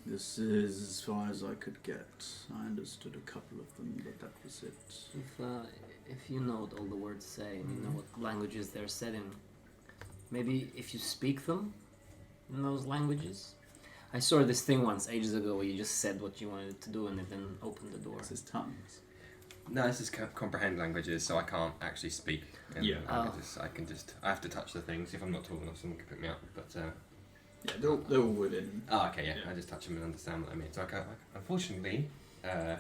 This is as far as I could get. I understood a couple of them, but that was it. If you know what all the words say and you know what languages they're said in, maybe if you speak them in those languages. I saw this thing once ages ago where you just said what you wanted to do and it then opened the door. This is tongues. No, this is comprehend languages, so I can't actually speak in languages. I have to touch the things. If I'm not tall enough, someone can pick me up. But yeah, they're all within. Oh, okay, yeah. I just touch them and understand what I mean. So unfortunately, my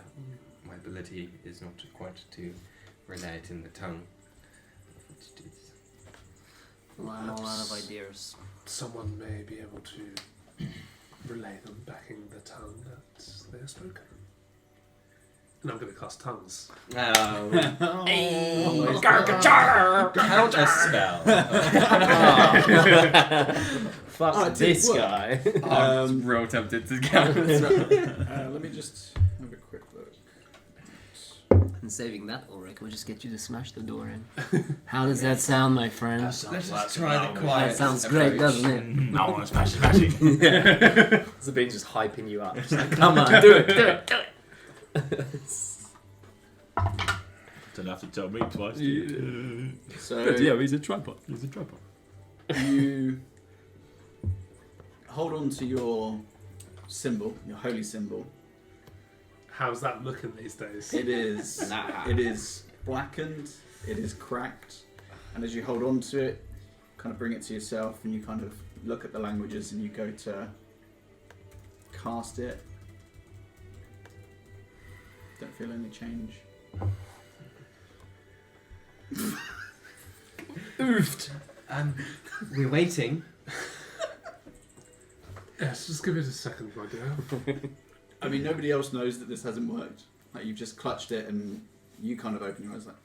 ability is not quite to relay it in the tongue. Well, I'm all out of ideas. Someone may be able to relay them back in the tongue that they have spoken. And I'm going to cast tongues. Counter spell. Fuck this guy. I'm real tempted to counter spell. Let me just have a quick look. And saving that, Ulrich, will just get you to smash the door in. How does that sound, my friend? Let's just try the quiet. That sounds great, doesn't it? I want to smash it. Sabine's just hyping you up. Just like, come on, do it. Don't have to tell me twice. Do you? So he's a tripod. you hold on to your symbol, your holy symbol. How's that looking these days? It is blackened, it is cracked, and as you hold on to it, kind of bring it to yourself and you kind of look at the languages and you go to cast it. Don't feel any change. Oofed. We're waiting. Yes, just give it a second, my dear. I mean, nobody else knows that this hasn't worked. Like, you've just clutched it and you kind of open your eyes like...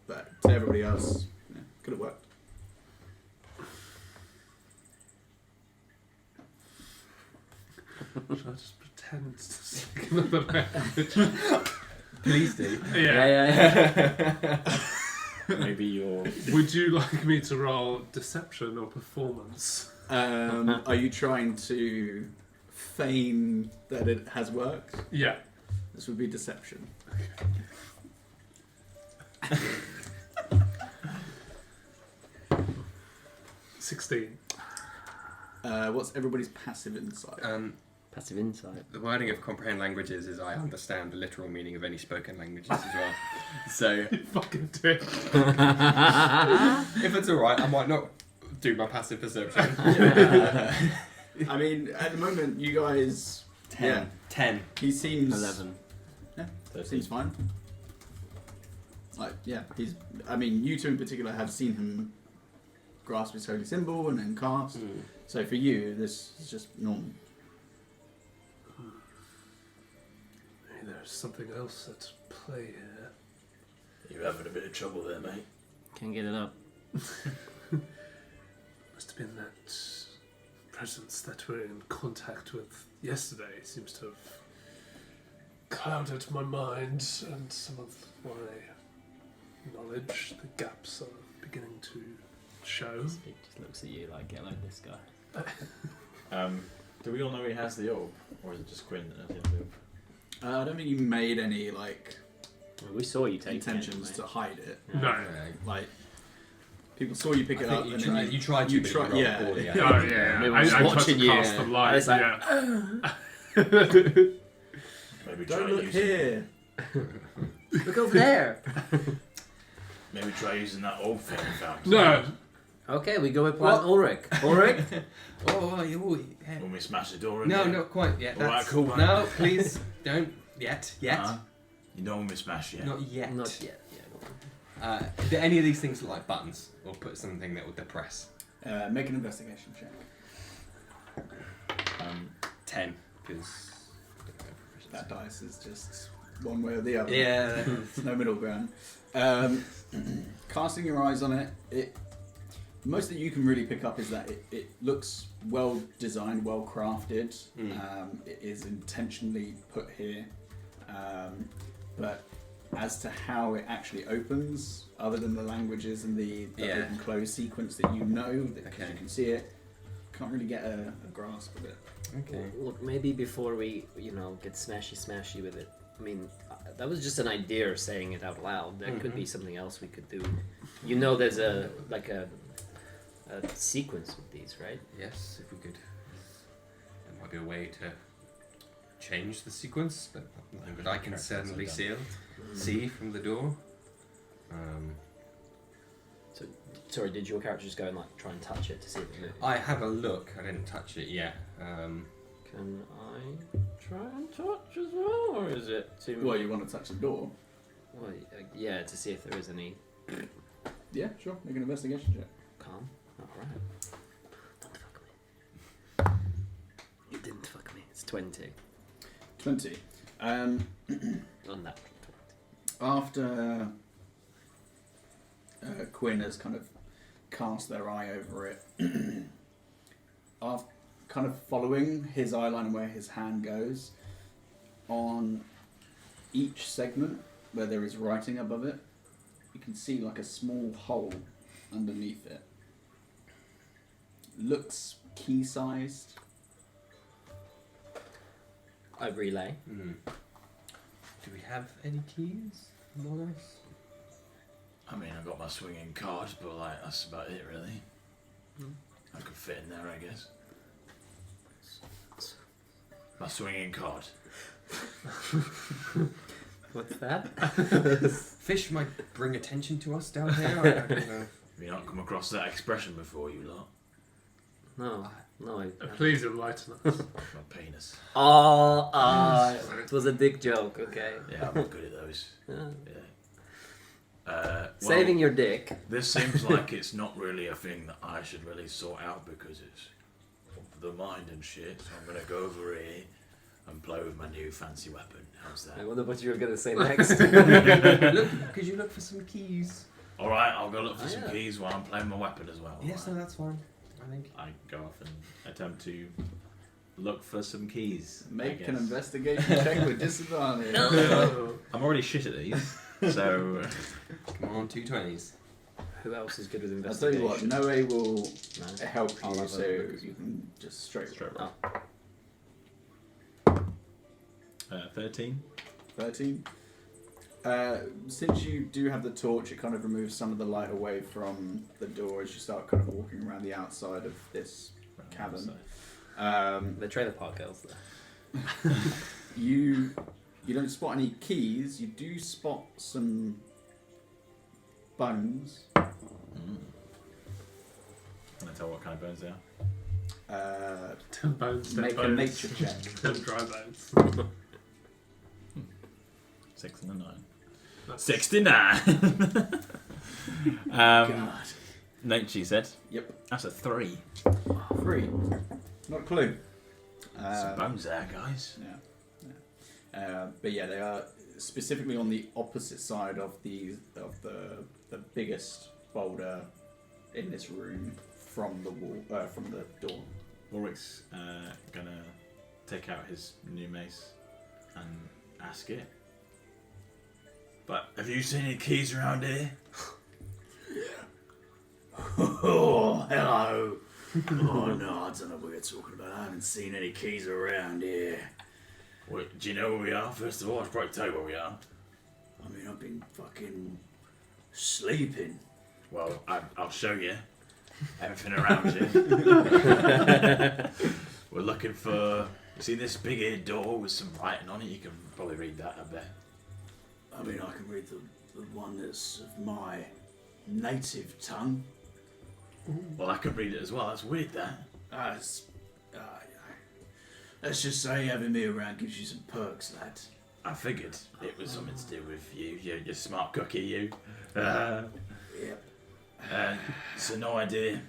But to everybody else, yeah, could have worked. Should I just pretend to speak another language? Please do. Yeah. Maybe you're. Would you like me to roll deception or performance? Are you trying to feign that it has worked? Yeah. This would be deception. 16. What's everybody's passive insight? Passive insight. The wording of comprehend languages is I understand the literal meaning of any spoken languages as well. So You fucking dick. if it's alright, I might not do my passive perception. I mean, at the moment, you guys... 10. 10. He seems... 11. Seems fine. Like, yeah, he's... I mean, you two in particular have seen him grasp his holy symbol and then cast. So for you, this is just normal. Maybe there's something else at play here. You're having a bit of trouble there, mate. Can't get it up. Must have been that presence that we're in contact with yesterday. Seems to have clouded my mind and some of my knowledge. The gaps are beginning to show. He just looks at you like, hello, this guy. Do we all know he has the orb? Or is it just Quinn that has the orb? I don't think you made any, like, Well, we saw you take intentions it. to hide it. No. Like, people saw you pick it up and then you tried to, you but try- you rolled yeah. poorly, Oh, yeah. We were I just tried watching to you, cast the and light. it's like, Yeah. Maybe don't try look using, here. look over there. Maybe try using that orb thing we found. No. Okay, we go with Plan Ulrich. Ulrich? When we smash the door in No, there. not quite yet. Alright, That's- cool, man. No, please don't yet. You don't want me to smash yet. Not yet. Not yet. Yeah, go on. Do any of these things look like buttons, or put something that will depress? Make an investigation check. 10, because That dice is just one way or the other. yeah. There's no middle ground. Casting your eyes on it, most that you can really pick up is that it looks well designed, well crafted. It is intentionally put here, but as to how it actually opens, other than the languages and the open close sequence that you know, that you can see it, can't really get a grasp of it. Okay. Look, maybe before we, get smashy with it. I mean, that was just an idea of saying it out loud. There could be something else we could do. There's a sequence with these, right? Yes, if we could. There might be a way to change the sequence, but nothing that I can certainly see from the door. So, sorry, did your character just go and try and touch it to see if it moved? I have a look. I didn't touch it yet. Can I try and touch as well, or is it too? Well, you want to touch the door? Well, yeah, to see if there is any. Yeah, sure. Make an investigation check. Calm. Alright. Don't fuck me. You didn't fuck me. It's 20. 20. Unnatural 20. After Quinn has kind of cast their eye over it, after kind of following his eye line and where his hand goes, on each segment where there is writing above it, you can see like a small hole underneath it. Looks key-sized. I relay. Do we have any keys among us? I mean, I've got my swinging card, but that's about it, really. I could fit in there, I guess. My swinging card. What's that? Fish might bring attention to us down here. I don't know. Have you not come across that expression before, you lot? No. Please enlighten us. My penis. It was a dick joke, okay. Yeah, I'm not good at those. Saving your dick. This seems like it's not really a thing that I should really sort out because it's of the mind and shit. So I'm gonna go over here and play with my new fancy weapon. How's that? I wonder what you were going to say next. Could you look for some keys? All right, I'll go look for some keys while I'm playing my weapon as well. Yes, no, that's fine. I think. I go off and attempt to look for some keys. Make an investigation check with disadvantage. I'm already shit at these, so Come on, 2 20s. Who else is good with I'll tell you investigation? what, Noei will No. help I'll you, have a so look. you can just straight roll. 13. 13. Since you do have the torch, it kind of removes some of the light away from the door as you start kind of walking around the outside of this cavern. The trailer park girls there. You don't spot any keys. You do spot some bones. Can I tell what kind of bones they are? 10 bones, 10 Make bones. a nature check. 10 dry bones. 6 and a 9. That's 69! God. Nature, you said? Yep. That's a 3. 3. Not a clue. Some bones there, guys. Yeah. But yeah, they are specifically on the opposite side of the biggest boulder in this room from the wall, from the door. Warwick's gonna take out his new mace and ask it. But have you seen any keys around here? Oh, hello. Oh, no, I don't know what you're talking about. I haven't seen any keys around here. Well, do you know where we are? First of all, I should probably tell you where we are. I mean, I've been fucking sleeping. Well, I'll show you everything around you. We're looking for... You see this big door with some writing on it? You can probably read that, I bet. I mean, I can read the one that's of my native tongue. Well, I can read it as well. That's weird, that. Let's just say having me around gives you some perks, lad. I figured it was something to do with you. You're smart cookie, you. Yep. So no idea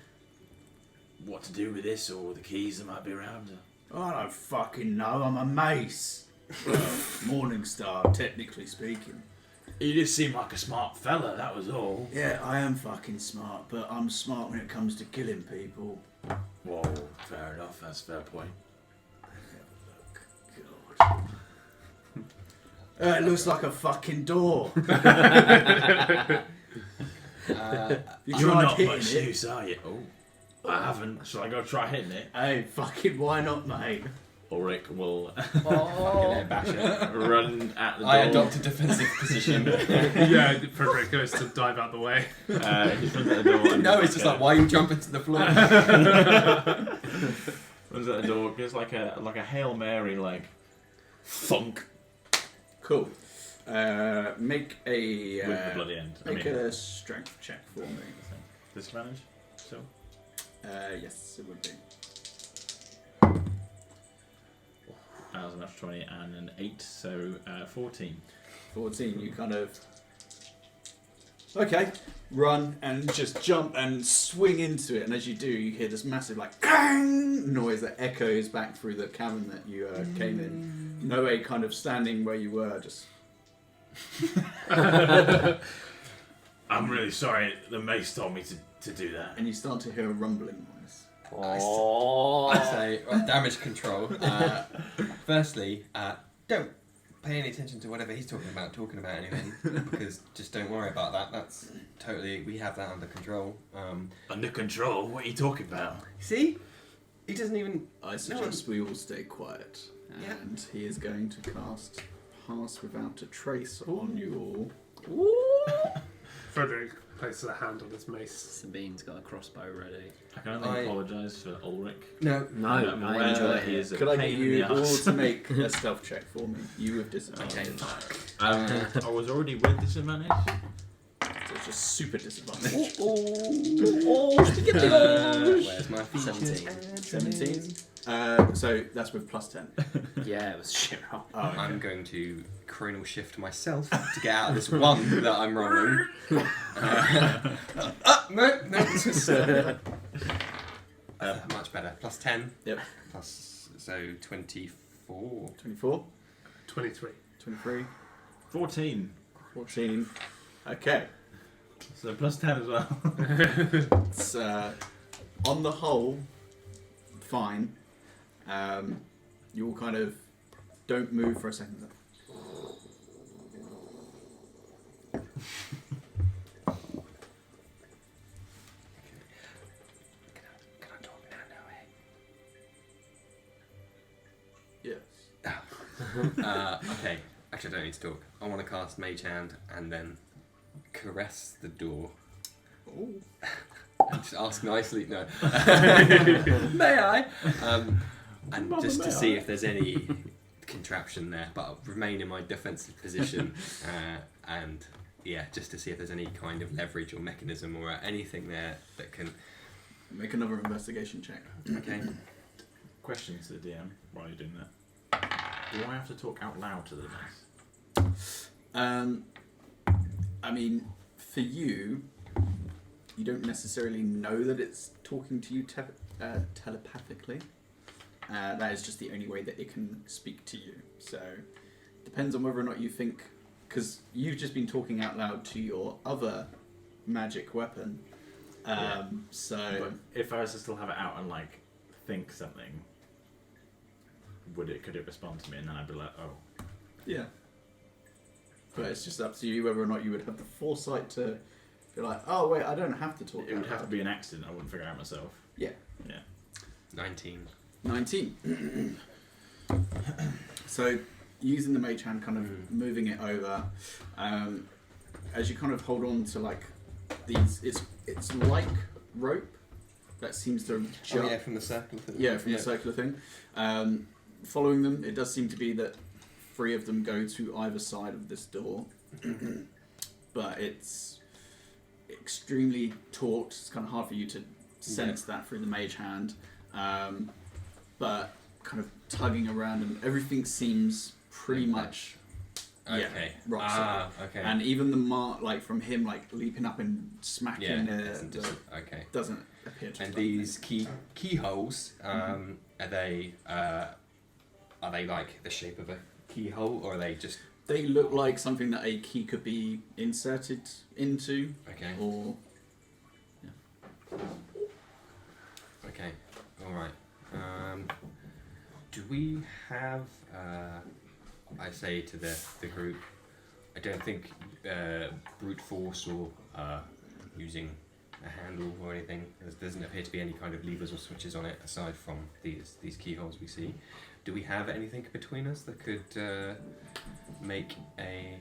what to do with this or the keys that might be around. I don't fucking know. I'm a mace. Morning star, technically speaking. You just seem like a smart fella, that was all. Yeah, I am fucking smart, but I'm smart when it comes to killing people. Whoa, fair enough. That's a fair point. God. It looks like a fucking door. You You're tried not hitting much it? use, are you? Oh, I haven't. Shall I go try hitting it? Hey, fucking why not, mate? Ulrich will Oh. Fucking basher. run at the door. I adopt a defensive position. Yeah, Frederick goes to dive out the way. He runs at the door. And No, it's just like, why you jumping to the floor? Runs at the door. Gives like a Hail Mary, like thunk Cool. Make a with the bloody end. make a strength check for me. Disadvantage. So Yes, it would be. that was a natural 20 and an 8, so 14. 14. You kind of run and just jump and swing into it, and as you do, you hear this massive like "Kang!" noise that echoes back through the cavern that you came in. Noei kind of standing where you were, just. I'm really sorry. The mace told me to do that. And you start to hear a rumbling noise. I say, right, damage control. Firstly, don't pay any attention to whatever he's talking about anything, because just don't worry about that. That's totally, we have that under control. Under control? What are you talking about? See? He doesn't even... I suggest we all stay quiet, Yeah. and he is going to cast Pass Without a Trace on you all. Frederick places a hand on his mace. Sabine's got a crossbow ready. I can only apologise for Ulrich. No. I'm aware enjoy that it. he is a Could I pain get in the you all arse. to make a stealth check for me? You with disadvantage. I was already with disadvantage. So it's just super disadvantage. Where's my features? 17. So that's with plus 10. Yeah, it was shit roll. Oh, okay. I'm going to coronal shift myself to get out of this one that I'm rolling. No. Much better. Plus 10. Yep. Plus, so 24. 24, 23. 23, 14. 14. Okay. So plus 10 as well. It's on the whole, fine. You all kind of don't move for a second. Yes. Okay. Actually, I don't need to talk. I want to cast Mage Hand and then caress the door. Oh. And just ask nicely. No. May I? And Mama, just to may see I? if there's any contraption there, but I'll remain in my defensive position. And yeah, just to see if there's any kind of leverage or mechanism or anything there that can. Make another investigation check. Okay. Question to the DM while you're doing that. Do I have to talk out loud to the mace? I mean, for you, you don't necessarily know that it's talking to you telepathically. That is just the only way that it can speak to you. So, depends on whether or not you think, because you've just been talking out loud to your other magic weapon. So, But if I was to still have it out and like think something, could it respond to me and then I'd be like, oh. yeah. But it's just up to you whether or not you would have the foresight to be like, oh wait, I don't have to talk. It would out have to loud. be an accident. I wouldn't figure it out myself. Yeah. Yeah. 19. 19. So, using the mage hand, kind of moving it over, as you kind of hold on to like these, it's like rope that seems to jump. Oh, yeah, from the circular thing. Yeah, from the circular thing. Following them, it does seem to be that 3 of them go to either side of this door, but it's extremely taut. It's kind of hard for you to sense that through the mage hand, but kind of tugging around, and everything seems pretty much rock solid. Okay. And even the mark, like from him, like leaping up and smacking doesn't doesn't appear to. And have these keyholes, are they like the shape of a keyhole, or are they just? They look like something that a key could be inserted into, Okay. or Okay. All right. Do we have? I say to the group, I don't think brute force or using a handle or anything. There doesn't appear to be any kind of levers or switches on it aside from these keyholes we see. Do we have anything between us that could make a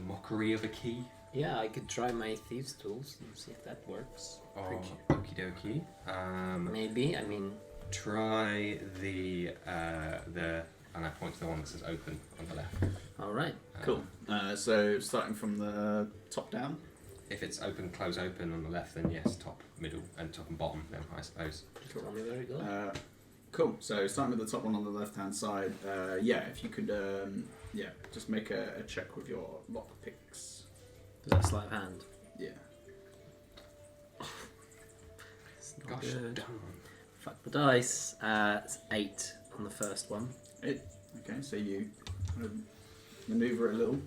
mockery of a key? Yeah, I could try my thieves' tools and see if that works. Oh, okie dokie. Maybe. I mean, Try the and I point to the one that says open on the left. all right. cool. So starting from the top down. If it's open, close, open on the left, then yes, top, middle, and top and bottom. Then I suppose. Tell me where to go. Cool. So starting with the top one on the left hand side. If you could, just make a check with your lock picks. Is that sleight of hand? Yeah. It's not Gosh good. darn. Fuck the dice. It's 8 on the first one. Okay. So you kind of maneuver it a little.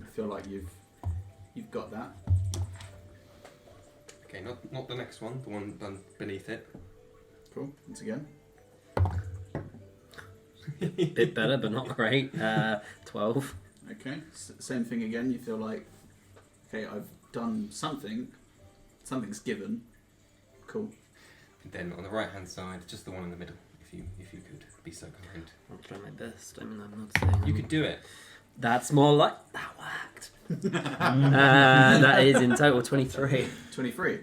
I feel like you've got that. Okay, not the next one. The one done beneath it. Cool. Once again. Bit better, but not great. 12. Okay. Same thing again. You feel like, okay, I've done something. Something's given. Cool. And then on the right hand side, just the one in the middle. If you could be so kind. I'll try my best. I mean, I'm not saying You could do it. That's more like that worked. That is in total 23. 23.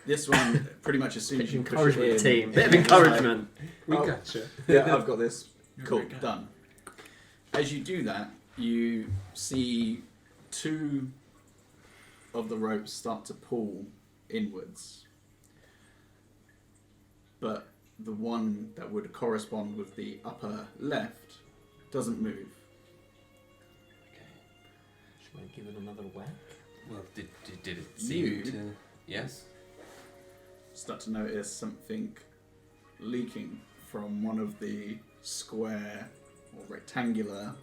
This one, pretty much as soon as you push it Encouragement in, team. Bit of encouragement. We Oh. gotcha. Yeah, I've got this. You're Cool, very good. done. As you do that, you see 2 of the ropes start to pull inwards. But the one that would correspond with the upper left doesn't move. Okay. Should I give it another whack? Well, did it seem You- to? Yes. Start to notice something leaking from one of the square or rectangular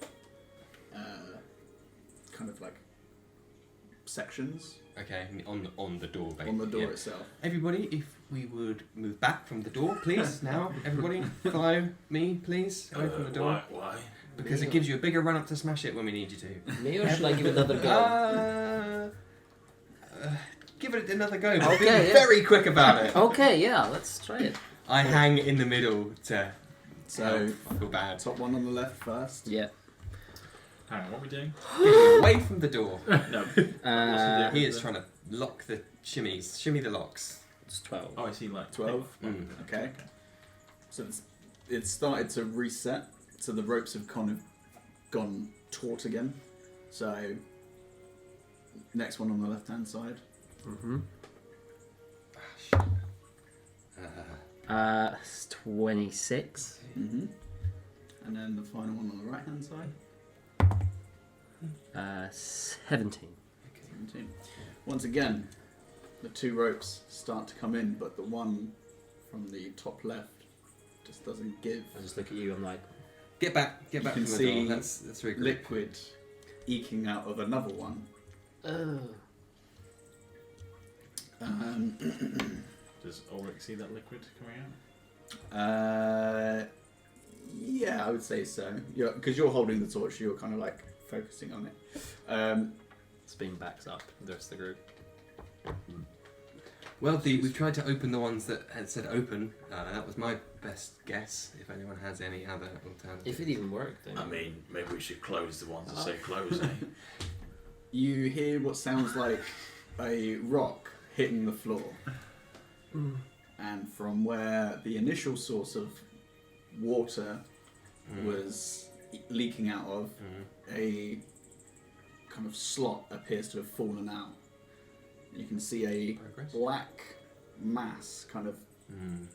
kind of like sections Okay. On the door. on the door Yeah. itself. Everybody, if we would move back from the door, please. Now, everybody, follow me, please. Away from the door. Why? Because it gives you a bigger run up to smash it when we need you to. Me or should I give it another go? Give it another go. But Okay, be yeah. very quick about it. Okay, yeah, let's try it. I hang in the middle to So, I feel bad. top one on the left first. Yeah. Hang on, what are we doing? Getting away from the door. No. He is trying to lock the shimmies. Shimmy the locks. It's 12. Oh, I see, like 12. Mm. Okay. So it's started to reset. So the ropes have kind of gone taut again. So next one on the left hand side. Mm-hmm. Ah, It's 26. Mm-hmm. And then the final one on the right hand side. 17. 17. Once again, the two ropes start to come in, but the one from the top left just doesn't give. I just look at you, I'm like, Get back You from can the see door. That's really good. liquid eking out of another one. oh. Does Ulrich see that liquid coming out? Yeah, I would say so. Because you're holding the torch, you're kind of like focusing on it. Spin backs up the rest of the group. Well, we've tried to open the ones that had said open. That was my best guess. If anyone has any other alternative. If it even worked, then. I mean, maybe we should close the ones that say close, eh? You hear what sounds like a rock hitting the floor. And from where the initial source of water was leaking out of, a kind of slot appears to have fallen out. You can see a Progress? black mass kind of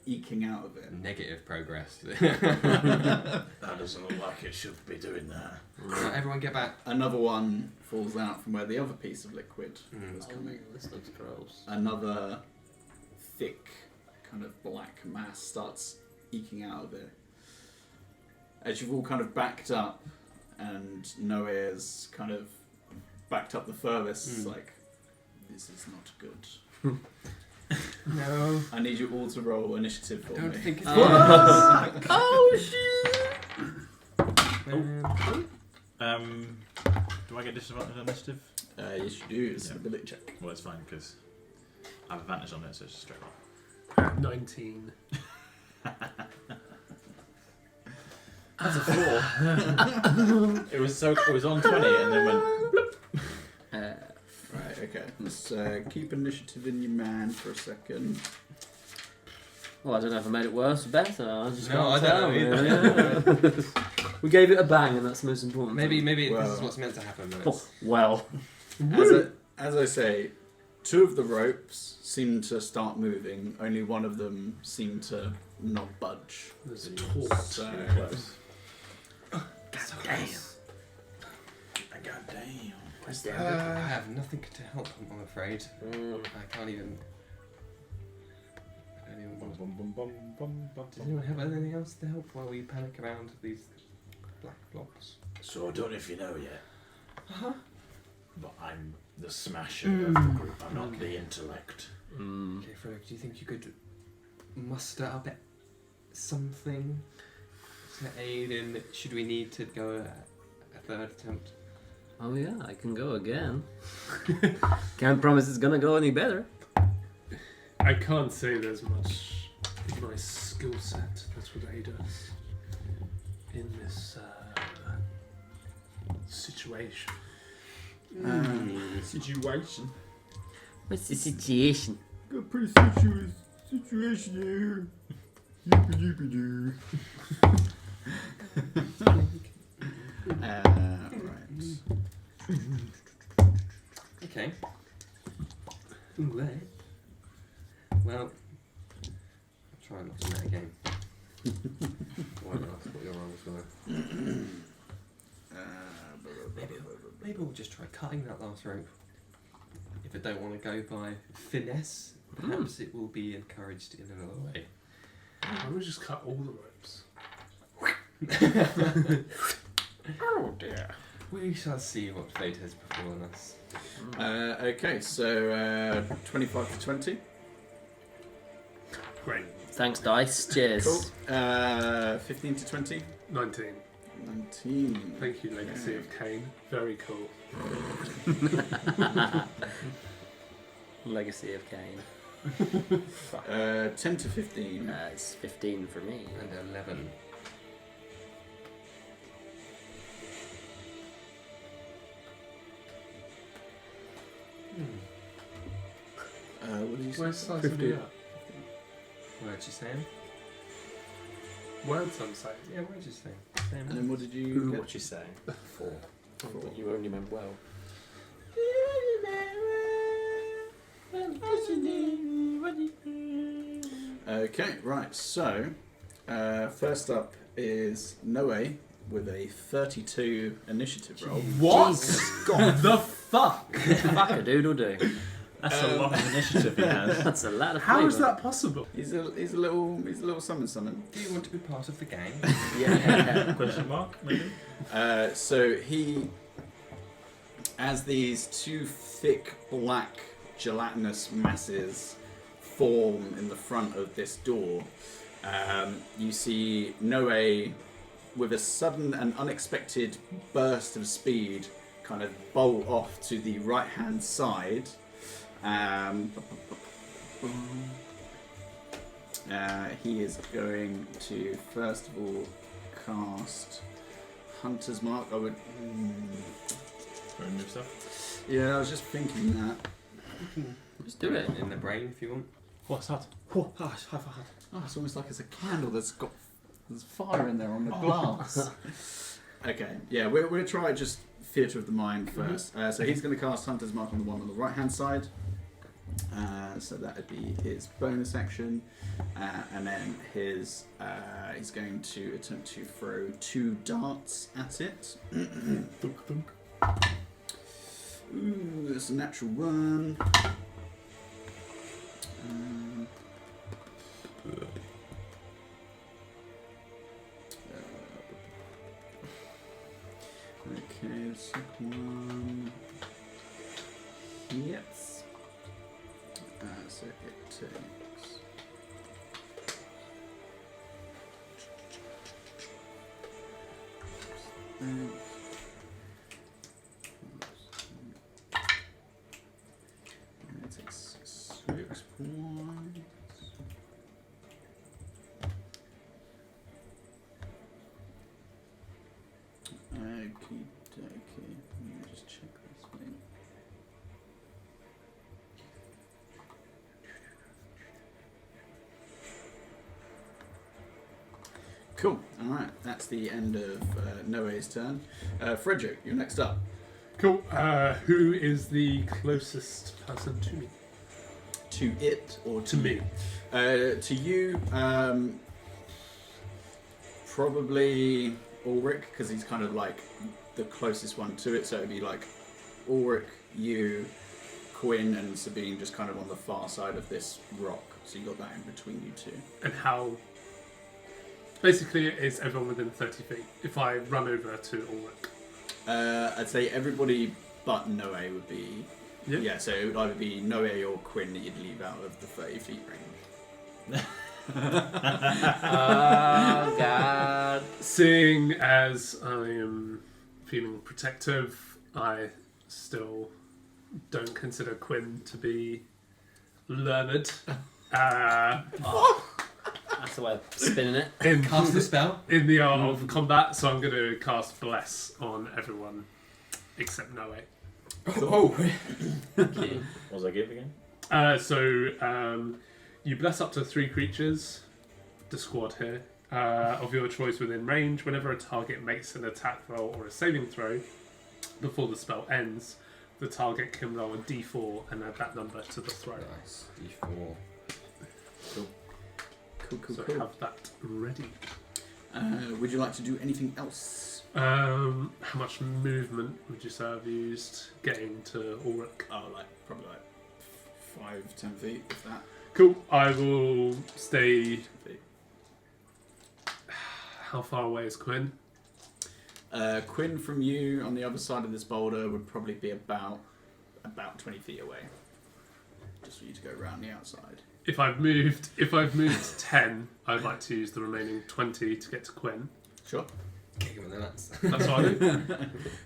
eking out of it. Negative progress. That doesn't look like it should be doing that. Right, everyone get back. Another one falls out from where the other piece of liquid was Oh, coming. this looks gross. Another thick kind of black mass starts eking out of it. As you've all kind of backed up and Noei is kind of backed up the furthest, it's like, this is not good. No. I need you all to roll initiative for I don't me. think it's Oh shit! Do I get disadvantage on initiative? Yes, you do. It's an Yeah. ability check. Well, it's fine because I have advantage on it, so it's just straight roll. 19. That's a 4. It was on 20 and then went. Right, okay. Let's keep initiative in your man for a second. Well, I don't know if I made it worse or better. I just No, can't I don't tell. know Really. We gave it a bang, and that's the most important. Maybe this Well. is what's meant to happen. But Oh, well. As I say, two of the ropes seem to start moving. Only one of them seemed to not budge. There's a taunt. So, Close. Damn. God damn. Where's I the have nothing to help. I'm afraid. I can't even. I don't even want to. Does anyone have anything else to help while we panic around these black blobs? So I don't know if you know yet, but I'm the smasher Mm. of the group. I'm not the intellect. Okay, Frederick, do you think you could muster up something to aid in? Should we need to go a third attempt? Oh yeah, I can go again. Can't promise it's gonna go any better. I can't say there's much in my skill set that would aid us in this situation. Situation. What's the situation? Got a pretty situation here. Yippee yippee doo. right. Okay. Right. Well, I'll try not to met again. Why not? That's what your rolls were. Maybe we'll just try cutting that last rope. If I don't want to go by finesse, perhaps it will be encouraged in another way. Why don't we just cut all the ropes? Oh dear. We shall see what fate has befallen us. Okay, so 25 to 20. Great. Thanks, dice. Cheers. Cool. 15 to 20. 19. 19. Thank you, Legacy of Cain. Very cool. Legacy of Cain. 10 to 15. It's 15 for me. And 11. you say? Where's size 50. of the earth? Words you saying? Words I'm saying. Yeah, words you saying. And then what did you Ooh, get? what you say? 4. Four. But you only meant well. Okay, right. So, first up is Noei with a 32 initiative roll. What? God. The fuck? Fuck a doodle do. That's a lot of initiative he has. That's a lot of How is flavour. that possible? He's a little summon. Do you want to be part of the gang? Yeah. Question mark, maybe? So he, as these two thick black gelatinous masses form in the front of this door, you see Noei with a sudden and unexpected burst of speed kind of bolt off to the right hand side. He is going to first of all cast Hunter's Mark. I would. Remove stuff. Yeah, I was just thinking that. Just do it. In the brain, if you want. What's that? Oh, it's almost like it's a candle there's fire in there on the glass. Okay, yeah, we're going to try just Theatre of the Mind first. So he's going to cast Hunter's Mark on the one on the right hand side. So that would be his bonus action. And then he's going to attempt to throw 2 darts at it. Ooh, that's a natural 1. Okay, the second one. Yes. So it takes. It takes 6 points. Okie dokie. Let me just check this thing. Cool. Alright, that's the end of Noe's turn. Frederick, you're next up. Cool. Who is the closest person to me? To it or To me. To you, probably Ulrich, because he's kind of like the closest one to it. So it'd be like Ulrich, you, Quinn, and Sabine just kind of on the far side of this rock. So you got that in between you two. And how... Basically, is everyone within 30 feet? If I run over to Ulrich. I'd say everybody but Noe would be... Yeah. Yeah, so it would either be Noe or Quinn that you'd leave out of the 30 feet range. Oh, God. Seeing as I am feeling protective, I still don't consider Quinn to be learned. That's the way of spinning it. Cast the spell. In the art of combat, so I'm going to cast Bless on everyone except Noe. Oh. Okay. What was I give again? You bless up to 3 creatures, the squad here, of your choice within range. Whenever a target makes an attack roll or a saving throw before the spell ends, the target can roll a d4 and add that number to the throw. Nice. D4. So have that ready. Would you like to do anything else? How much movement would you say I've used getting to Ulrich? Oh, probably 5-10 feet, if that. Cool. I will stay. 10 feet. How far away is Quinn? Quinn from you on the other side of this boulder would probably be about 20 feet away. Just for you to go around the outside. If I've moved 10, I'd like to use the remaining 20 to get to Quinn. Sure. Kick him in the nuts. That's what I do.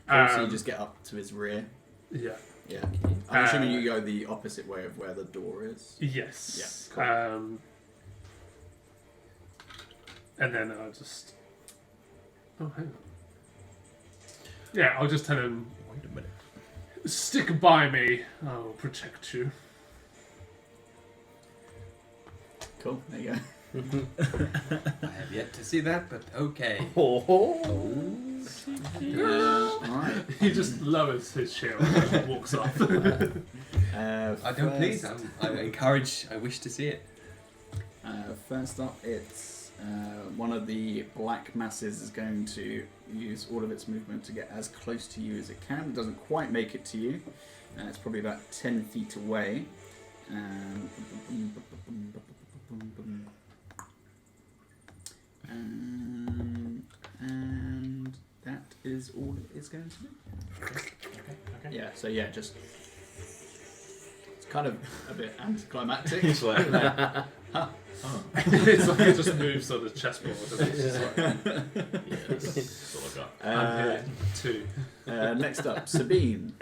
So you just get up to his rear. Yeah. Yeah. I'm assuming you go the opposite way of where the door is. Yes. Yeah, cool. And then I'll just. Oh, hang on. Yeah, I'll just tell him. Wait a minute. Stick by me. I'll protect you. Cool. There you go. I have yet to see that, but okay. Alright. He just lowers his shield and walks off. I don't please. I encourage. I wish to see it. First up, it's one of the black masses is going to use all of its movement to get as close to you as it can. It doesn't quite make it to you. It's probably about 10 feet away. And that is all it is going to do. Okay. Yeah, so yeah, just... It's kind of a bit anticlimactic. It's like, It's like it just moves on the chessboard. And it's just like, that's all I got. I'm here too. Next up, Sabine.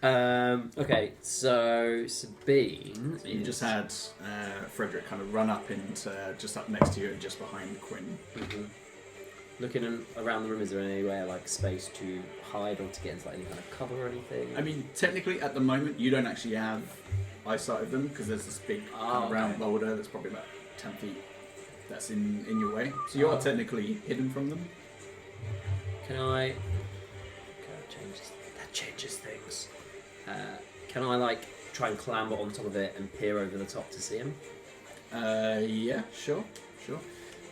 Okay, so Sabine. So you is- just had Frederick kind of run up and just up next to you and just behind Quinn. Looking around the room, is there anywhere like space to hide or to get into like any kind of cover or anything? I mean, technically at the moment you don't actually have eyesight of them because there's this big kind of round boulder that's probably about 10 feet that's in your way. So you are technically hidden from them. Can I? Okay, that changes things. Can I like try and clamber on top of it and peer over the top to see him? Yeah, sure.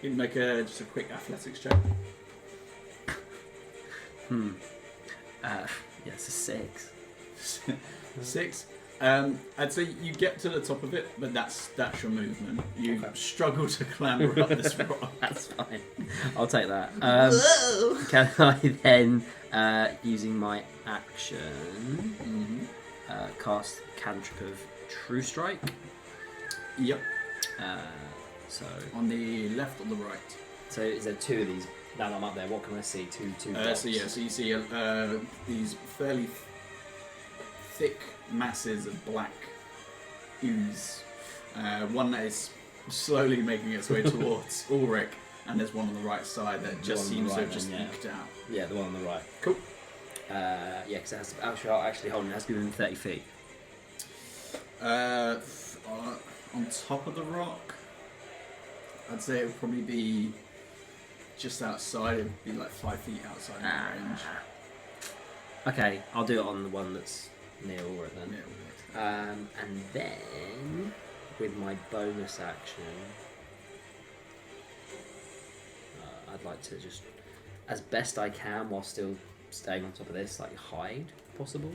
You can make just a quick athletics check. Yeah, it's a 6. 6. I'd say you get to the top of it, but that's your movement. You struggle to clamber up this rock. That's fine. I'll take that. Can I then, using my action, cast Cantrip of True Strike? Yep. So On the left or the right? So is there 2 of these? Now that I'm up there, what can I see? Two dots. So you see these fairly thick masses of black ooze. One that is slowly making its way towards Ulrich, and there's one on the right side that just one on the seems to right have just then, yeah. eked out. Yeah, the one on the right. Cool. Yeah, because it has to, actually hold on, it has to be within 30 feet. On top of the rock, I'd say it would probably be just outside. It would be like 5 feet outside of range. Okay, I'll do it on the one that's near Ulrich then. Yeah, And then, with my bonus action, I'd like to just, as best I can, while still staying on top of this, like hide, if possible.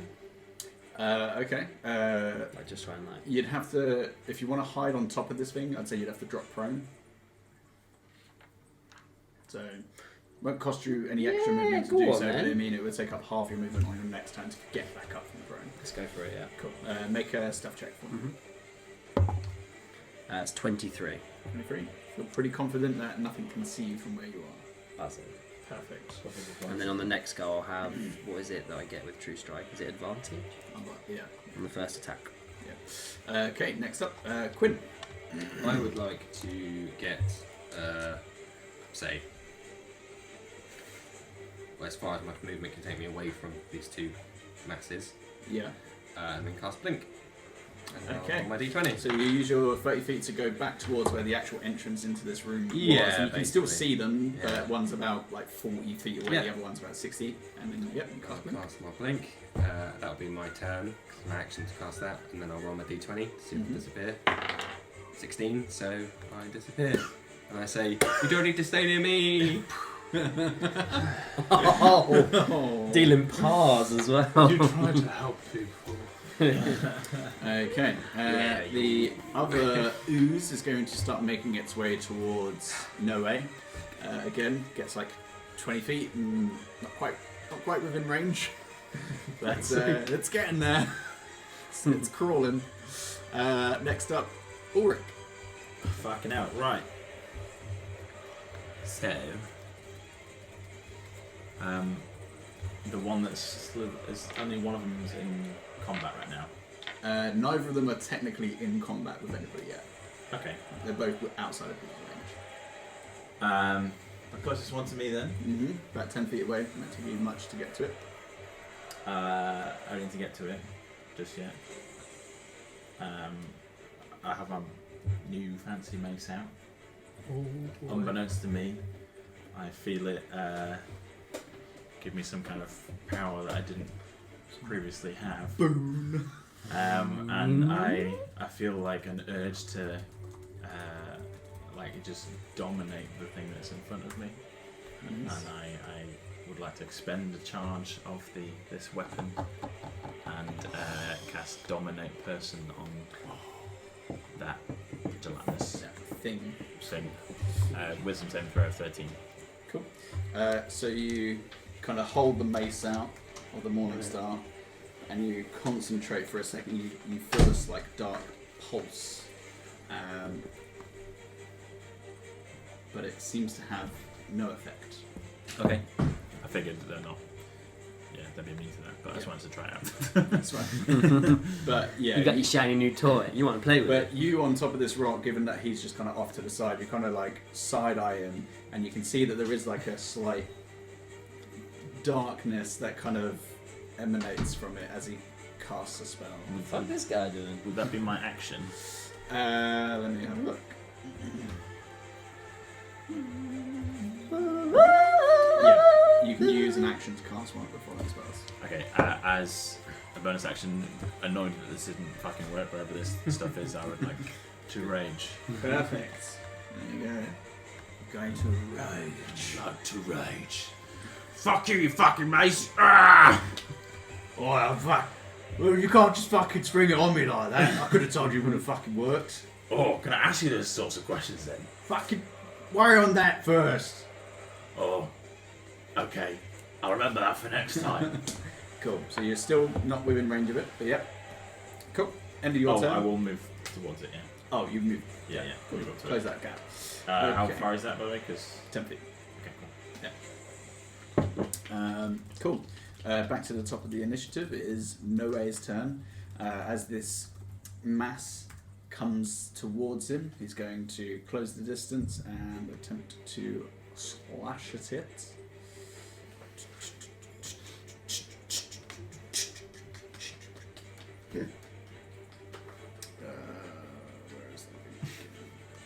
okay. Like just try and like. You'd have to, if you want to hide on top of this thing, I'd say you'd have to drop prone. So, it won't cost you any extra Yeah, movement to go do on so, but then. I mean it would take up half your movement on your next turn to get back up from the prone. Let's go for it. Yeah. Cool. Make a stuff check for me. It's 23. 23. Feel pretty confident that nothing can see you from where you are. That's it. Perfect. And then on the next go, I'll have what is it that I get with True Strike? Is it advantage Yeah. on the first attack? Okay, next up, Quinn. I would like to get, say, as far as my movement can take me away from these 2 masses, Yeah. and then cast Blink. And Okay. I'll roll my D20. So you use your 30 feet to go back towards where the actual entrance into this room was. Yeah, And you can still basically. see them, Yeah. but one's about like 40 feet away, Yeah. the other one's about 60. And then, yep, you I'll cast blink. cast my Blink. That'll be my turn, 'cause my action to cast that, and then I'll roll my D20 to see if Mhm. I disappear. 16, so I disappear. And I say, you don't need to stay near me! Oh, dealing pars as well. You try to help people. Okay. Yeah, the other ooze is going to start making its way towards Noei. Again, gets like 20 feet and not quite within range. But it's getting there. It's crawling. Next up, Ulrich. Fucking out, right. So, the one that's only one of them's in combat right now. Neither of them are technically in combat with anybody yet. Okay. They're both outside of the range. The closest one to me then. About 10 feet away. Not taking you much to get to it. I don't need to get to it just yet. I have my new fancy mace out. Oh, boy. Unbeknownst to me, I feel it give me some kind of power that I didn't previously have. Boom. And I feel like an urge to like just dominate the thing that's in front of me. And I would like to expend a charge of this weapon and cast Dominate Person on that gelatinous Thing. thing. Wisdom saving throw of 13. Cool. So you kind of hold the mace out, or the Morning Star, and you concentrate for a second. You feel this like dark pulse, but it seems to have no effect. Okay. I figured they're not. Yeah, they'd be immune to that, but I just wanted to try it out. That's right. But yeah, You got your shiny new toy. You want to play with it? but you on top of this rock, given that he's just kind of off to the side, you kind of like side eye him, and you can see that there is like a slight darkness that kind of emanates from it as he casts a spell. Fuck this guy doing? Would that be my action? Let me have a look. Yeah, you can use an action to cast one of the following spells. Okay, as a bonus action, annoyed that this didn't fucking work wherever this stuff is, I would like to rage. Perfect. There you go. Going to rage. Like to rage. Fuck you, you fucking mace! Ah! Oh, fuck. Well, you can't just fucking spring it on me like that. I could have told you it would have fucking worked. Oh, can I ask you those sorts of questions then? Fucking worry on that first. Oh, okay. I'll remember that for next time. Cool. So you're still not within range of it, but yep. Cool. End of your turn. I will move towards it, yeah. Oh, you've moved. Yeah. Cool. Move up to Close it. that gap. How Okay. far is that, by the way? Because 10 feet. okay, cool. Cool. Back to the top of the initiative. It is Noe's turn. As this mass comes towards him, he's going to close the distance and attempt to slash at it. Where is that?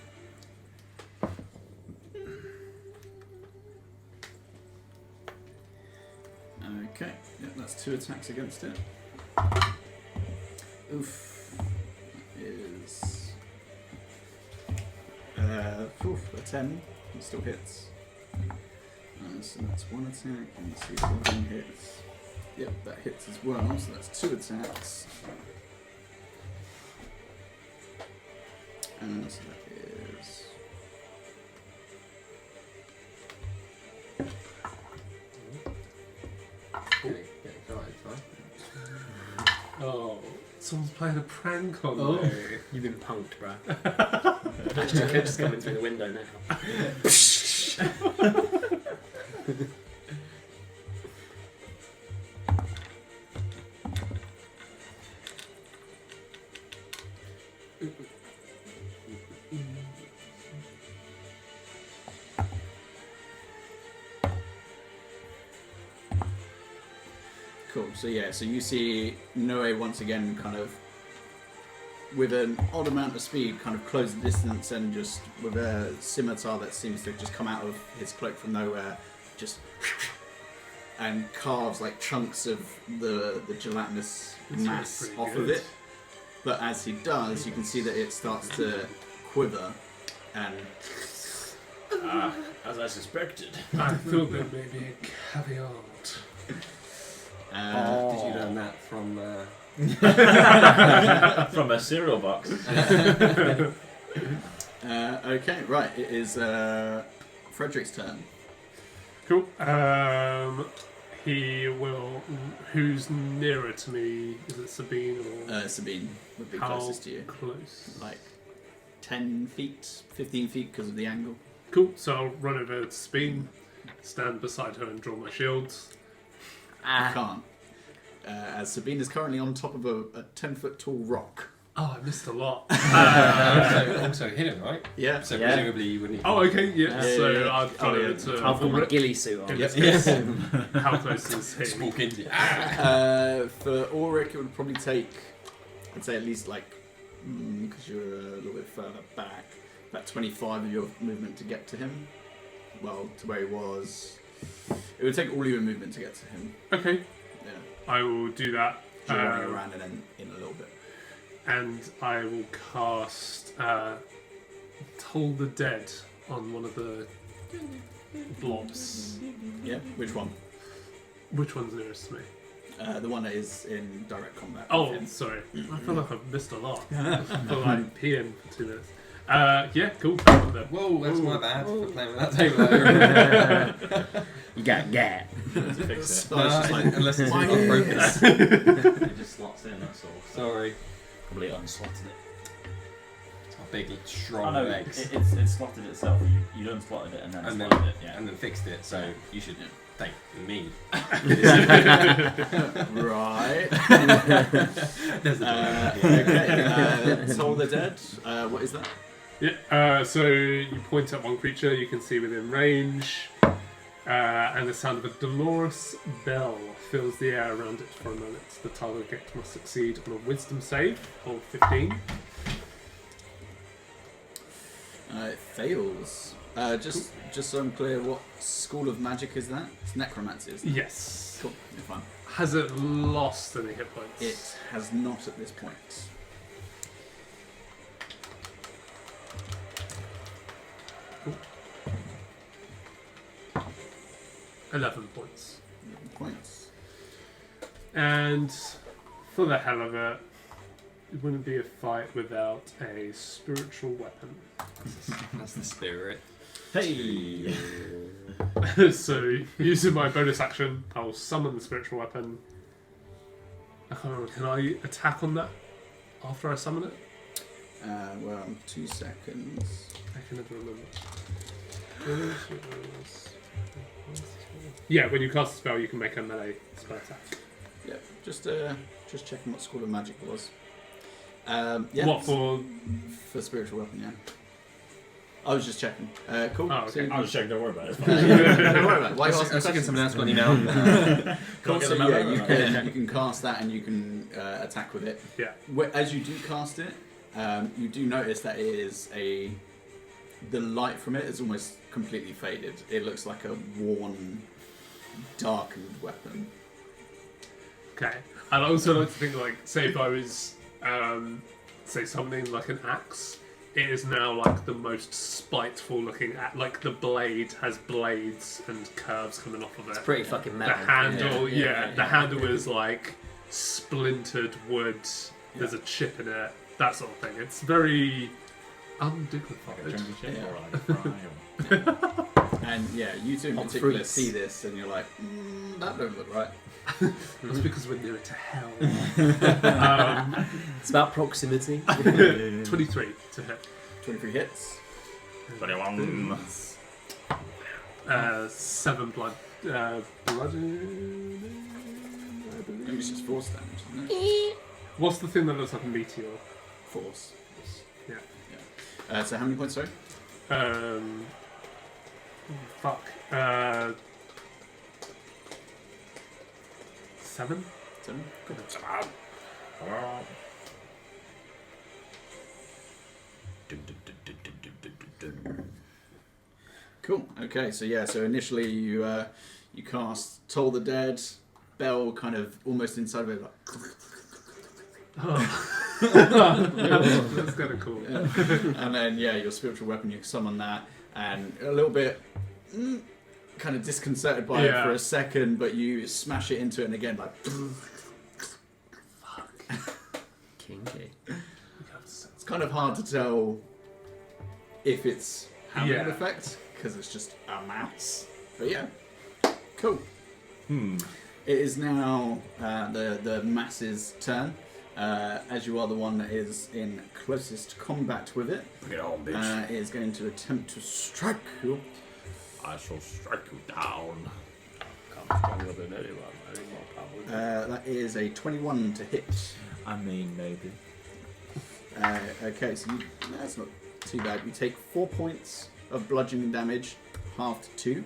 Okay, yeah, that's 2 attacks against it. Oof. That is a 10. It still hits. So that's 1 attack, and let's see if one hits. Yep, that hits as well, so that's 2 attacks. And so that is... Oh, someone's playing a prank on Oh. me. You've been punked, bro. Ashton Kutcher's coming through the window now. Cool. So yeah, so you see Noe once again kind of with an odd amount of speed kind of close the distance and just with a scimitar that seems to just come out of his cloak from nowhere, just and carves like chunks of the gelatinous mass pretty off good. of it. But as he does, you can see that it starts to quiver and As I suspected. I thought there may be a caveat. Did you learn that from? From a cereal box. okay, right, it is Frederick's turn. Cool. He will. Who's nearer to me? Is it Sabine or Sabine would be how closest to you. close? Like 10 feet, 15 feet because of the angle. Cool. So I'll run over to Sabine, stand beside her, and draw my shields. You can't. As Sabine is currently on top of a 10-foot tall rock. Oh, I missed a lot. also hidden, right? Yeah. So Yeah. presumably you wouldn't. Oh, okay. Yeah. so yeah. I'd run over to. I've got my ghillie suit on. Yes. How close is he? Just walk into. For Ulrich, it would probably take, I'd say at least like because you're a little bit further back. About 25 of your movement to get to him. Well, to where he was. It would take all your movement to get to him. Okay, Yeah. I will do that. So you're running around and then in a little bit. And I will cast Toll the Dead on one of the blobs. Yeah. Which one? Which one's nearest to me? The one that is in direct combat. Oh, with him. sorry. I feel like I've missed a lot. I feel like PM for 2 minutes. Yeah, cool. That one then. Whoa, that's my bad for playing with that table. You got gat. To fix it. So it's just like, unless it's why- not broken. It just slots in, that's all. Sorry. Probably unslotted it. It's my big, strong Oh no, legs. it slotted itself. You unslotted it and then And then- slotted it. Yeah. And then fixed it, so you should thank me. Right. There's the Okay. Toll the Dead. What is that? Yeah, so you point at one creature you can see within range, and the sound of a dolorous bell fills the air around it for a moment. The target must succeed on a wisdom save of 15. It fails. Just so I'm clear, what school of magic is that? It's necromancy, isn't it? Yes. Cool. You're fine. Has it lost any hit points? It has not at this point. Cool. 11 points. 11 points. And for the hell of it, it wouldn't be a fight without a spiritual weapon. That's the spirit. Hey! So, using my bonus action, I'll summon the spiritual weapon. Can I attack on that after I summon it? Well, 2 seconds. I can never remember. Yeah, when you cast a spell, you can make a melee spell attack. Yeah, just checking what school of magic it was. Yeah. What for? For spiritual weapon? Yeah. I was just checking. Cool. Oh, okay. I was checking, don't worry about it. Don't worry about it. Why I are you was asking thinking questions? something else got you now. Cool. Get So the yeah, memo. you can cast that and you can attack with it. Yeah. As you do cast it, you do notice that it is the light from it is almost completely faded. It looks like a worn, darkened weapon. Okay. I'd also like to think, like, say if I was, say, summoning like an axe, it is now like the most spiteful looking axe. Like the blade has blades and curves coming off of it. It's pretty fucking The metal. handle, Yeah. the handle is like splintered wood. There's a chip in it. That sort of thing. It's very undignified. Like a chunky chip Yeah. or like a fry or... And yeah, you two in On particular fruits. see this and you're like, that don't look right. That's because we're nearer to hell. It's about proximity. 23 to hit. 23 hits. 21. 7 blood. Bludgeoning, I I think believe. it's just force damage, isn't it? What's the thing that looks like a meteor? Force. Yeah. So how many points, sorry? Fuck. 7? 7? Cool. Cool. Okay, so yeah, so initially you cast Toll the Dead, Bell kind of almost inside of it, like, Oh. That's kind of cool. and then yeah, your spiritual weapon, you summon that, and a little bit kind of disconcerted by it Yeah. for a second, but you smash it into it, and again, like, Kinky. it's kind of hard to tell if it's having an Yeah. effect because it's just a mouse. But yeah, cool. Hmm. It is now the mass's turn. As you are the one that is in closest combat with it, Bring it on, bitch. it is going to attempt to strike you. I shall strike you down. Stronger than anyone. Any more power. That is a 21 to hit. I mean, maybe. Okay, so that's not too bad. You take 4 points of bludgeoning damage, halved to 2.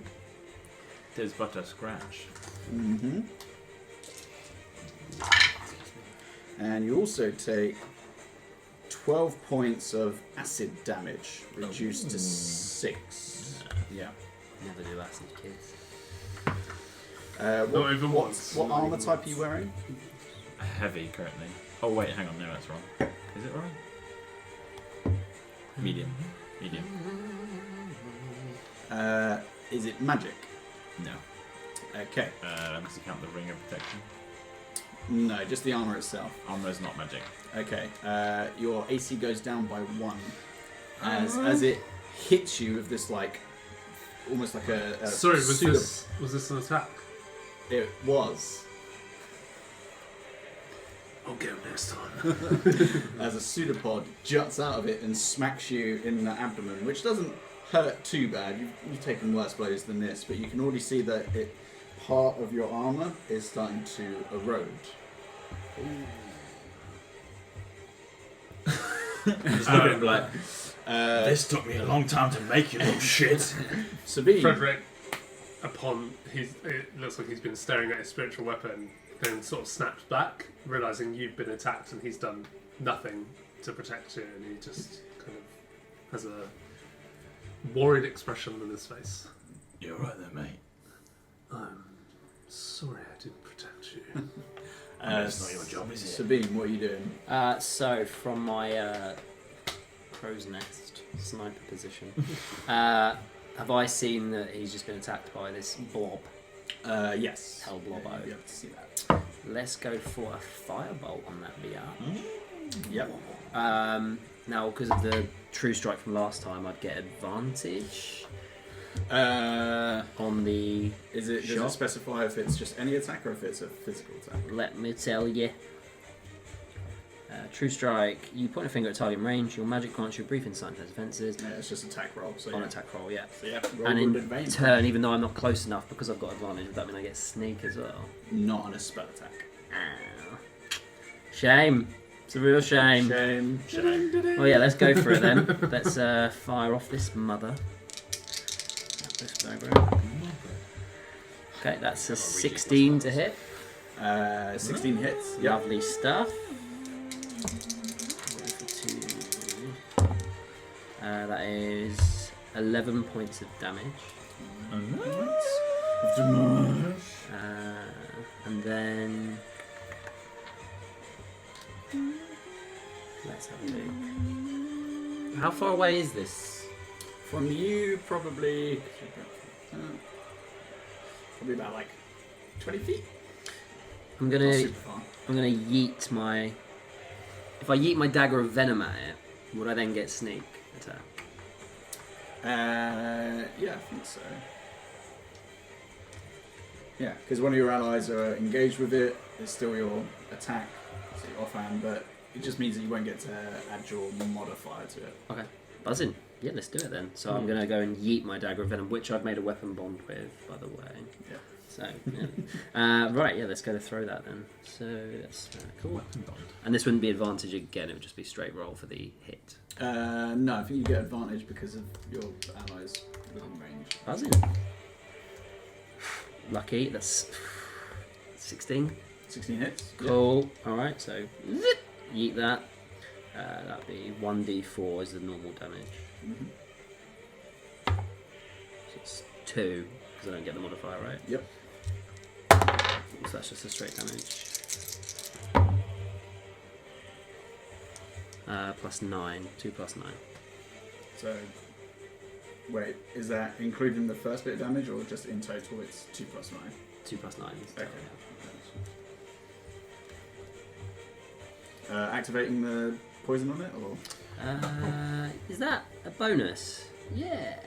Tis but a scratch. Mm-hmm. And you also take 12 points of acid damage, reduced to 6. Yeah. Never do acid, kids. Not even once. What armor type are you wearing? Heavy currently. Oh wait, hang on, no, that's wrong. Is it wrong? Medium. Medium. Is it magic? No. Okay. Unless you count the ring of protection. No, just the armor itself. Armor's not magic. Okay. Your AC goes down by 1 as it hits you with this like almost like a Sorry, was pseudo- this an attack? It was. I'll get him next time. As a pseudopod juts out of it and smacks you in the abdomen, which doesn't hurt too bad. You've taken worse blows than this, but you can already see that part of your armor is starting to erode. Just look at him like, This took me a long time to make, you little shit. Sabine, Frederick, it looks like he's been staring at his spiritual weapon, then sort of snaps back, realizing you've been attacked and he's done nothing to protect you, and he just kind of has a worried expression on his face. You're right there, mate. I'm sorry I didn't protect you. That's not your job, is it? Sabine, what are you doing? So from my crow's nest sniper position, have I seen that he's just been attacked by this blob? Yes. Hell blob. Yeah, you'll be able to see that. Let's go for a firebolt on that VR. Yep. Now, because of the true strike from last time, I'd get advantage on the Does it shot. specify if it's just any attack or if it's a physical attack? Let me tell you. True strike. You point a finger at target range. Your magic grants you a brief insight into defenses. Yeah, it's just attack roll. So On yeah. attack roll, yeah. So yeah, roll And with in advantage. turn, even though I'm not close enough, because I've got advantage, would that mean I get sneak as well? Not on a spell attack. Shame. It's a real shame. Shame. Oh yeah, let's go for it then. Let's fire off this mother. Okay, that's a 16 to hit. 16 hits. Yep. Lovely stuff. That is 11 points of damage. And then let's have a look. How far away is this? From you, probably about like 20 feet. I'm Not gonna super far. yeet my. If I yeet my dagger of venom at it, would I then get sneak attack? Yeah, I think so. Yeah, because one of your allies are engaged with it. It's still your attack, so your offhand, but it just means that you won't get to add your modifier to it. Okay, buzzing. Yeah, let's do it then. So I'm gonna go and yeet my dagger of venom, which I've made a weapon bond with, by the way. Yeah. So yeah. Right, yeah, let's go to throw that then. So that's cool. Weapon bond. And this wouldn't be advantage again; it would just be straight roll for the hit. No, I think you get advantage because of your allies within range. Buzzing. Lucky. That's 16. 16 hits. Cool. All right. So yeet that. That'd be 1d4 is the normal damage. Mhm. So it's 2 because I don't get the modifier, right? Yep. So that's just a straight damage. Plus 9. 2 plus 9. So, wait, is that including the first bit of damage or just in total it's 2 plus 9? 2 plus 9. Okay. Activating the poison on it, or Is that a bonus? Yeah.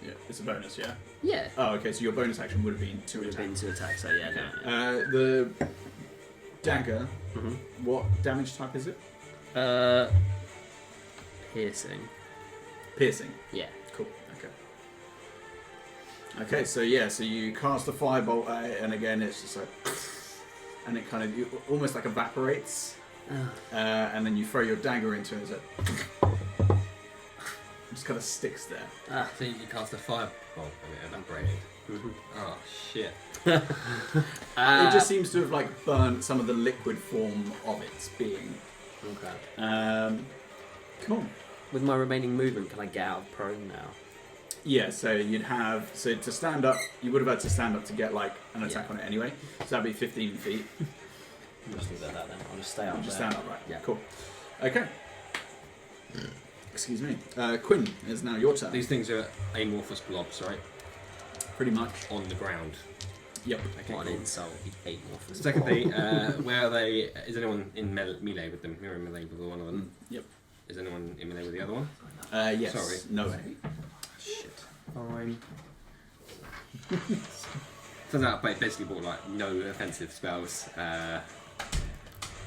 yeah, it's a bonus, yeah. Yeah. Oh, okay. So your bonus action would have been Would 2 have been attacks. 2 attacks, so yeah. Okay. No, The dagger. Mhm. What damage type is it? Piercing. Piercing. Yeah. Cool. Okay, so yeah, so you cast a firebolt at it, and again it's just like, and it kind of almost like evaporates, and then you throw your dagger into it, and it's like, it just kind of sticks there. So you cast a firebolt and it evaporated. Oh shit. It just seems to have like burnt some of the liquid form of its being. Okay. Cool. With my remaining movement, can I get out of prone now? Yeah, so you'd have to stand up. You would have had to stand up to get like an attack Yeah. on it anyway. So that'd be 15 feet. I'll just leave it at that then. I'll just stay up You just there. stand up, right? Yeah. Cool. Okay. Excuse me. Quinn, it's now your turn. These things are amorphous blobs, right? Pretty much. On the ground. Yep. Okay, What an cool. insult. He ate more. Secondly, where are they? Is anyone in melee with them? You're in melee with one of them. Yep. Is anyone in melee with the other one? Yes. Sorry. No. Shit. Fine. Turns out I basically bought like no offensive spells.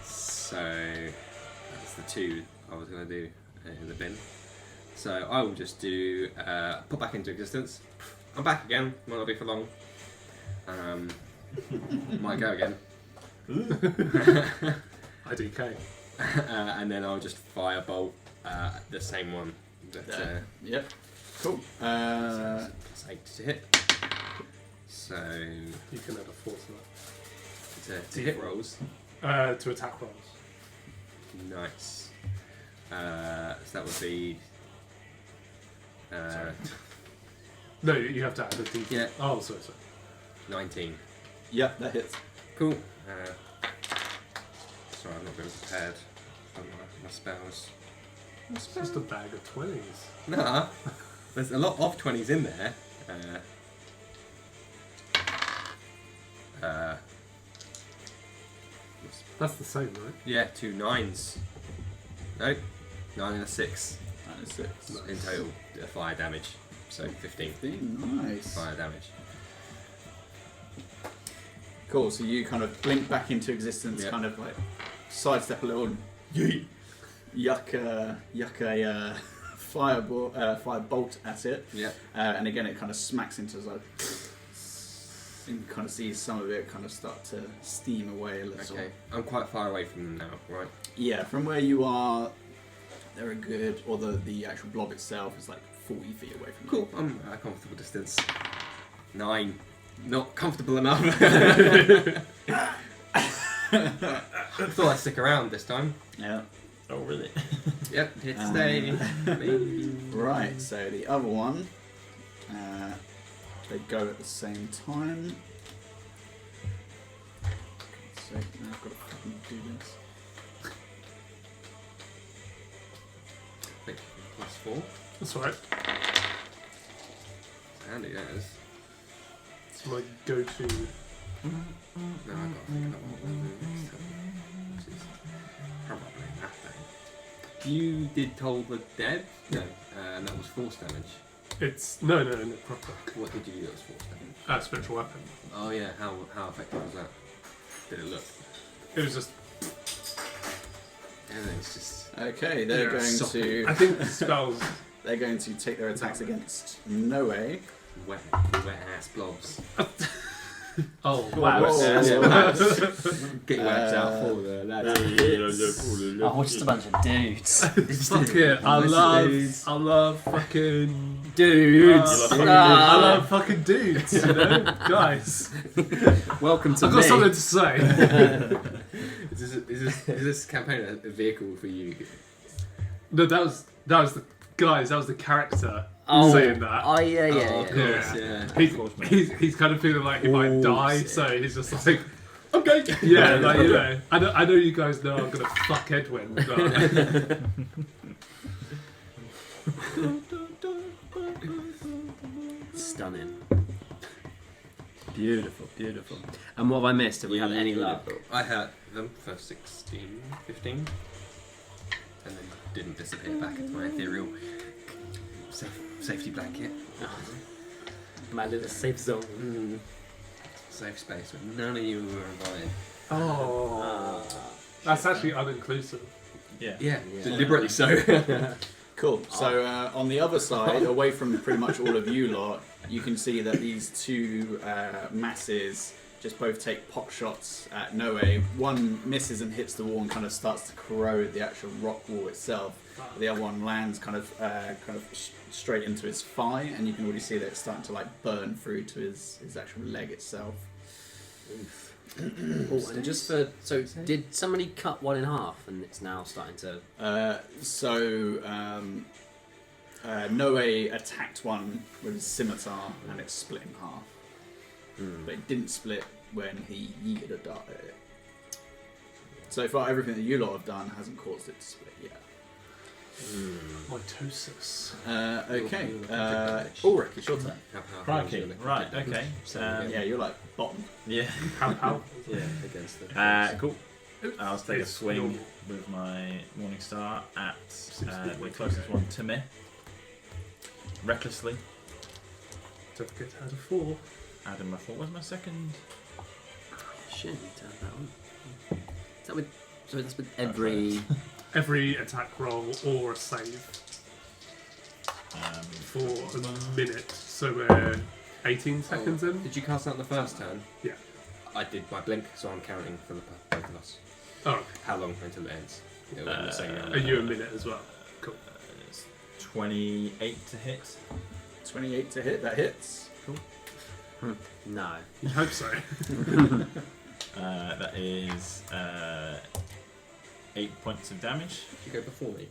So that's the 2 I was going to do in the bin. So I will just do put back into existence. I'm back again. Might not be for long. Might go again. IDK. And then I'll just firebolt the same one. That, Yep. Cool. plus 8 to hit. So You can add a 4 to to hit rolls. that. To attack rolls. Nice. So that would be. No, you have to add a D. Yeah. Oh, sorry. 19. Yep, that hits. Cool. Sorry, I'm not very prepared for my spells. It's just a bag of 20s. Nah, there's a lot of 20s in there. That's the same, right? Yeah, 2 9s. No, 9 and a 6 That is 6. in total. Fire damage. So 15 Nice. fire damage. Cool. So you kind of blink back into existence, Yep. kind of like sidestep a little, yeet, yuck a fire bolt at it, Yeah. and again it kind of smacks into like, and you kind of see some of it kind of start to steam away a little. Okay. I'm quite far away from them now, right? Yeah, from where you are, they're a good, or the actual blob itself is like 40 feet away from Cool. I'm at a comfortable distance. 9. Not comfortable enough. Thought I'd stick around this time. you. Yeah. Oh, really? Yep, here to stay. Maybe. Right, so the other one, they go at the same time. So now I've got to fucking do this. Wait, +4. That's right. Handy, that is. It's my go-to. No, I've got to think about what we'll do next time. Which is probably nothing. You did Toll the Dead? No, and that was force damage. It's no proper What did you do that was force damage? spiritual weapon. Oh yeah, how effective was that? Did it look? It was just. Yeah, it's just... Okay, they're Yeah, going soft. to I think spells. they're going to take their attacks against Noei. Wet ass blobs. Oh wow! Whoa. Get your webs out for the lads. Oh, we're just a bunch of dudes. Fuck it! I love fucking Dudes! You love fucking I love fucking dudes. You know, guys. Welcome to I've me. got something to say. Is this campaign a vehicle for you? No, that was the guys. That was the character Oh, saying that. Oh, yeah. Of course, yeah. He's kind of feeling like he might Oh, die, sick. so he's just like, Okay. yeah, like you know. I know you guys know I'm gonna fuck Edwin, but Stunning. Beautiful, beautiful. And what have I missed? Have we had any luck? I had them for 16, 15, and then didn't disappear back into my ethereal safety blanket. My little safe zone. Safe space where none of you were invited. oh, that's actually uninclusive. Yeah. Yeah, Yeah. deliberately so. Cool. So on the other side, away from pretty much all of you lot, you can see that these two masses just both take pot shots at Noei. One misses and hits the wall and kind of starts to corrode the actual rock wall itself. The other one lands kind of straight into his thigh, and you can already see that it's starting to like burn through to his actual leg itself. Oh, and just for did somebody cut one in half, and it's now starting to? Noei attacked one with his scimitar, and it split in half. But it didn't split when he yeeted a dart at it. So far, everything that you lot have done hasn't caused it to split yet. Mitosis. Okay. Ulrich, it's your turn. Crikey. Right, okay. Yeah, you're like bottom. Yeah. How? Yeah, against the. Cool. I'll take a It's swing normal. with my Morning Star at the closest one to me. Recklessly. Don't forget to add a 4. Adding my thought. Where's my second? Shit, you turned that on. Is that with? So that's with every. Every attack roll or a save for a minute. So we're 18 seconds in. Did you cast out the first turn? Yeah. I did my blink, so I'm counting for both of us. Oh, okay. How long until it ends? It'll end the same round. Are you a minute as well? Cool. It's 28 to hit. 28 to hit. That hits. No. You hope so. That is 8 points of damage. Did you go before me?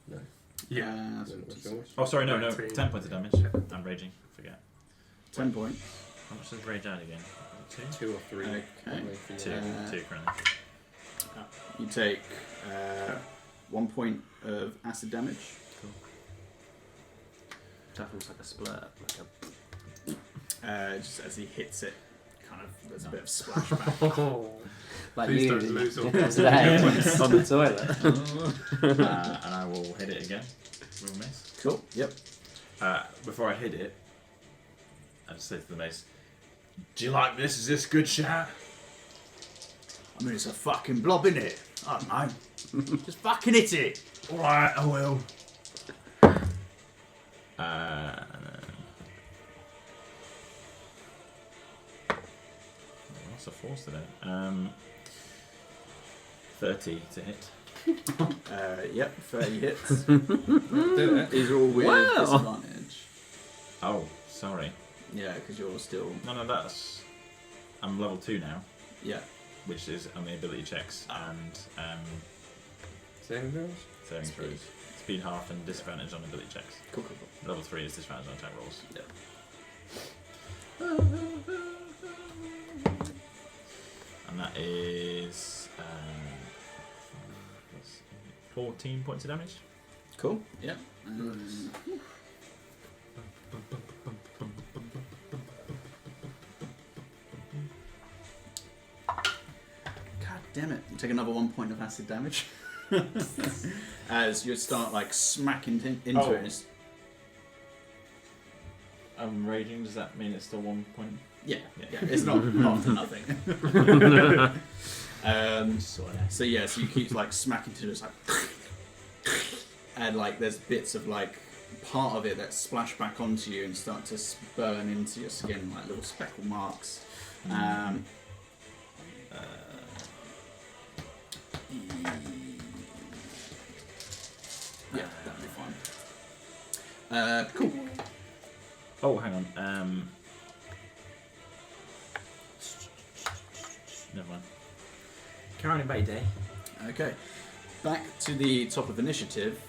No. Yeah. When it was yours? Oh, sorry, no, 19. 10 points of damage. I'm raging. Forget. 10 points. How much does rage add again? 2? 2 or 3. Okay. Probably for you. 2. 2 currently. You take 1 point of acid damage. That looks like a splurt, like a. Just as he hits it, kind of there's a bit of splashback. Oh. Like Please you don't lose all today on the toilet. And I will hit it again. Will miss. Cool. Yep. Before I hit it, I just say to the mace, "Do you like this? Is this good shot?" I mean, it's a fucking blob, in it. I don't know. Just fucking hit it. All right, I will. Lots of force today. 30 to hit. Yep. 30 hits. Do it. These are all with Wow. disadvantage. Oh, sorry. Yeah, because you're still. No, that's. I'm level 2 now, Yeah. which is on the ability checks and Saving throws? saving throws. Speed half and disadvantage on ability checks. Cool. Level 3 is disadvantage on attack rolls. Yeah. And that is 14 points of damage. Cool. Yeah. God damn it! You take another 1 point of acid damage as you start like smacking into Oh. it. And it's, I'm raging. Does that mean it's still 1 point? yeah, it's not after nothing. So yeah, so you keep like smacking to it, it's like, and like there's bits of like part of it that splash back onto you and start to burn into your skin, like little speckle marks. Yeah, that'll be fine. Cool. Oh, hang on. Never mind. Carrying Bay Day. Okay, back to the top of initiative.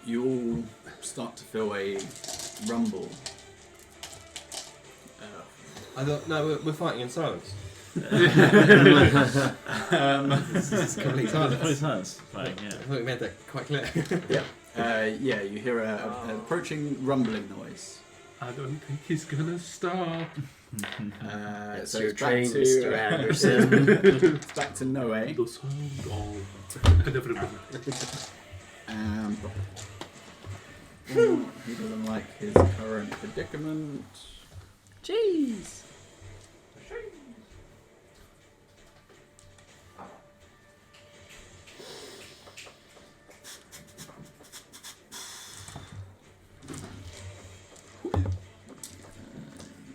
You all start to feel a rumble. I thought, no, we're fighting in silence. This is complete silence. silence. Right, I yeah. thought we made that quite clear. Yeah, you hear an approaching rumbling noise. I don't think he's gonna stop. That's So your it's back train, to, Mr. Anderson. it's back to Noei. The sound of inevitability. He doesn't like his current predicament. Jeez.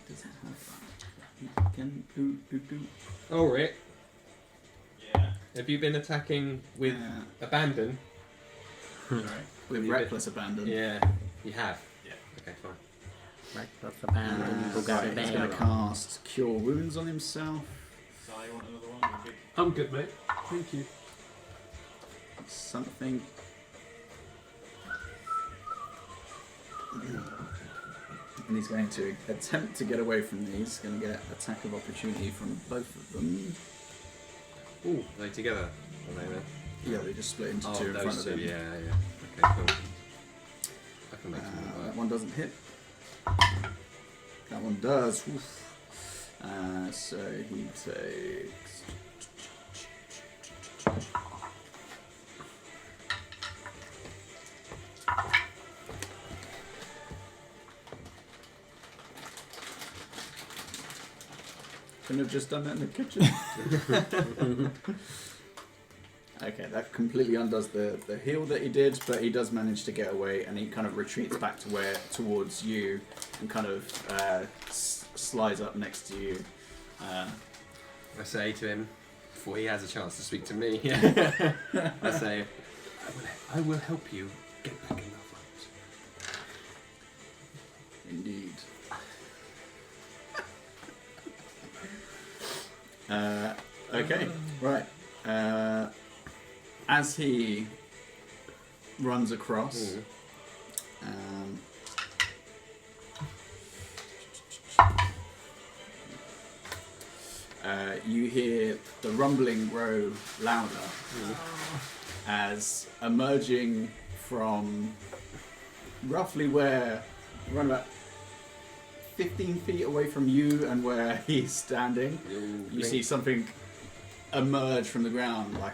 Does that have that? Can do. Oh, Rick, Yeah. have you been attacking with abandon? With You reckless abandon. Yeah, you have. Yeah. Okay, fine. He's going to cast Cure Wounds on himself. So you want another one? You big- I'm good, mate. Thank you. Something. And he's going to attempt to get away from these. He's going to get attack of opportunity from both of them. Ooh, are they together? Are they there? Yeah, they just split into two in those front of two, him. yeah. Okay, cool. I can make something That work. one doesn't hit. That one does. Oof. So he takes. Couldn't have just done that in the kitchen. Okay, that completely undoes the heal that he did, but he does manage to get away, and he kind of retreats back to towards you, and kind of slides up next to you. I say to him, before he has a chance to speak to me, I say, I will help you get back in the front. Indeed. Okay, right. As he runs across, you hear the rumbling grow louder as emerging from roughly where, around about 15 feet away from you and where he's standing, you see something emerge from the ground like,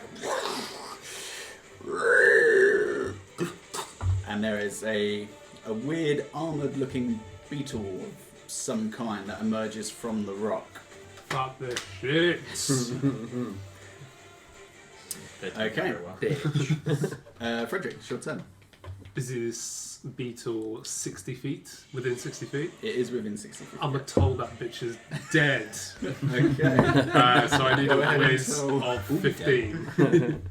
and there is a weird armored looking beetle of some kind that emerges from the rock. Fuck this shit. Okay. Bitch. Frederick, it's your turn. Is this beetle 60 feet? Within 60 feet? It is within 60 feet. I'm told that bitch is dead. Okay. So I need Go a ahead and whiz tell- of 15.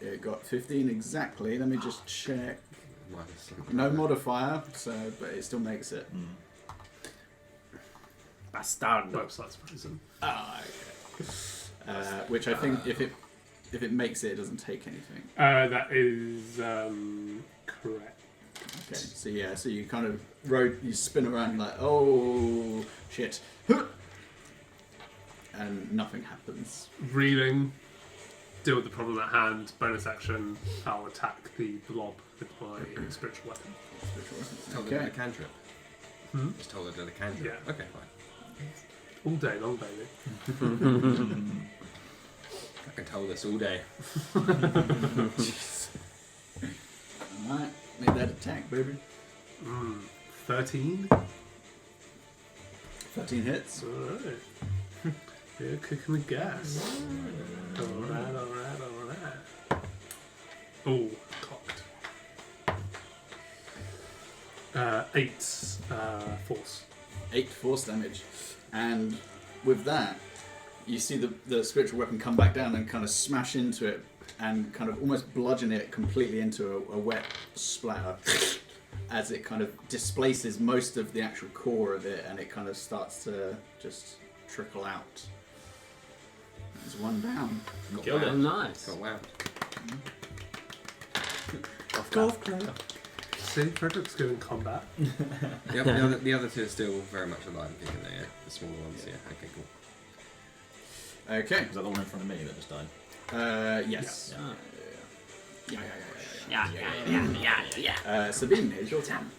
It got 15 exactly. Let me just check. Minus No modifier, so but it still makes it. Bastardo. Website's frozen. Ah, okay. Which I think if it makes it, it doesn't take anything. That is correct. Okay, so yeah, so you kind of you spin around like, oh shit, and nothing happens. Reeling. Deal with the problem at hand. Bonus action. I'll attack the blob with my spiritual weapon. Told her Okay. to do a cantrip. Just told her to do a cantrip. Yeah. Okay, fine. All day long, baby. I can tell this all day. Alright, make that attack, baby. 13. 13 hits. Alright. You're cooking with gas. Alright. Oh, cocked. 8 force. 8 force damage. And with that, you see the spiritual weapon come back down and kind of smash into it and kind of almost bludgeon it completely into a wet splatter as it kind of displaces most of the actual core of it and it kind of starts to just trickle out. There's one down. Killed Oh, it. nice. Oh, wow. Golf club. See, Frederick's good in combat. The other two are still very much alive, I think, yeah. The smaller ones, yeah. Okay, cool. Okay. Is that the one in front of me that just died? Yes. Yeah. Sabine, it's your turn.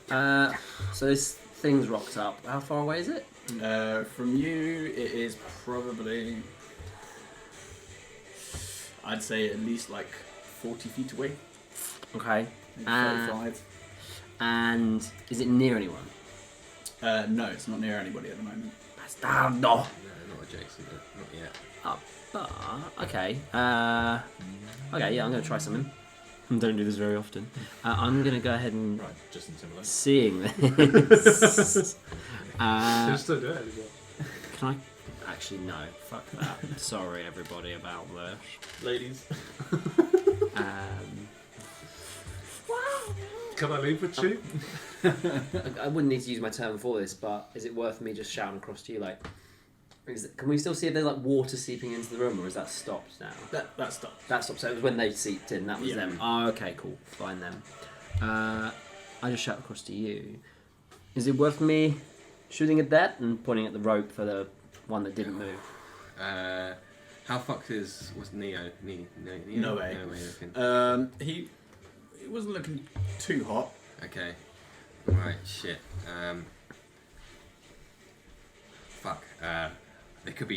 So this thing's rocked up. How far away is it? From you, it is probably, I'd say at least like 40 feet away. Okay. Maybe 35. And is it near anyone? No, it's not near anybody at the moment. Bastardo. No, not adjacent, not yet. Okay. Okay, yeah, I'm going to try something. Don't do this very often. I'm going to go ahead and... Right, Justin Timberlake. Seeing this... Just don't do it anymore. Can I... Actually, no. Fuck that. Sorry, everybody, about this. Ladies. Can I leave with you? I wouldn't need to use my turn for this, but is it worth me just shouting across to you like? Can we still see if there's like water seeping into the room, or is that stopped now? That stopped. That stopped. So it was when they seeped in. That was Yeah. them. Oh, okay, cool. Fine then. I just shout across to you. Is it worth me shooting at that and pointing at the rope for the one that didn't move? How fucked was Neo? Noei. Noei. He wasn't looking too hot. Okay. Right. Shit. Fuck. There could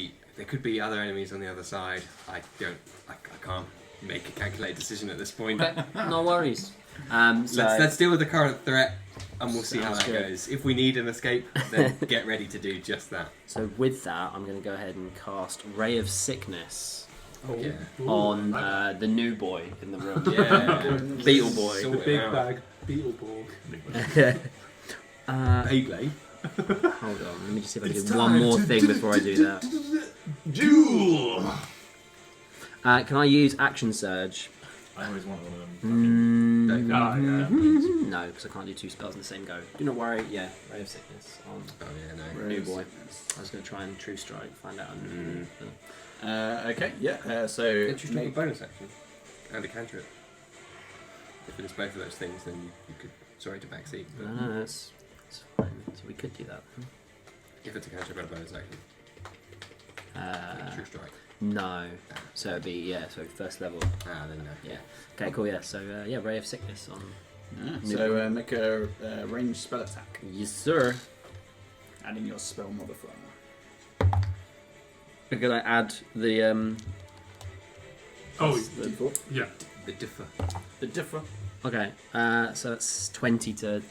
be other enemies on the other side. I can't make a calculated decision at this point. No worries. Let's deal with the current threat, and we'll see how Sounds that good. goes. If we need an escape, then get ready to do just that. So with that, I'm going to go ahead and cast Ray of Sickness Yeah. on the new boy in the room. Yeah. Beetle boy. Sort The it big out. bag Beetleborg. Beyblade. Hold on, let me just see if I can do one more thing before I do that. Duel! Can I use Action Surge? I always want one of them. No, because I can't do two spells in the same go. Do not worry, yeah, Ray of Sickness on Oh yeah, no. New Boy. I was going to try and True Strike, find out. Okay, yeah. So Get you take a bonus action and a cantrip. If it is both of those things, then you could. Sorry to backseat, but No, it's fine. So we could do that. if it's a cantrip and a bonus action, true strike. No. So it'd be, so first level. Then no. Yeah. Okay, cool, yeah. So, Ray of Sickness on. so make a ranged spell attack. Yes, sir. Adding your spell modifier. I'm going to add the. Oh, D4. yeah. The differ. The differ. Okay, so that's 20 to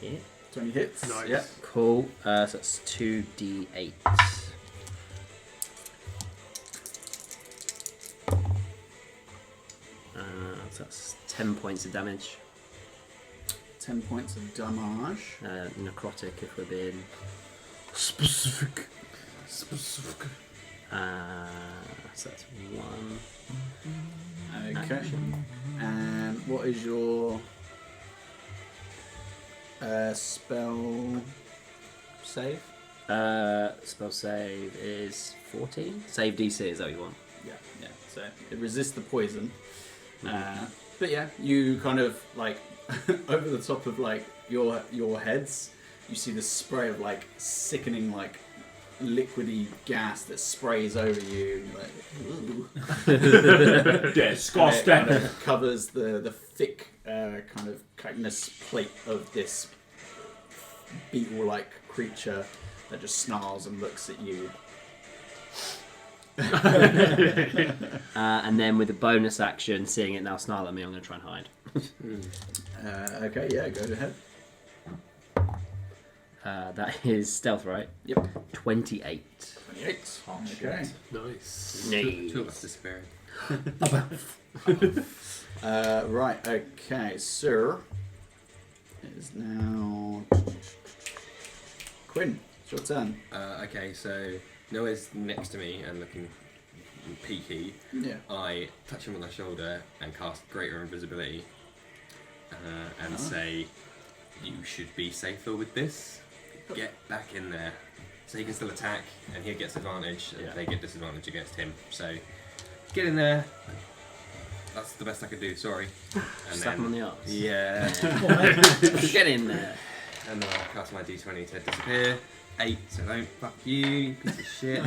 hit. 20 hits. Nice. Yeah. Cool. So that's 2d8. So that's 10 points of damage. 10 points of damage. Necrotic, if we're being Specific. so that's 1. Okay. Action. And what is your spell save? Spell save is 14. Save DC, is that what you want? Yeah. So it resists the poison. But yeah, you kind of like over the top of like your heads, you see the spray of like sickening like liquidy gas that sprays over you. Like, Disgusting. kind of covers the thick kind of chitinous plate of this beetle-like creature that just snarls and looks at you. And then with the bonus action, seeing it now snarl at me, I'm going to try and hide. Okay, yeah, go ahead. That is stealth, right? Yep. 28. 28. Oh, Okay. Nice. Two of us disappearing. Right, okay, sir. It is now Quinn, it's your turn. Okay, so Noah's next to me and looking peaky. Yeah. I touch him on the shoulder and cast Greater Invisibility and say, "You should be safer with this. Get back in there." So he can still attack and he gets advantage and they get disadvantage against him. So get in there. That's the best I could do, sorry. And Slap him on the arse. Yeah. Get in there. And then I'll cast my d20 to disappear. 8, so don't fuck you piece of shit.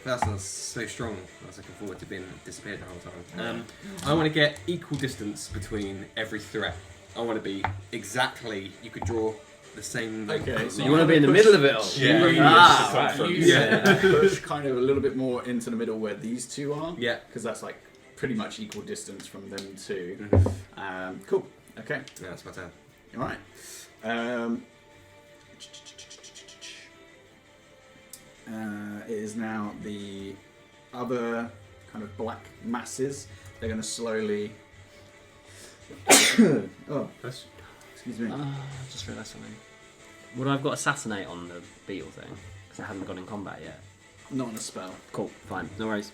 That sounds so strong. I was looking forward to being disappeared the whole time. I want to get equal distance between every threat. I want to be exactly, you could draw the same. Okay, so You want to be in the middle of it all? Yeah. You push kind of a little bit more into the middle where these two are. Yeah. Because that's like pretty much equal distance from them two. Mm-hmm. Cool. Okay. Yeah, that's my turn. All right. It is now the other kind of black masses. They're going to slowly. Oh, That's excuse me. I just realised something. Would I've got assassinate on the beetle thing? Because I haven't gone in combat yet. Not on a spell. Cool, fine, no worries.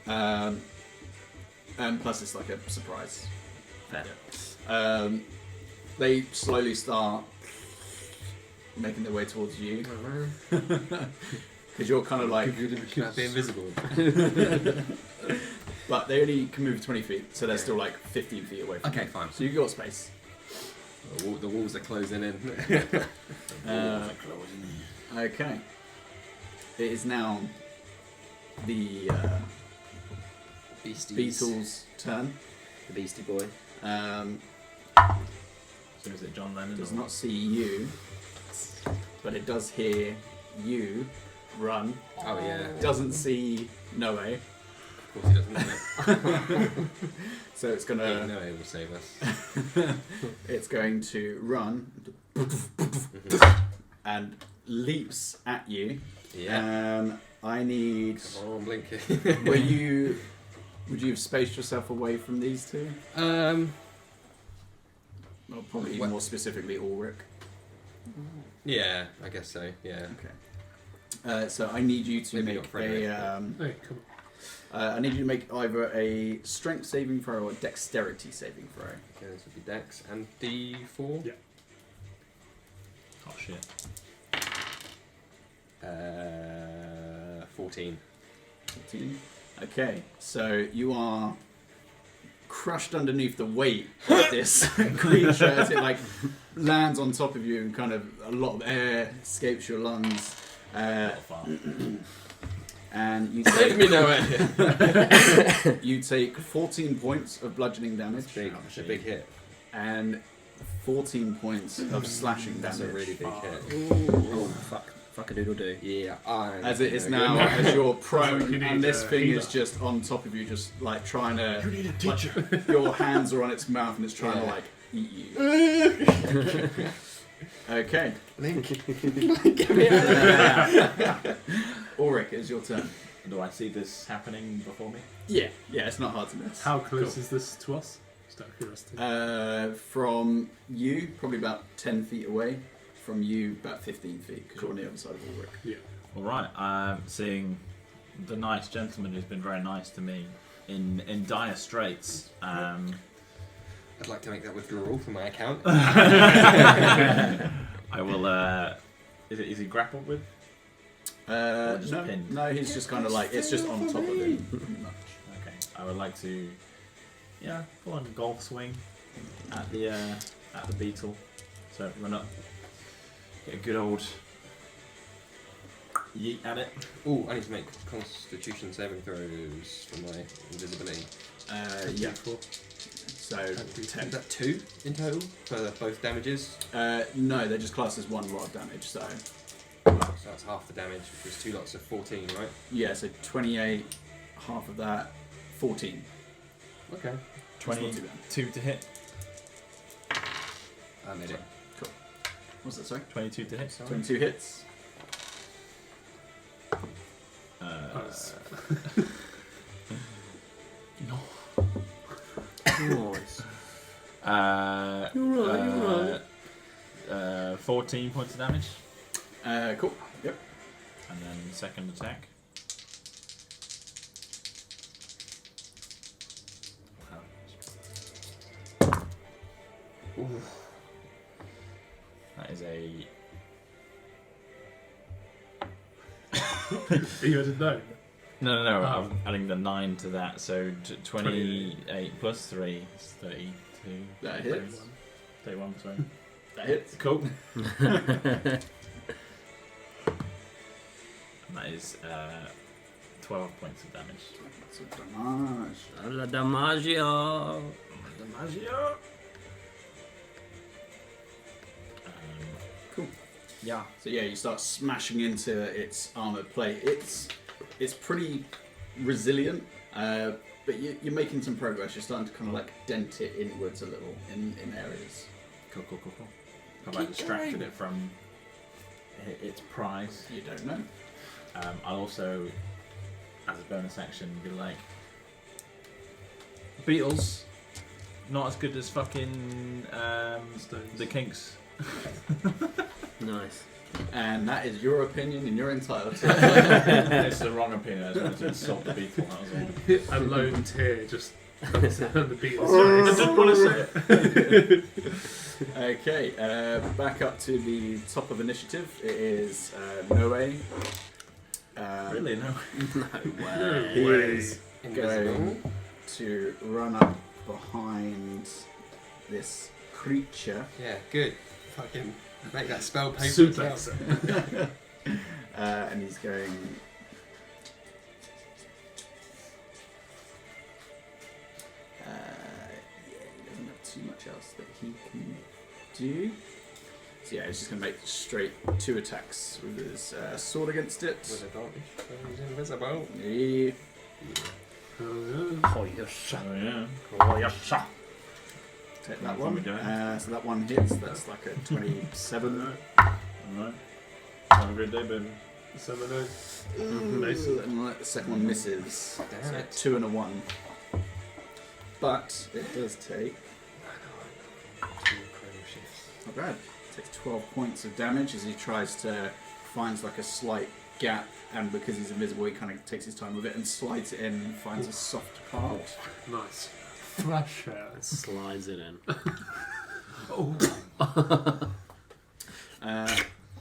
And plus, it's like a surprise Fair. They slowly start making their way towards you. Because you're kind of like... Can I be invisible? But they only can move 20 feet, so they're still like 15 feet away from you. Okay, fine. So you've got space. The walls are closing in. Okay. It is now the Beasties. Beatles' turn. The Beastie Boy. So is it John Lennon? Does or- not see you, but it does hear you run. Oh yeah. Doesn't see Noei, Of course he doesn't. so it's No, gonna it will save us. it's going to run and leaps at you. Yeah. I need. Come on, Blinky. Would you have spaced yourself away from these two? Well, probably even more specifically Ulrich. Yeah, I guess so. Yeah. Okay. So I need you to Maybe not make Frederick, Hey, come on. I need you to make either a strength saving throw or a dexterity saving throw. Okay, this would be Dex and D4. Yeah. Oh shit. 14. 14. Okay, so you are crushed underneath the weight of this creature as it like lands on top of you and kind of a lot of air escapes your lungs. And you Let me know it. you take 14 points of bludgeoning damage Big, it's a big hit. and 14 points of slashing damage. That's a really big hit. Oh, fuck a doodle do. Yeah. As it is now, as you're You prone, need and this a thing healer. is just on top of you, just like trying to. You need a teacher. Like, your hands are on its mouth and it's trying to like eat you. Okay. Ulrich, it's your turn. Do I see this happening before me? Yeah, it's not hard to miss. How close is this to us? Just out of curiosity. From you, probably about 10 feet away. From you, about 15 feet, because you're on the other side of Ulrich. Yeah. All right. I'm seeing the nice gentleman who's been very nice to me in dire straits. I'd like to make that withdrawal from my account. I will. Is he grappled with? just pinned? No, he's just kind of like, it's just on top of him, pretty much. Okay. I would like to, pull on a golf swing at the beetle. So run up, get a good old yeet at it. Ooh, I need to make Constitution saving throws for my invisibility. Yeah. So, Is 10. that 2 in total for both damages? No, they're just classed as one lot of damage, so. So that's half the damage, which is 2 lots of 14, right? Yeah, so 28, half of that, 14. Okay. That's not too bad. 22 to hit. I made it. Cool. What's that, sorry? 22 to hit. 22 hits. Nice. You're right. 14 points of damage. Cool. Yep. And then second attack. Ooh. That is a. You didn't know. No. Oh. I'm adding the 9 to that, so 28 plus 3 is 32. That hits. 31, sorry. That hits. Cool. And that is 12 points of damage. So damage. La Damaggio. DiMaggio. Cool. Yeah. So yeah, you start smashing into its armored plate. It's pretty resilient, but you're making some progress. You're starting to kind of like dent it inwards a little in areas. Cool. Have I distracted it from its prize? You don't know. I'll also, as a bonus action, be like, Beatles, not as good as fucking Stones. the Kinks. Nice. And that is your opinion, and you're entitled to it. It's the wrong opinion. I just wanted to insult the Beatles. That was all. A lone tear just The beat I is didn't want to say it. Okay, back up to the top of initiative. It is Noei. Really? No. He way. is going to run up behind this creature. Yeah, good. Fucking make that spell paper. suplex. And he's going. Yeah, he doesn't have too much else that he can do. So yeah, he's just going to make straight 2 attacks with his sword against it. With advantage, so he's invisible. Yeah. Oh, yes. Oh yeah. Oh, yes. Take that What one. are we doing? So that one hits. That's like a 27. Alright. Have a good day, baby. 7-0. And the second one misses. Damn So it. 2 and a 1. But it does take. Not bad. Takes 12 points of damage as he tries to finds like a slight gap, and because he's invisible, he kind of takes his time with it and slides it in and finds a soft part. Nice. Thrasher. Slides it in.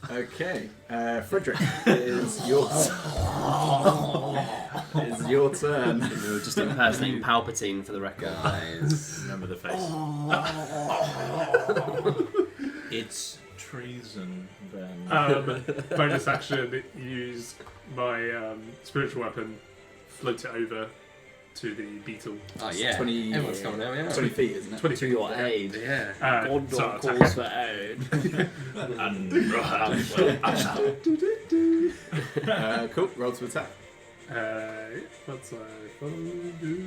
Okay, Frederick, it is yours. It is your turn. We were just impersonating Palpatine for the record. Remember the face. It's treason, Ben. Bonus action, use my spiritual weapon, float it over to the beetle. Oh yeah, 20 everyone's coming out. Yeah. 20 feet, isn't it? 20 To your aid. Yeah. God so calls attack. for aid. And Cool, roll to attack. What's I do?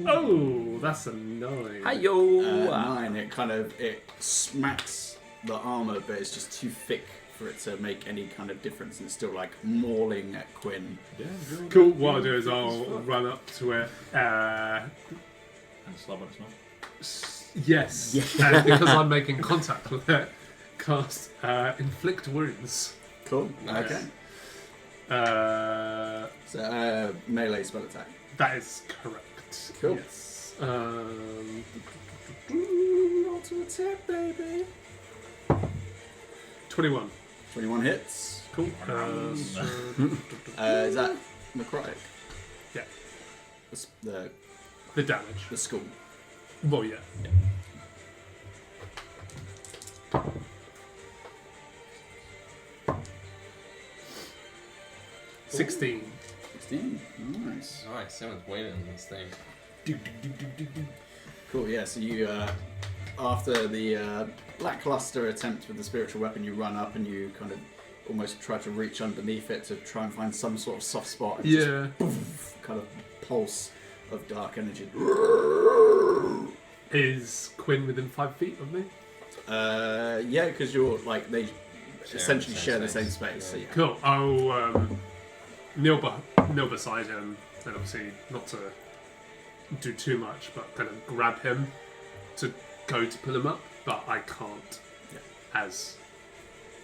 Oh, that's a 9. Hi yo. 9, it smacks the armour, but it's just too thick for it to make any kind of difference, and it's still like mauling at Quinn. Cool, what I'll do is I'll run up to it. and slob on its mouth. Yes, and because I'm making contact with it, cast Inflict Wounds. Cool, Nice. okay. Uh, So, melee spell attack. that is correct. Cool. Yes. Roll to attack, baby. 21. 21 hits. Cool. Is that necrotic? Yeah. The The damage. the skull. Well, yeah. $16. 16. Nice. Nice. Someone's winning on this thing. Cool, yeah, so you, after the lackluster attempt with the spiritual weapon, you run up and you kind of almost try to reach underneath it to try and find some sort of soft spot. And just Yeah. kind of pulse of dark energy. Is Quinn within 5 feet of me? Yeah, because you're like, they essentially the same share the same space. space, so yeah. Cool. I'll kneel beside him, and obviously not to do too much, but kind of grab him to go to pull him up, but I can't, as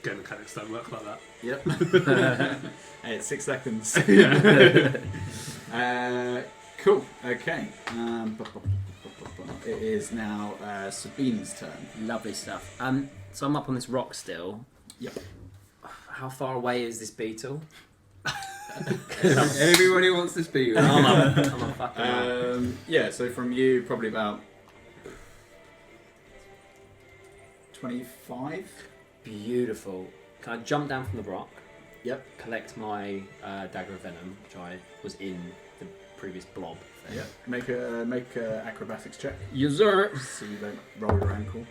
game mechanics don't work like that. Yep. Hey, it's 6 seconds. Cool, okay. It is now Sabine's turn. Lovely stuff. So I'm up on this rock still. Yep. How far away is this beetle? Everybody wants this beat. I'm a fucking up. Yeah, so from you, probably about 25. Beautiful. Can I jump down from the rock? Yep. Collect my dagger of venom, which I was in the previous blob thing. Yep. Make a acrobatics check. Yes, sir. So you don't roll your ankle.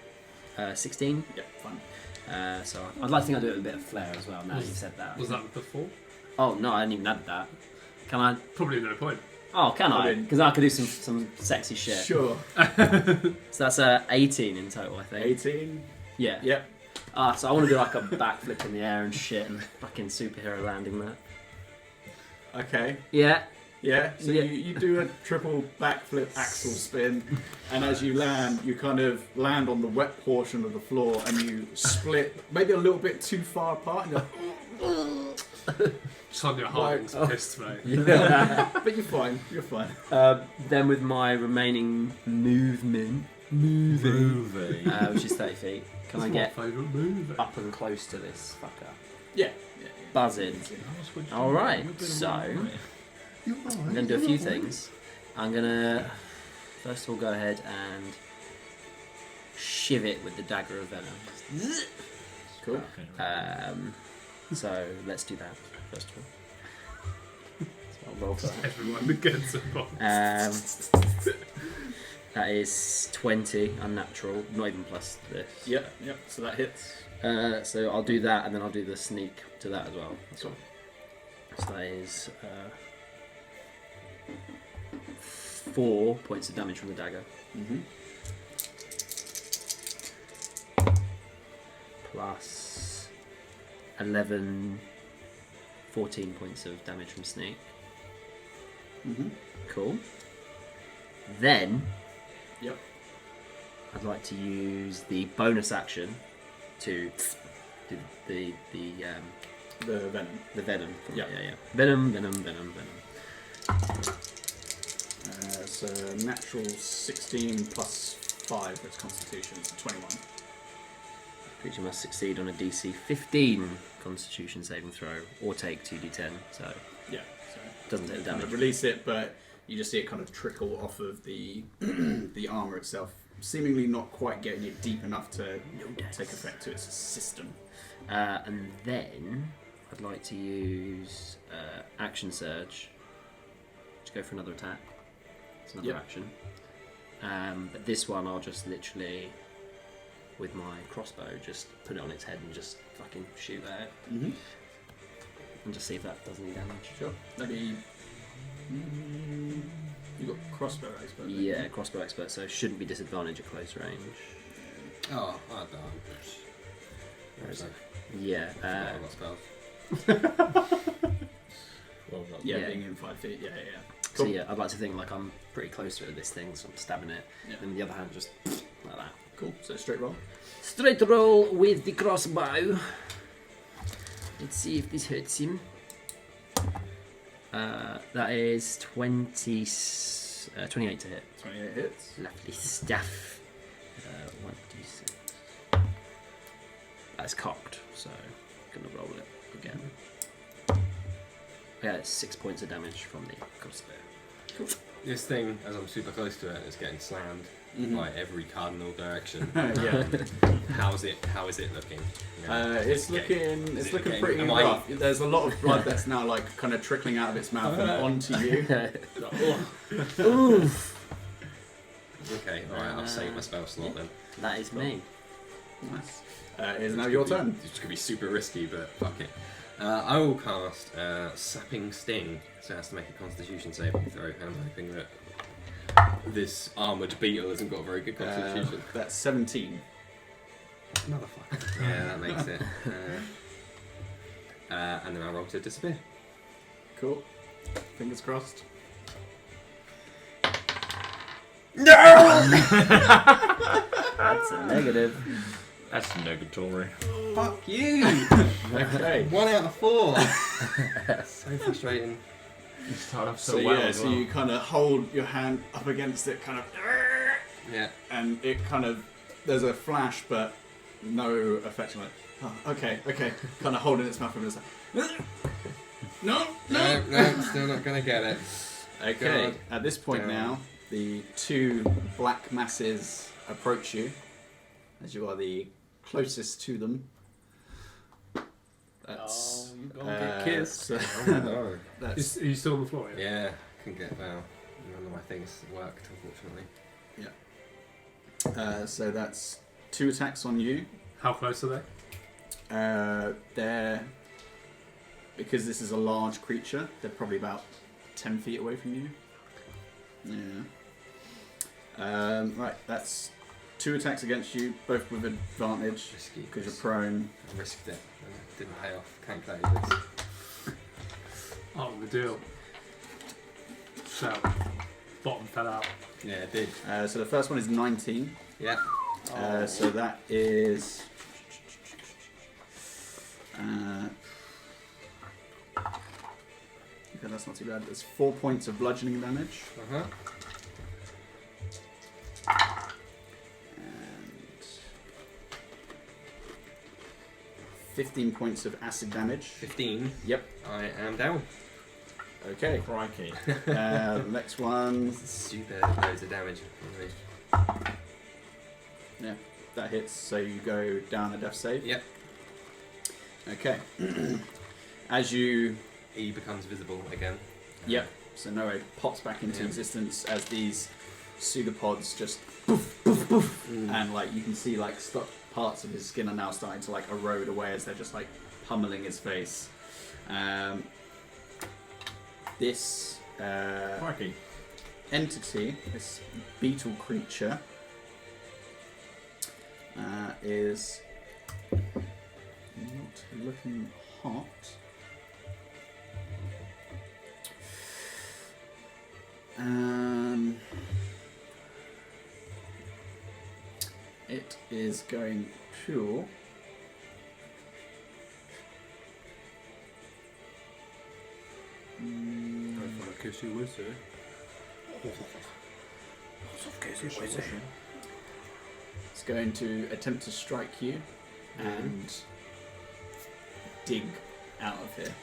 16. Yep, fine. So I'd like to think I'll do it with a bit of flair as well. Now you've said that. Was that before? Oh no, I hadn't even added that. Can I? Probably no point. Oh, can I? I mean- Because I could do some sexy shit. Sure. So that's 18 in total, I think. 18. Yeah. Yep. So I want to do like a backflip in the air and shit and fucking superhero landing there. Okay. Yeah. Yeah. So Yeah. you do a triple backflip axle spin, and as you land, you kind of land on the wet portion of the floor, and you split maybe a little bit too far apart. And Sonia Harding's pissed, mate. Yeah. But you're fine. You're fine. Then with my remaining movement, which is 30 feet, can I That's get my favourite movie. up and close to this fucker? Yeah. Buzzing. Alright, so I'm going to do a few things. I'm going to first of all go ahead and shiv it with the dagger of venom. Cool. So let's do that first of all. So I'll roll for that. Everyone that gets involved. That is 20 unnatural, not even plus this. Yep. So that hits. So I'll do that and then I'll do the sneak to that as well. Cool. So that is 4 points of damage from the dagger. Mm-hmm. Plus 14 points of damage from sneak. Mm-hmm. Cool. Then, Yep. I'd like to use the bonus action to do the The venom. Yeah, Yeah. yeah. Venom. So natural 16 plus 5 for its constitution, so 21. Creature must succeed on a DC 15 Constitution saving throw, or take 2d10. So Yeah. So doesn't take kind damage. of release it, but you just see it kind of trickle off of the the armor itself, seemingly not quite getting it deep enough to take effect to its system. And then I'd like to use Action Surge to go for another attack. It's another action. But this one I'll just literally, with my crossbow, just put it on its head and just fucking shoot at it. Mm-hmm. And just see if that does any damage. Sure. Maybe you got crossbow expert. don't you? Yeah, crossbow expert, so shouldn't be disadvantage at close range. Oh, I don't. Where is it? Yeah. I've got spells. Well, not Yeah, Yeah. being in 5 feet. Yeah. So Cool. yeah, I'd like to think like I'm pretty close to it, this thing, so I'm stabbing it. Yeah. And with the other hand, just like that. Cool. So straight roll. Straight roll with the crossbow. Let's see if this hurts him. That is 28 to hit. 28 hits. Lovely stuff. 1d6. That's cocked, so I'm gonna roll it again. Yeah, it's 6 points of damage from the crossbow. This thing, as I'm super close to it, is getting slammed by every cardinal direction. Yeah. How is it looking? You know, It's getting- looking. is It's it looking getting- pretty am I- rough. There's a lot of blood that's now like kind of trickling out of its mouth and onto you. Oof! Okay, alright, I'll save my spell slot then. That is me. Nice. It is now your turn. It's gonna be super risky, but fuck it. I will cast Sapping Sting, so it has to make a Constitution saving throw. I'm hoping that this armoured beetle hasn't got a very good Constitution. That's 17. Motherfucker. Yeah, that makes it. And then I roll to disappear. Cool. Fingers crossed. That's a negative. That's negatory. Fuck you! Okay. 1 out of 4! So frustrating. You start off So so well. yeah, as so well. you kind of hold your hand up against it, kind of, Yeah. and it kind of, there's a flash, but no effect. Like, oh, okay, kind of holding its mouth and it's like, no. No, still not gonna get it. Okay. God. At this point Damn. now, the two black masses approach you, as you are the closest to them. That's, you're gonna get kissed. so- Oh no. that's Are you still on the floor? Yeah, couldn't get well. None of my things worked, unfortunately. so that's 2 attacks on you. How close are they? They're, because this is a large creature, they're probably about 10 feet away from you. Yeah. Right, that's 2 attacks against you, both with advantage Risky. because you're prone. I risked it. And it didn't pay off. Can't play this. Oh, the deal. So, bottom fell out. Yeah, it did. So the first one is 19. Yeah. So that is Okay, that's not too bad. There's 4 points of bludgeoning damage. Uh-huh. And 15 points of acid damage. 15. Yep. I am down. Okay. Crikey. Next one. Super loads of damage. Yeah, that hits. So you go down a death save. Yep. Okay. As you. He becomes visible again. Yep. So Noei pops back into existence as these pseudopods just poof, poof, poof, and like you can see like parts of his skin are now starting to like erode away as they're just like pummeling his face. This Crikey. entity, this beetle creature, is not looking hot. It is going to it's going to attempt to strike you and dig out of here.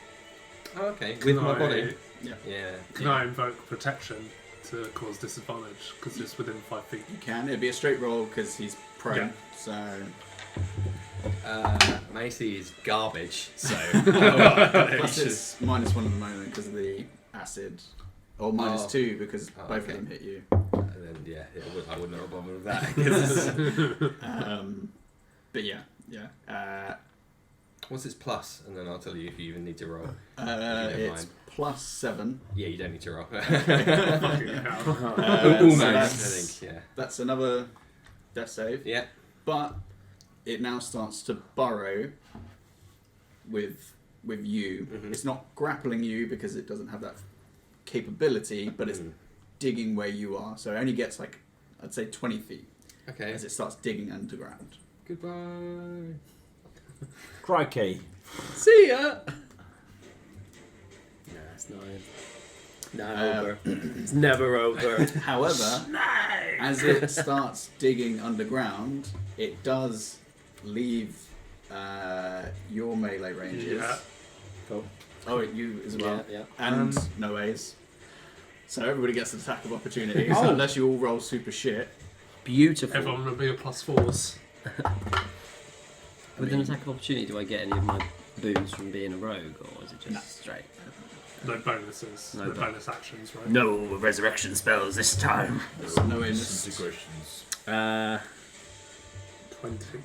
Oh, okay. With my I- body. Yeah. Yeah. Can I invoke protection to cause disadvantage because it's within 5 feet? You can. It'd be a straight roll because he's prone. Yeah. So Macy is garbage, so. plus it's -1 at the moment because of the acid, or -2 because both okay. of them hit you. And then, I would not have bothered with that. But yeah. What's its plus? And then I'll tell you if you even need to roll. It's +7. Yeah, you don't need to roll. Fucking hell. Almost, so I that's- think, yeah. That's another death save. Yeah. But it now starts to burrow with you. Mhm. It's not grappling you because it doesn't have that capability, but it's digging where you are. So it only gets like, I'd say 20 feet Okay. as it starts digging underground. Goodbye. Crikey. See ya! No, it's not. Not over. It's never over. However, as it starts digging underground, it does leave your melee ranges. Yeah. Cool. Oh, you as well. Yeah, And Noei's. So everybody gets an attack of opportunity, Oh. so unless you all roll super shit. Beautiful. Everyone will be a +4s. With an attack of opportunity, do I get any of my boons from being a rogue, or is it just straight? No bonuses. No No bo- bonus actions, right? No resurrection spells this time. So Noei missed. Disintegrations. 20.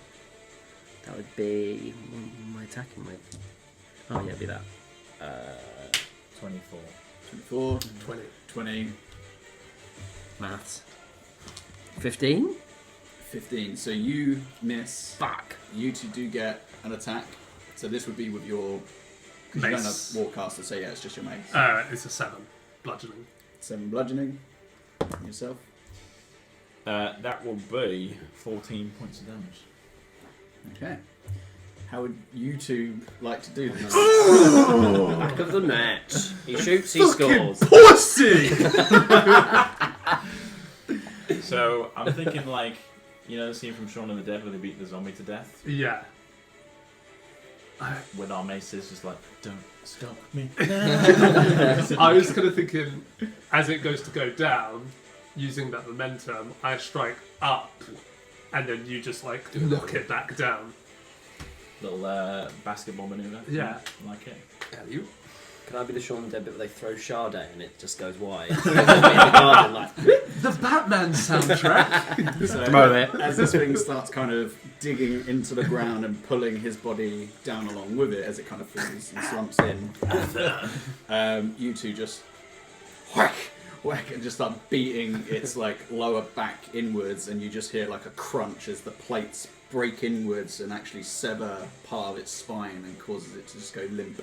That would be what am I attacking with? Oh yeah, it'd be that. 24. 24, 20. 20, Maths. 15. 15. So you miss. Fuck. You two do get an attack. So this would be with your. Because you don't have Mace. Warcaster, so yeah, it's just your mace. It's a 7. Bludgeoning. 7 bludgeoning. And yourself. That will be 14 points of damage. Okay. How would you two like to do this? Back of the net. He shoots, he scores. Pussy! So I'm thinking like, you know the scene from Shaun of the Dead where they beat the zombie to death? Yeah. With our maces just like, don't stop me. I was kind of thinking, as it goes to go down, using that momentum, I strike up, and then you just like lock it back down. Little basketball maneuver. Yeah. Like it. You? Can I be the Shaun of the Dead bit where they throw Sade and it just goes wide? In the garden, like, The Batman soundtrack! So, Throw it. as this thing starts kind of digging into the ground and pulling his body down along with it as it kind of falls and slumps in, you two just whack, whack, and just start beating its like lower back inwards, and you just hear like a crunch as the plates break inwards and actually sever part of its spine and causes it to just go limp.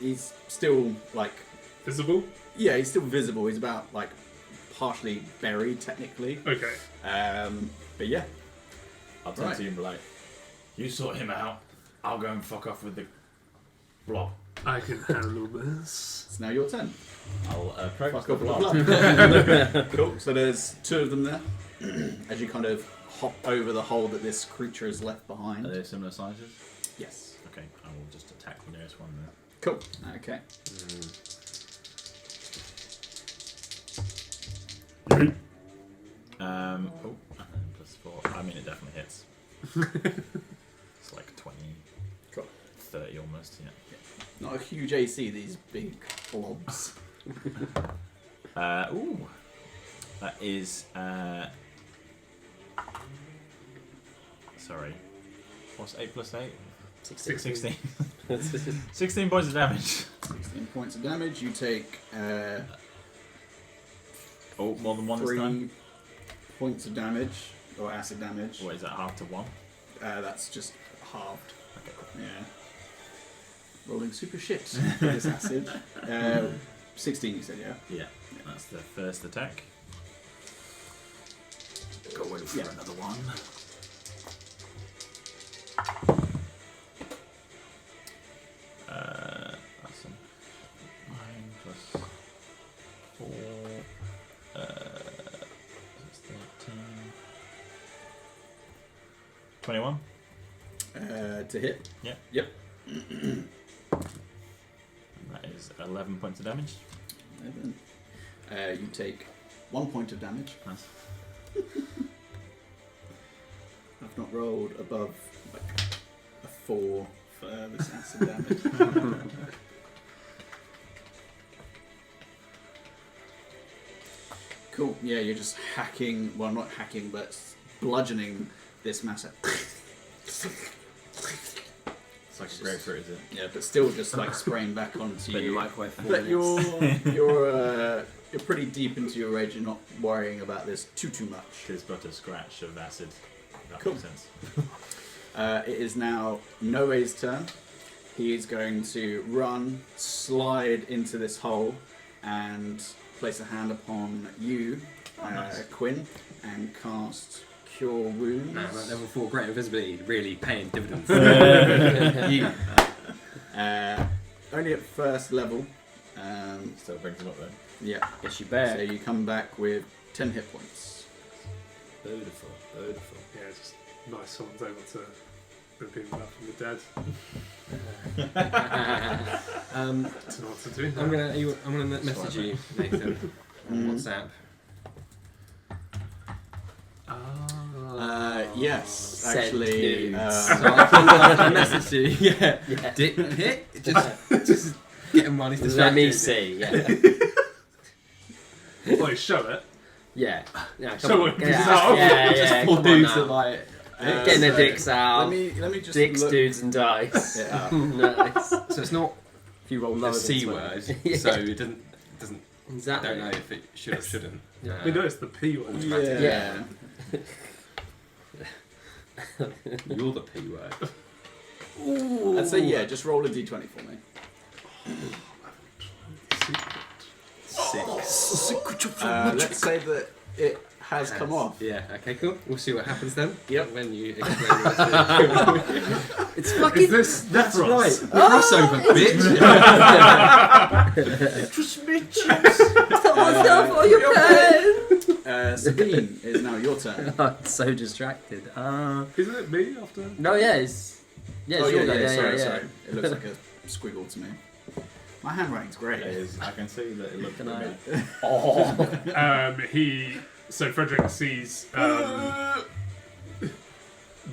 He's still like Visible? yeah, he's still visible. He's about like partially buried technically. Okay. But yeah, I'll turn Right. to you and be like, you sort him out, I'll go and fuck off with the blob. I can handle this. It's now your turn. I'll approach Fuck the off with blob. the blob. Cool. So there's 2 of them there. As you kind of hop over the hole that this creature has left behind. Are they similar sizes? Yes. Okay, I will just attack the nearest one then. Cool. Okay. +4. I mean, it definitely hits. It's like 20, Cool. 30 almost, yeah. Not a huge AC, these big blobs. Ooh. That is, sorry. What's 8 plus 8? 16. 16 points of damage. 16 points of damage. You take Oh, more than one this 3 time? points of damage, or acid damage. What is that, half to 1? That's just halved. Okay, cool. Yeah. Rolling super shit for this acid. 16 you said, yeah? Yeah, that's the first attack. Go in for another one. That's a 9 plus 4. That's 13. 21. To hit. Yeah. Yep. And that is 11 points of damage. 11. You take 1 point of damage. Nice. I've not rolled above like a 4 for this acid damage. Cool. Yeah, you're just hacking. Well, not hacking, but bludgeoning this massive. It's like a grapefruit, is it? Yeah, but still just like spraying back onto Been you. microwave for 4 But minutes. you're pretty deep into your rage. You're not worrying about this too much. It's but a scratch of acid. That Cool. makes sense. It is now Noe's turn. He is going to run, slide into this hole, and place a hand upon you, nice. Quinn, and cast Cure Wounds. Man, that level 4 great invisibility really paying dividends. You. Only at first level. Still brings him up then. Yeah. Yes, you So bet. you come back with 10 hit points. Beautiful, beautiful. Yeah, just nice someone's able to bring people back from the dead. um, To know what to do. I'm gonna message you, Nathan, on WhatsApp. Yes, Send actually. nudes. So I messaged you. Yeah. Dick hit. Just get him while he's distracted. Let me see. Yeah. Well, show it. Yeah. Yeah. So Come on. what, Yeah. this is how- Yeah. Just Yeah. 4 Come on dudes now. that like. Getting their dicks out. Let me just Dicks, look dudes, and dice. it up. Nice. So it's not If you roll lower a than C 20. word, Yeah. so it doesn't. I Exactly. don't know if it should or shouldn't. Yeah. We know it's the P one. Yeah. You're the P word. I'd say yeah. Just roll a d20 for me. 6. Let's say that it has come off. Yeah. Okay. Cool. We'll see what happens then. Yep. When you explain what's It's Is fucking. this That's Ross? right. Crossover, bitch. Oh, your pen. Sabine, it is now your turn. I'm so distracted. Isn't it me after? No, yeah, it's. Yeah, it's Oh your yeah, turn. sorry, sorry. It looks like a squiggle to me. My handwriting's great. It is, I can see that it looks Can pretty I? good. So Frederick sees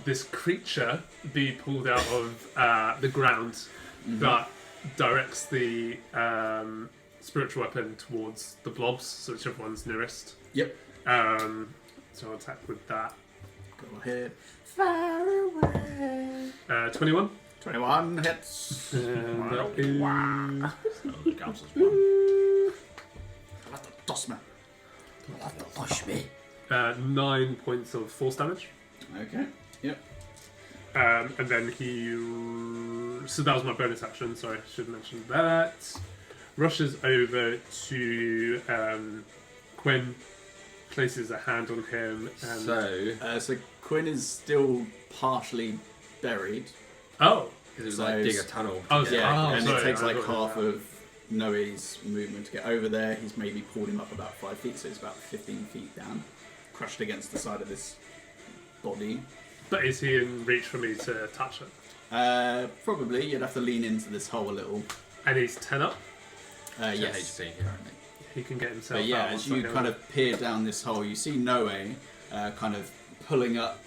this creature be pulled out of the ground that directs the spiritual weapon towards the blobs, so whichever one's nearest. Yep. So I'll attack with that. Go ahead. Far away. 21. 21 hits. And that is Oh, the council's one. Toss me. Push me. 9 points of force damage. Okay. Yep. And then so that was my bonus action, sorry, I should have mentioned that. Rushes over to Quinn, places a hand on him, and... So So Quinn is still partially buried. Oh! Because it was So like dig a it's- tunnel. Oh, to get- Yeah, Oh, and sorry, it takes I like thought half it was of Noe's movement to get over there. He's maybe pulled him up about 5 feet, so he's about 15 feet down, crushed against the side of this body. But is he in reach for me to touch it? Probably, you'd have to lean into this hole a little. And he's 10 up. 10 Yes, HP, yeah. currently. He can get himself But yeah, out. as once I you go kind in. of peer down this hole, you see Noe kind of pulling up.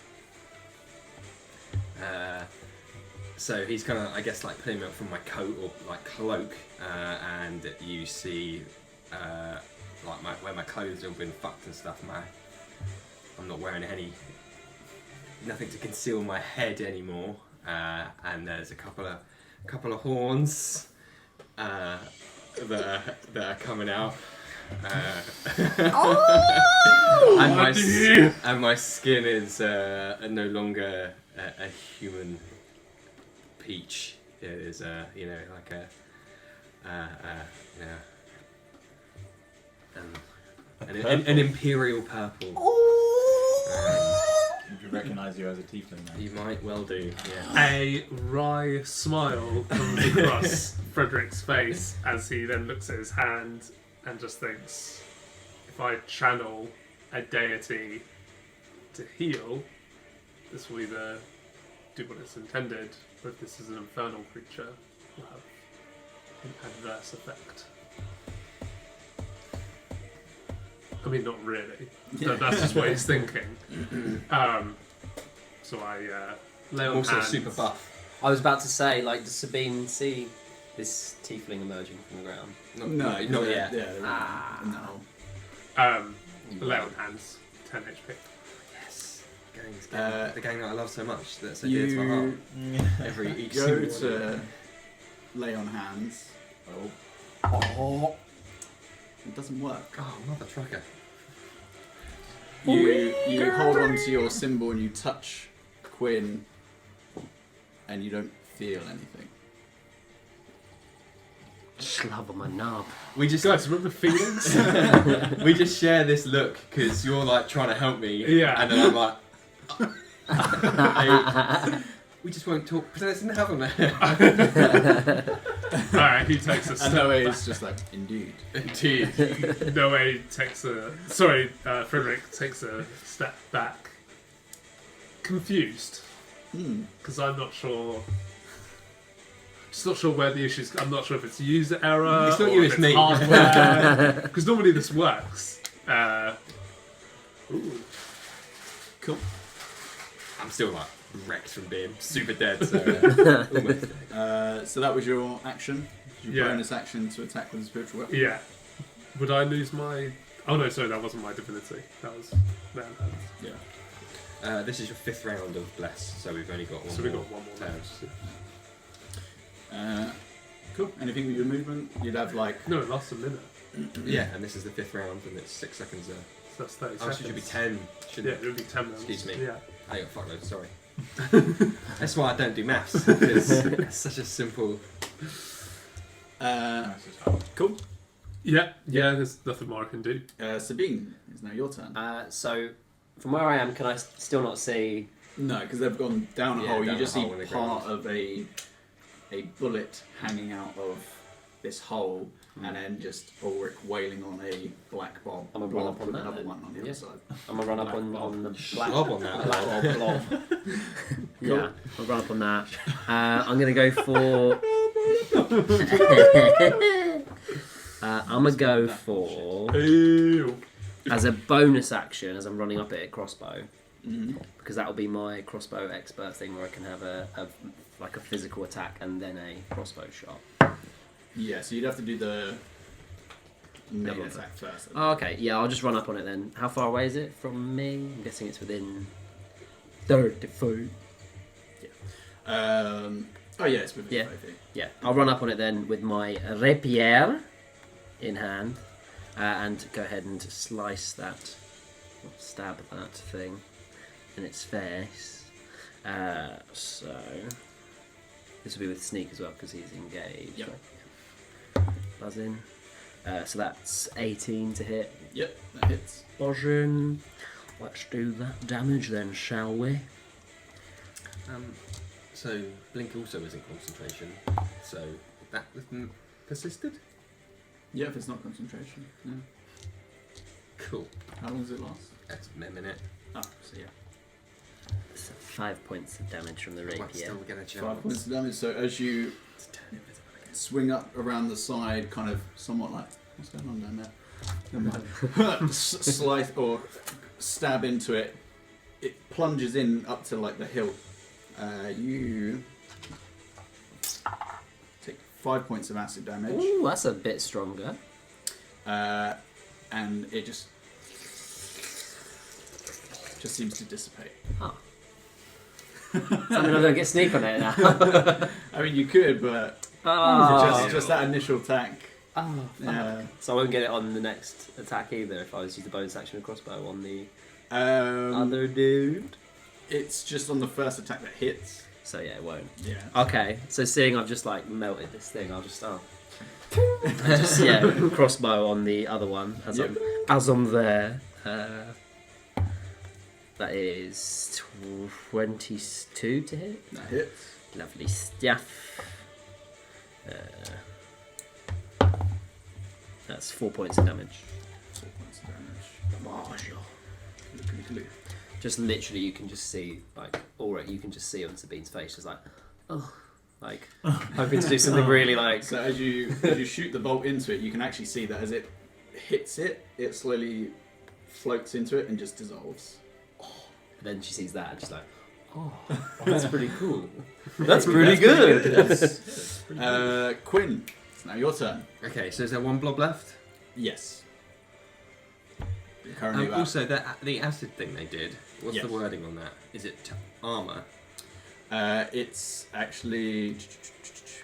So he's kind of, I guess, like pulling me up from my coat or like cloak, and you see like where my clothes have been fucked and stuff. I'm not wearing nothing to conceal my head anymore, and there's a couple of horns that are coming out. And my skin is no longer a human peach. It is like an imperial purple. Would you recognise you as a tiefling then? You might well do. Yeah. A wry smile comes across Frederick's face as he then looks at his hand and just thinks, if I channel a deity to heal, this will either do what it's intended, or if this is an infernal creature, will have an adverse effect. I mean, not really. But that's just what he's thinking. So I lay on Also hands. super buff. I was about to say, like, does Sabine see this tiefling emerging from the ground? Not yet. Yeah, they're in that hole. Lay on hands, 10 HP. Yes. The gang that I love so much. That's so dear to my heart. You Each go single one. to lay on hands. Oh. It doesn't work. Oh, mother trucker. You hold on to your symbol and you touch Quinn, and you don't feel anything. Slab on my knob. We just Guys, remember feelings? we just share this look because you're like trying to help me. Yeah. And then I'm like. We just won't talk because I didn't have them. Alright, he takes a And step Noe back. is just like, indeed. Indeed. Noei takes a... Sorry, Frederick takes a step back. Confused. Because I'm not sure... Just not sure where the issue is. I'm not sure if it's user error It's not or you, if it's me. hardware. Because normally this works. Cool. I'm still like wrecked from being super dead, so almost dead. So that was your action. Your Yeah. bonus action to attack with a spiritual weapon. Yeah. Would I lose my... Oh no, sorry, that wasn't my divinity. That was... No, Yeah. This is your 5th round of bless, so we've only got one so more. we got one more turn. left. Cool. Anything with your movement? You'd have like... No, it lasts a minute. Yeah, and this is the 5th round, and it's 6 seconds there. So that's 30 Oh, seconds. so it should be 10. Yeah, Shouldn't it would be 10 rounds. Excuse me. Yeah. I got fuckload, sorry. That's why I don't do maths, because it's such a simple... Nice as hell. Cool. Yeah, there's nothing more I can do. Sabine, it's now your turn. So, from where I am, can I still not see... No, because they've gone down a Yeah, hole. You down just a see hole in the part ground. of a bullet hanging out of this hole, and then just Ulrich wailing on a black bob. I'm gonna run blob up on with that another then. one on the Yeah. other side. I'm gonna run up Black blob. on the black Blob on that. black blob. Yeah, I'll run up on that. I'm gonna go for. I'm gonna go for Ew. as a bonus action as I'm running up it at crossbow, Mhm. because that will be my crossbow expert thing where I can have a physical attack and then a crossbow shot. Yeah, so you'd have to do the main Double attack first. Oh, okay, yeah, I'll just run up on it then. How far away is it from me? I'm guessing it's within 30 feet. Oh yeah, it's within Yeah. 5 feet. Yeah, I'll run up on it then with my rapier in hand and go ahead and slice that, or stab that thing in its face. So this will be with sneak as well because he's engaged. Yep. Right? Buzz in. So that's 18 to hit. Yep, that hits. Let's do that damage then, shall we? So blink also isn't concentration. So that persisted. Yeah, if it's not concentration. Yeah. Cool. How long does it last? That's a minute. Oh, so yeah. So 5 points of damage from the I might rapier. still get a chance. 5 points of damage. So as you swing up around the side, kind of somewhat like, what's going on down there? Never mind. Slice or stab into it. It plunges in up to like the hilt. You take 5 points of acid damage. Ooh, that's a bit stronger. And it just seems to dissipate. Oh. So I'm gonna get sneak on it now. I mean, you could, but just that initial attack. Oh, Yeah. so I won't get it on the next attack either if I was to use the bonus action and crossbow on the Um, other dude. It's just on the first attack that hits. So yeah, it won't. Yeah. Okay, so seeing I've just like melted this thing, I'll just crossbow on the other one as I'm there. That is 22 to hit. That hits. Lovely stuff. That's 4 points of damage. 4 points of damage. Look. Just literally, you can just see like, you can just see on Sabine's face, just like, oh, like hoping to do something really like. So as you shoot the bolt into it, you can actually see that as it hits it, it slowly floats into it and just dissolves. Then she sees that and she's like, Oh, that's pretty cool. That's pretty good. Quinn, it's now your turn. Okay, so is there one blob left? Yes. You're currently about- Also, the acid thing they did, what's Yes. the wording on that? Is it armour? It's actually...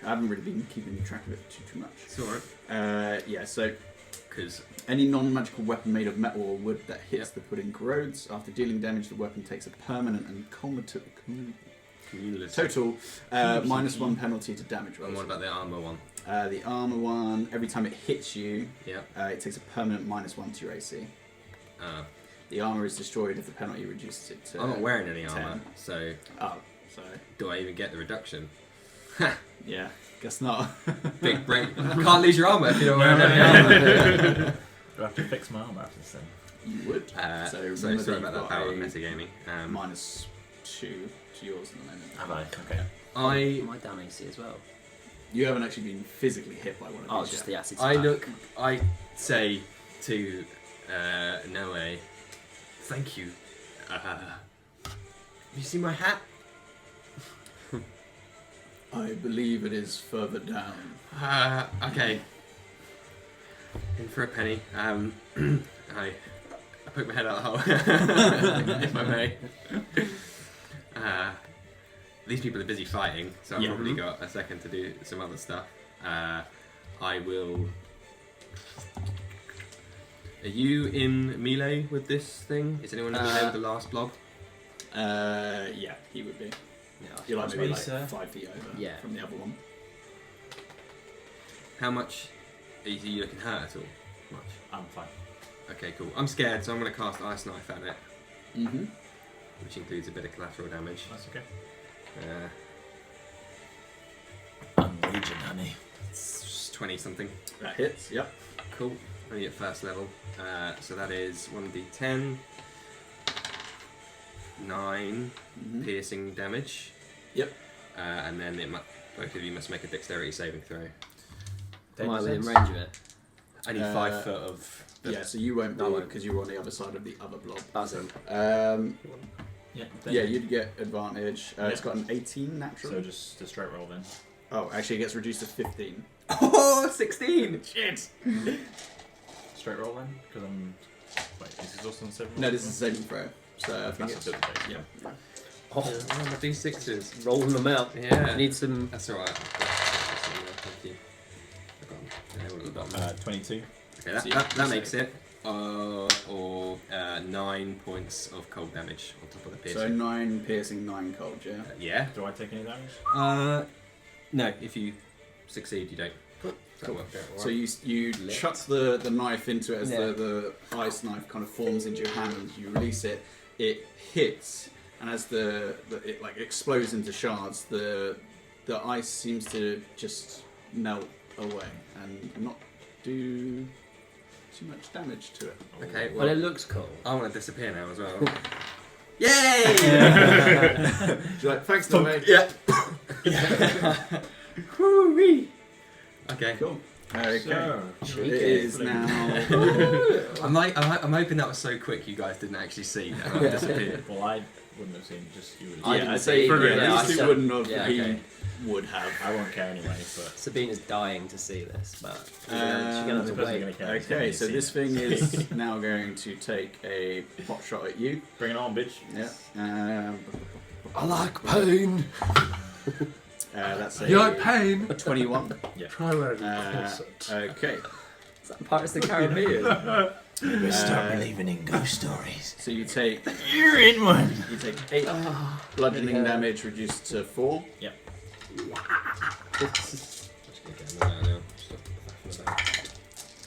I haven't really been keeping track of it too much. It's alright. Yeah, so Because any non-magical weapon made of metal or wood that hits the pudding corrodes. After dealing damage, the weapon takes a permanent and total -1 penalty to damage rolls. And what about the armour one? The armor one, every time it hits you, Yeah. it takes a permanent -1 to your AC. The armor is destroyed if the penalty reduces it to... I'm not wearing any 10. armour, so Oh, so... do I even get the reduction? Yeah, guess not. Big brain. Can't lose your armour if you don't wear any armour. do I have to fix my armor after this thing? You would. So remember sorry you've about that got power a of metagaming. -2 to yours at the moment. Have I? Okay. My down AC as well. You haven't actually been physically hit by one of Oh, these just yet. the acid. I say to Noei, thank you. You see my hat? I believe it is further down. Okay. In for a penny. I poke my head out the hole, if I may. These people are busy fighting, so I've probably got a second to do some other stuff. I will... Are you in melee with this thing? Is anyone in melee with the last blob? Yeah, he would be. Yeah, You're like maybe Sir. 5 feet over from the other one. How much are you looking hurt at all? Much. I'm fine. Okay, cool. I'm scared, so I'm going to cast Ice Knife at it, Mm-hmm. which includes a bit of collateral damage. That's okay. Unlegion, honey. It's 20 something. That hits, yep. Cool. Only at first level. So that is 1d10. 9 piercing damage. Yep. And then both of you must make a dexterity saving throw. Am I within range of it? I need 5 foot of... Yeah, so you won't be I won't. because you were on the other side of the other blob. Awesome. Yeah, you'd get advantage. It's got an 18 natural. So just a straight roll then. Oh, actually it gets reduced to 15. Oh, 16! Shit! Straight roll then? Because I'm... Wait, is this also on 7? No, this is a saving throw. So I think That's it's... a saving throw. Yeah. Oh, my d6s. Rolling them out. Yeah. Need some. That's alright. Thank you. I've got them. All at the bottom. 22. Okay, that makes it. Or 9 points of cold damage on top of the piercing. So 9 piercing, 9 cold, yeah? Yeah. Do I take any damage? No, if you succeed, you don't. That worked out So you chuck the knife into it as the ice knife kind of forms into your hand and you release it. It hits and as it like explodes into shards, the ice seems to just melt away and not do too much damage to it. Okay, Well, well, it looks cool. I want to disappear now as well. Yay! You're like, thanks, Noei. Yeah. Woo-wee. Okay. Cool. Okay. So, It is now. I'm hoping that was so quick you guys didn't actually see that I disappeared. well, I wouldn't have seen. Just you would. I Yeah, didn't I'd say see it. yeah, I these two said- wouldn't have. yeah, He okay. would have. I won't care anyway. But Sabina's dying to see this, but she's Uh, gonna have the to person wait. gonna care is Okay, gonna so see this it. thing is now going to take a pot shot at you. Bring it on, bitch. Yeah. I like pain. That's a You like pain? 21. Try wearing a Uh, corset. okay. Is that Pirates of the Caribbean? We start believing in ghost stories. So you take You're in one. 8 bludgeoning yeah. damage reduced to 4.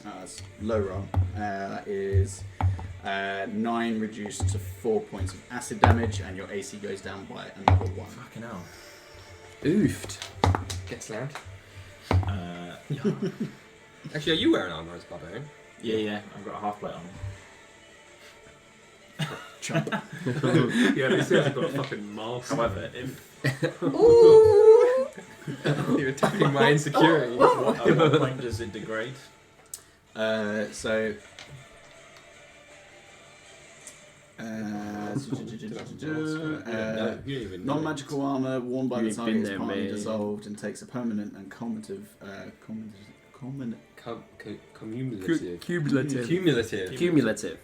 That's low roll. That is 9 reduced to 4 points of acid damage, and your AC goes down by another 1. Fucking hell. Oofed. Get slammed. Yeah. Actually, are you wearing armor as barbarian? Yeah. I've got a half plate on. Yeah, these guys have got a fucking mask. However, if You're attacking my insecurity. at what point does it degrade? So. Non-magical armor worn by the You've target been is there, partly mate. dissolved and takes a permanent and cumulative Cumulative. Cumulative.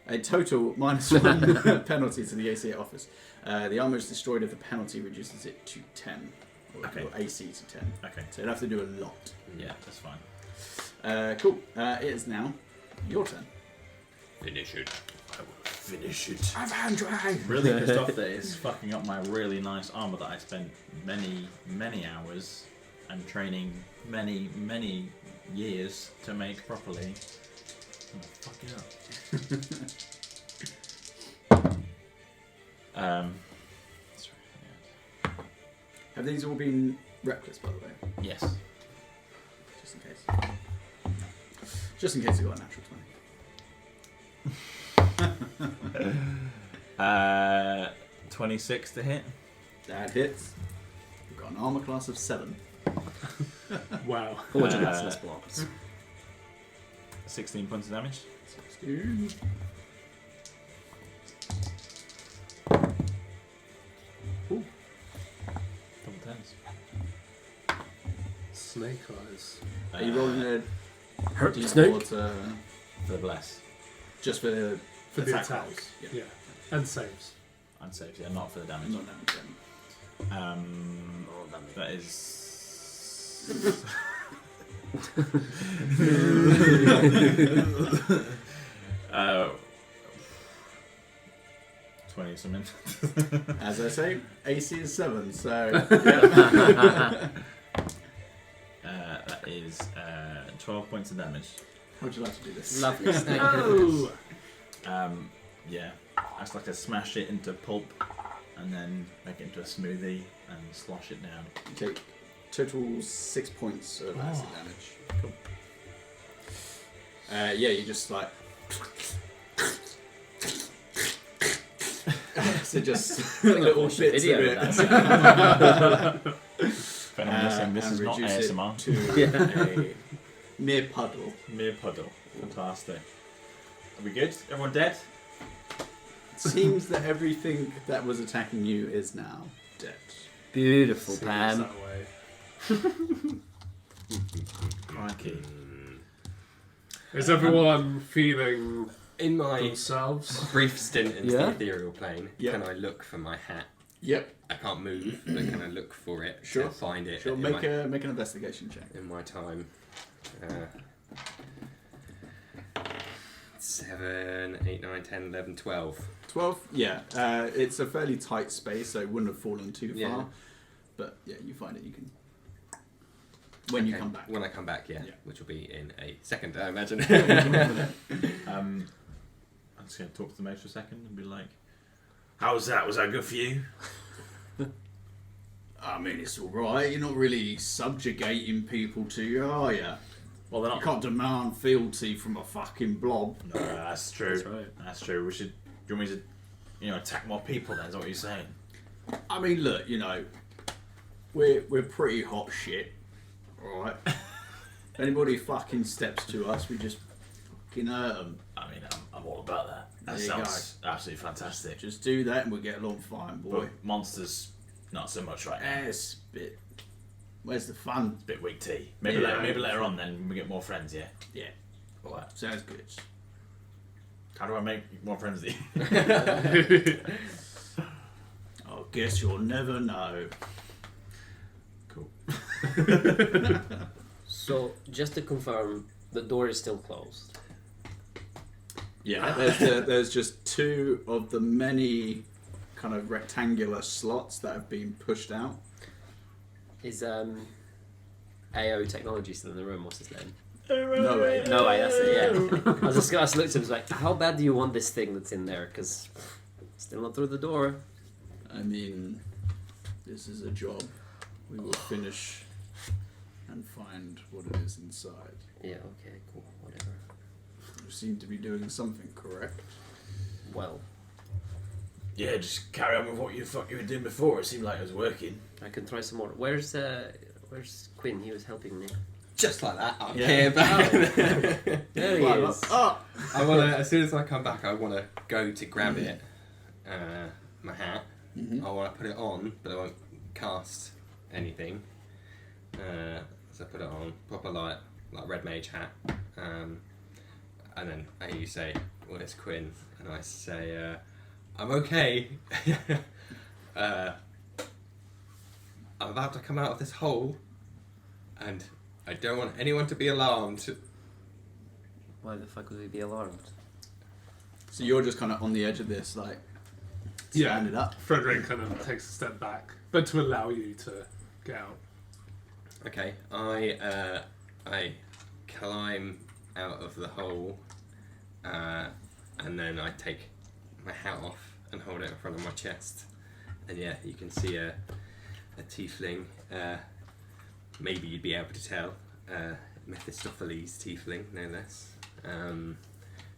a total -1 penalty to the AC it offers. The armor is destroyed if the penalty reduces it to 10, or Okay. your AC to 10. Okay. So you'd have to do a lot. Yeah, that's fine. Cool. It is now your turn. Finish it. I will finish it. I've hand dry. Really pissed off that it's fucking up my really nice armor that I spent many hours and training many years to make properly. I'm gonna fuck it up. Sorry, Have these all been reckless, by the way? yes. Just in case. Just in case you got a natural 20. 26 to hit. That hits. You've got an armor class of 7. Wow. Fortunate blocks. 16 points of damage. 16. Double tens. Snake eyes. Are you rolling a Hurt D4 snake. to For the bless. just for the For the attack attack. rolls? Yeah. And saves. And saves, yeah, not for the damage. Not damage. That is. uh, 20 something. As I say, AC is 7, so. Yeah. That is 12 points of damage. How would you like to do this? Lovely snake. Oh! Yeah, I just like to smash it into pulp and then make it into a smoothie and slosh it down. You take total 6 points of acid damage. Cool. Yeah, you just like. So just little watch a bits video of of it. If anyone's listening, this and is not reduce ASMR. it to a mere puddle. Mere puddle. Fantastic. Are we good? Everyone dead? Seems that everything that was attacking you is now dead. Beautiful, Seems Pam. that way. Crikey. Is everyone feeling In my themselves? brief stint in Yeah. the ethereal plane, Yeah. can I look for my hat? Yep. I can't move, but can I look for it? Sure. To find it Sure. in, Make my, make an investigation check. in my time. 7, 8, 9, 10, 11, 12. 12. Yeah. It's a fairly tight space, so it wouldn't have fallen too Yeah. far. But yeah, you find it. You can. When you Okay, come back. When I come back, yeah, Yeah. which will be in a second, I imagine. I'm just going to talk to the mage for a second and be like, How was that? Was that good for you? I mean, it's alright. You're not really subjugating people to you, are you? Well, they're You not. can't demand fealty from a fucking blob. No, that's true. That's right. That's true. We should. Do you want me to, attack more people? Then is that what you're saying? I mean, look, we're pretty hot shit, alright? Anybody fucking steps to us, we just fucking hurt them. I mean, I'm all about that. That There you sounds absolutely fantastic. Just do that and we'll get along fine, boy. But monsters, not so much right now. It's a bit... Where's the fun? It's a bit weak tea. Maybe Yeah. maybe later on then when we get more friends. Yeah. Yeah, All right. sounds good. How do I make more friends with you? I guess you'll never know. Cool. So, just to confirm, the door is still closed. Yeah, there's just two of the many kind of rectangular slots that have been pushed out. Is AO Technology still in the room? What's his name? No way. No way, that's it, yeah. I just looked at him and was like, how bad do you want this thing that's in there? Because still not through the door. I mean, this is a job. We will finish and find what it is inside. Yeah, okay, cool, whatever. You seem to be doing something correct. Well, Yeah, just carry on with what you were doing before. It seemed like it was working. I can try some more. Where's Quinn? He was helping me. Just like that, I'm Yeah. here back. There he Well, is. oh! I wanna, as soon as I come back, I want to go to grab it, my hat. Mhm. I want to put it on, but I won't cast anything. So I put it on, proper like red mage hat, and then I hear you say, "Well, it's Quinn," and I say, "I'm okay. I'm about to come out of this hole, and I don't want anyone to be alarmed." Why the fuck would we be alarmed? So you're just kind of on the edge of this, like, Yeah. standing up. Frederick kind of takes a step back, but to allow you to get out. Okay, I climb out of the hole, and then I take my hat off and hold it in front of my chest, and yeah, you can see a tiefling. Maybe you'd be able to tell, Mephistopheles tiefling, no less,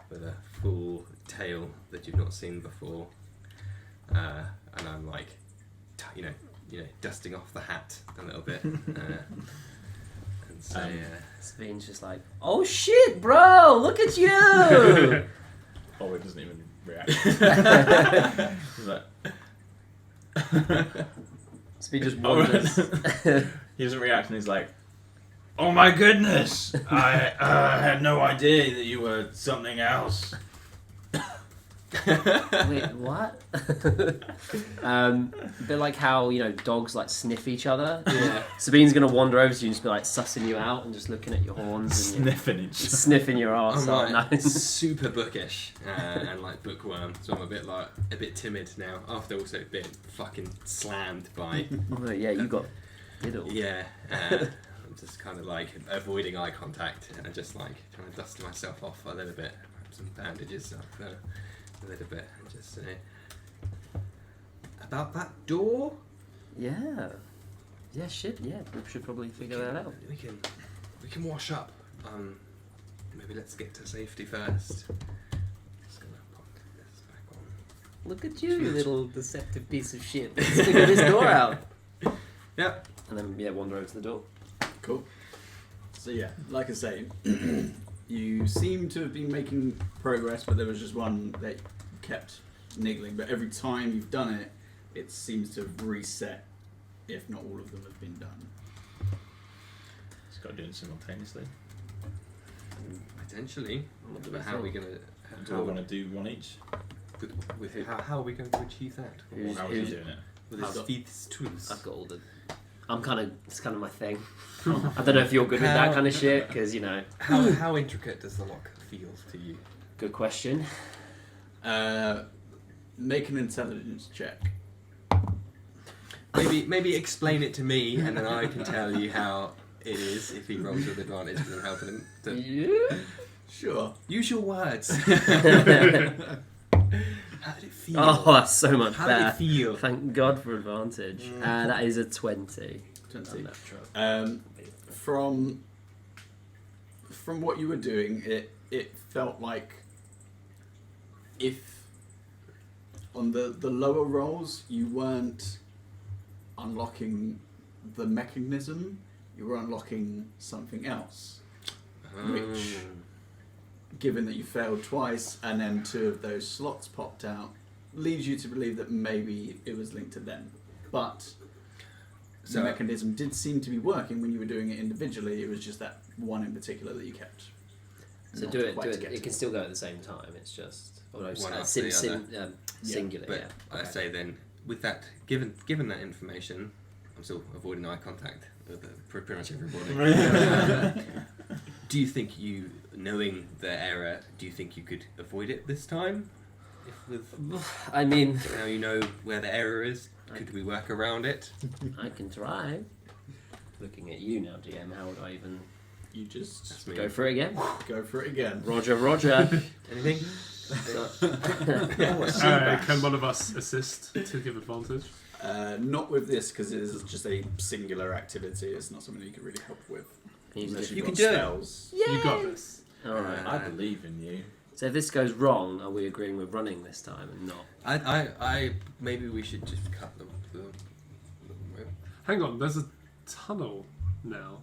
with a full tail that you've not seen before, and I'm like, dusting off the hat a little bit, and say, Sven's just like, oh shit, bro, look at you! Oh, it doesn't even react. He's like, Sven just Oh, wanders. he doesn't react, and he's like, "Oh my goodness! I had no idea that you were something else." Wait, what? A bit like how, dogs like sniff each other. yeah. Sabine's gonna wander over to you and just be like sussing you out and just looking at your horns and Sniffing each other. sniffing your I'm arse. like super bookish and like bookworm, so I'm a bit timid now after also being fucking slammed by Oh yeah, you got diddled. yeah. I'm just kind of like avoiding eye contact and just like trying to dust myself off a little bit, wrap some bandages up a little bit, and just say about that door. Yeah. Yeah, shit, yeah. We should probably figure that out. We can wash up. Maybe let's get to safety first. Just gonna pop this back on. Look at you, you little deceptive piece of shit. Let's figure this door out. Yep. And then, yeah, wander over to the door. Cool. So yeah, like I say, you seem to have been making progress, but there was just one that kept niggling. But every time you've done it, it seems to have reset, if not all of them have been done. He's got to do it simultaneously. Potentially. What do But we how are we think? gonna? Do we want to do one each? How are we going to achieve that? Who's- How are you doing it? With I've his got- feet tools. I've got all the... it's kind of my thing. I don't know if you're good with that kind of shit, because, How intricate does the lock feel to you? good question. Make an intelligence check. Maybe explain it to me, and then I can tell you how it is if he rolls with advantage, because I'm helping him. To Yeah. Sure. use your words. How did it feel? Oh, that's so much How better. did it feel? Thank God for advantage. That is a 20. 20. Unnatural. From what you were doing, it felt like if on the lower rolls you weren't unlocking the mechanism, you were unlocking something else. Which, given that you failed twice and then 2 of those slots popped out, leads you to believe that maybe it was linked to them. But the mechanism did seem to be working when you were doing it individually. It was just that one in particular that you kept. So not do it. quite Do it. together. It can still go at the same time. It's just One after the other. singular. But Yeah. I say then, with that, given that information, I'm still avoiding eye contact with pretty much everybody. Do you think you, knowing the error, do you think you could avoid it this time? I mean, Now you know where the error is. Could we work around it? I can try. Looking at you now, DM, how would I even You just That's me. go for it again? go for it again. Roger. Anything? Can one of us assist to give advantage? Not with this, because it is just a singular activity. It's not something you can really help with. Unless You you've can got do it. spells. You got this. Alright. I believe in you. So if this goes wrong, are we agreeing with running this time and not? I maybe we should just cut the Hang on, there's a tunnel now.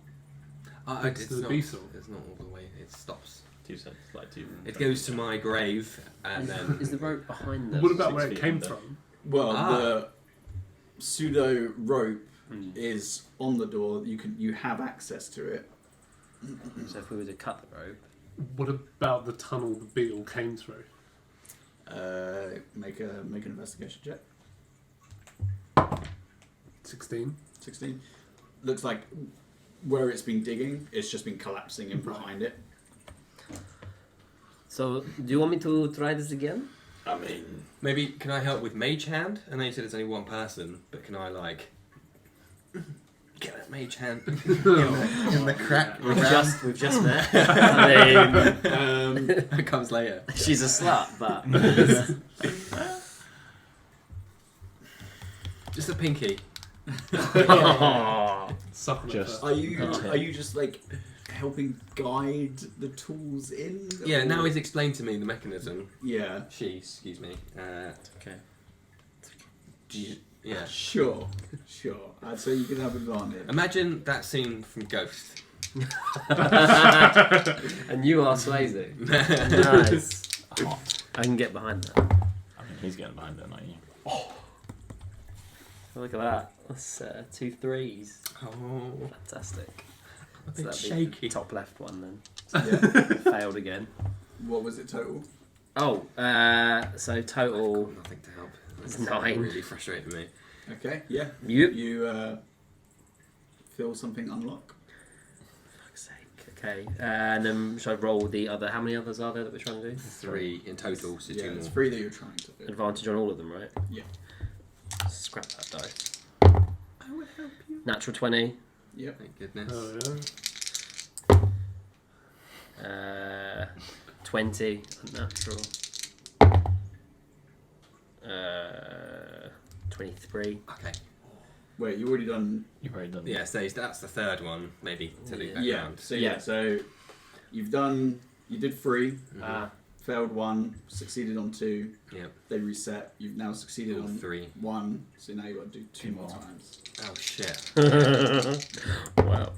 Next it's to the not, beetle. it's not all the way. It stops. 2 cents, like 2. It goes to my grave, and then Is the rope behind them? What about 6 where it feet came under. from? Well, Ah. the pseudo rope is on the door. You have access to it. So if we were to cut the rope, What about the tunnel the beetle came through? Make an investigation check. 16. 16. Looks like where it's been digging, it's just been collapsing in behind it. so do you want me to try this again? I mean, maybe can I help with Mage Hand? I know you said it's only one person, but can I get that Mage Hand in the crack? We've just met. I mean, It comes later. she's a slut, but Just a pinky. Suck on it Just- first. Are you just like helping guide the tools in? Yeah. or- Now he's explained to me the mechanism. Yeah. Excuse me. okay. Yeah. Sure. I'd say you can have advantage. Imagine that scene from Ghost. And you are Swayze. Nice. I can get behind that. I mean, he's getting behind it, not you. Look at that. That's 2 3s. Oh, Fantastic. a So bit that'd be shaky. the top left one then. Yeah. Failed again. What was it total? Oh, so total. Nothing to help. It's That's 9. Really frustrating me. Okay. Yeah. You. You feel something unlock. Fuck's sake. Okay. And then should I roll the other? How many others are there that we're trying to do? 3 in total, so Yeah, 2 it's more. 3 that you're trying to do. Advantage on all of them, right? Yeah. Scrap that dice. I would help you. Natural 20. Yep. Thank goodness. Oh, yeah. 20. Unnatural. 23. Okay. Wait, you already done. You've already done Yeah, so that's the third one, maybe, to loop back Yeah. around. So Yeah. So you've done. You did 3. Mhm. Failed 1. Succeeded on 2. Yep. They reset. You've now succeeded All on 3. 1. So now you've got to do 2 more more. times. Oh shit. Wow.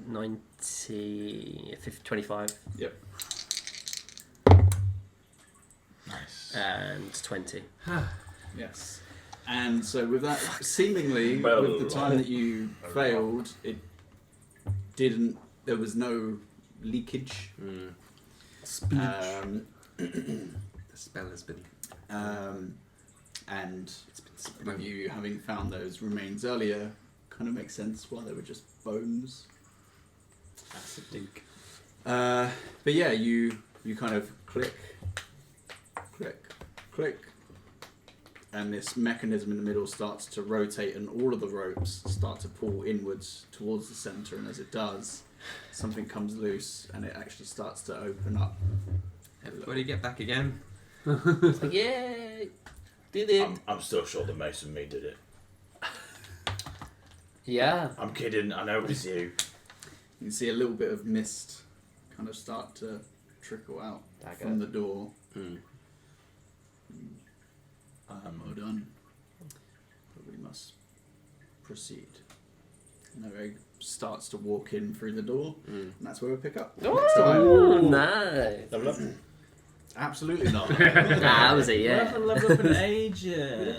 90. 50, 25. Yep. Nice. And 20. Yes. And so with that, seemingly, with the time that you failed, it didn't. There was no leakage. Mm. The The spell has been. And It's been with sprung. you having found those remains earlier, kind of makes sense why they were just bones. That's a dink. But yeah, you kind of click, and this mechanism in the middle starts to rotate, and all of the ropes start to pull inwards towards the center. And as it does, something comes loose, and it actually starts to open up. Everybody get back again. It's like, yay! Did it. I'm still sure the Mason me did it. Yeah. I'm kidding. I know it was you. You can see a little bit of mist kind of start to trickle out from the door. Mm. Well done. But we must proceed. Noei starts to walk in through the door, and that's where we pick up. Next time. Oh, nice. Level up. Absolutely not. That was it, We yeah. haven't leveled up in ages.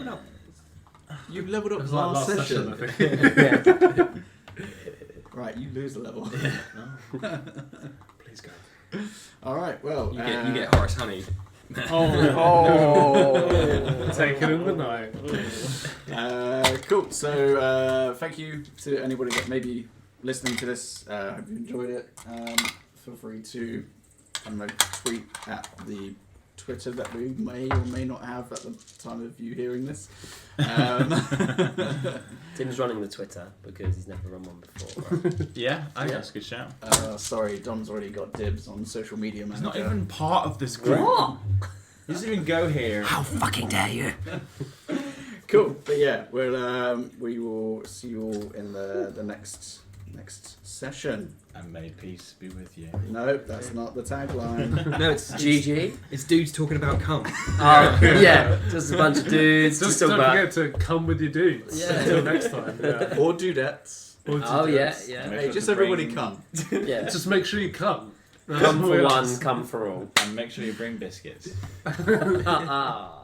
You leveled up It was like last session. I think. Right, you lose a level. Please go. Alright, well. You get Horace Honey. Oh, take it in the night. Cool. So, thank you to anybody that may be listening to this. Hope you enjoyed it. Feel free to, I don't know, tweet at the Twitter that we may or may not have at the time of you hearing this. Tim's running the Twitter because he's never run one before. Right? Yeah, I think that's a good shout. Sorry, Dom's already got dibs on social media manager. He's not even part of this group. What? He doesn't even go here. How fucking dare you? Cool. But yeah, we will see you all in the next session. And may peace be with you. No, that's not the tagline. No, it's GG. It's dudes talking about cum. Oh, yeah. Just a bunch of dudes. Just talk don't about. forget to come with your dudes. Yeah. Until next time. Yeah. Or dudettes. Oh, yeah, yeah. Hey, just everybody come. Yeah. Just make sure you come. Come for That's one, come for all. And make sure you bring biscuits. Ah.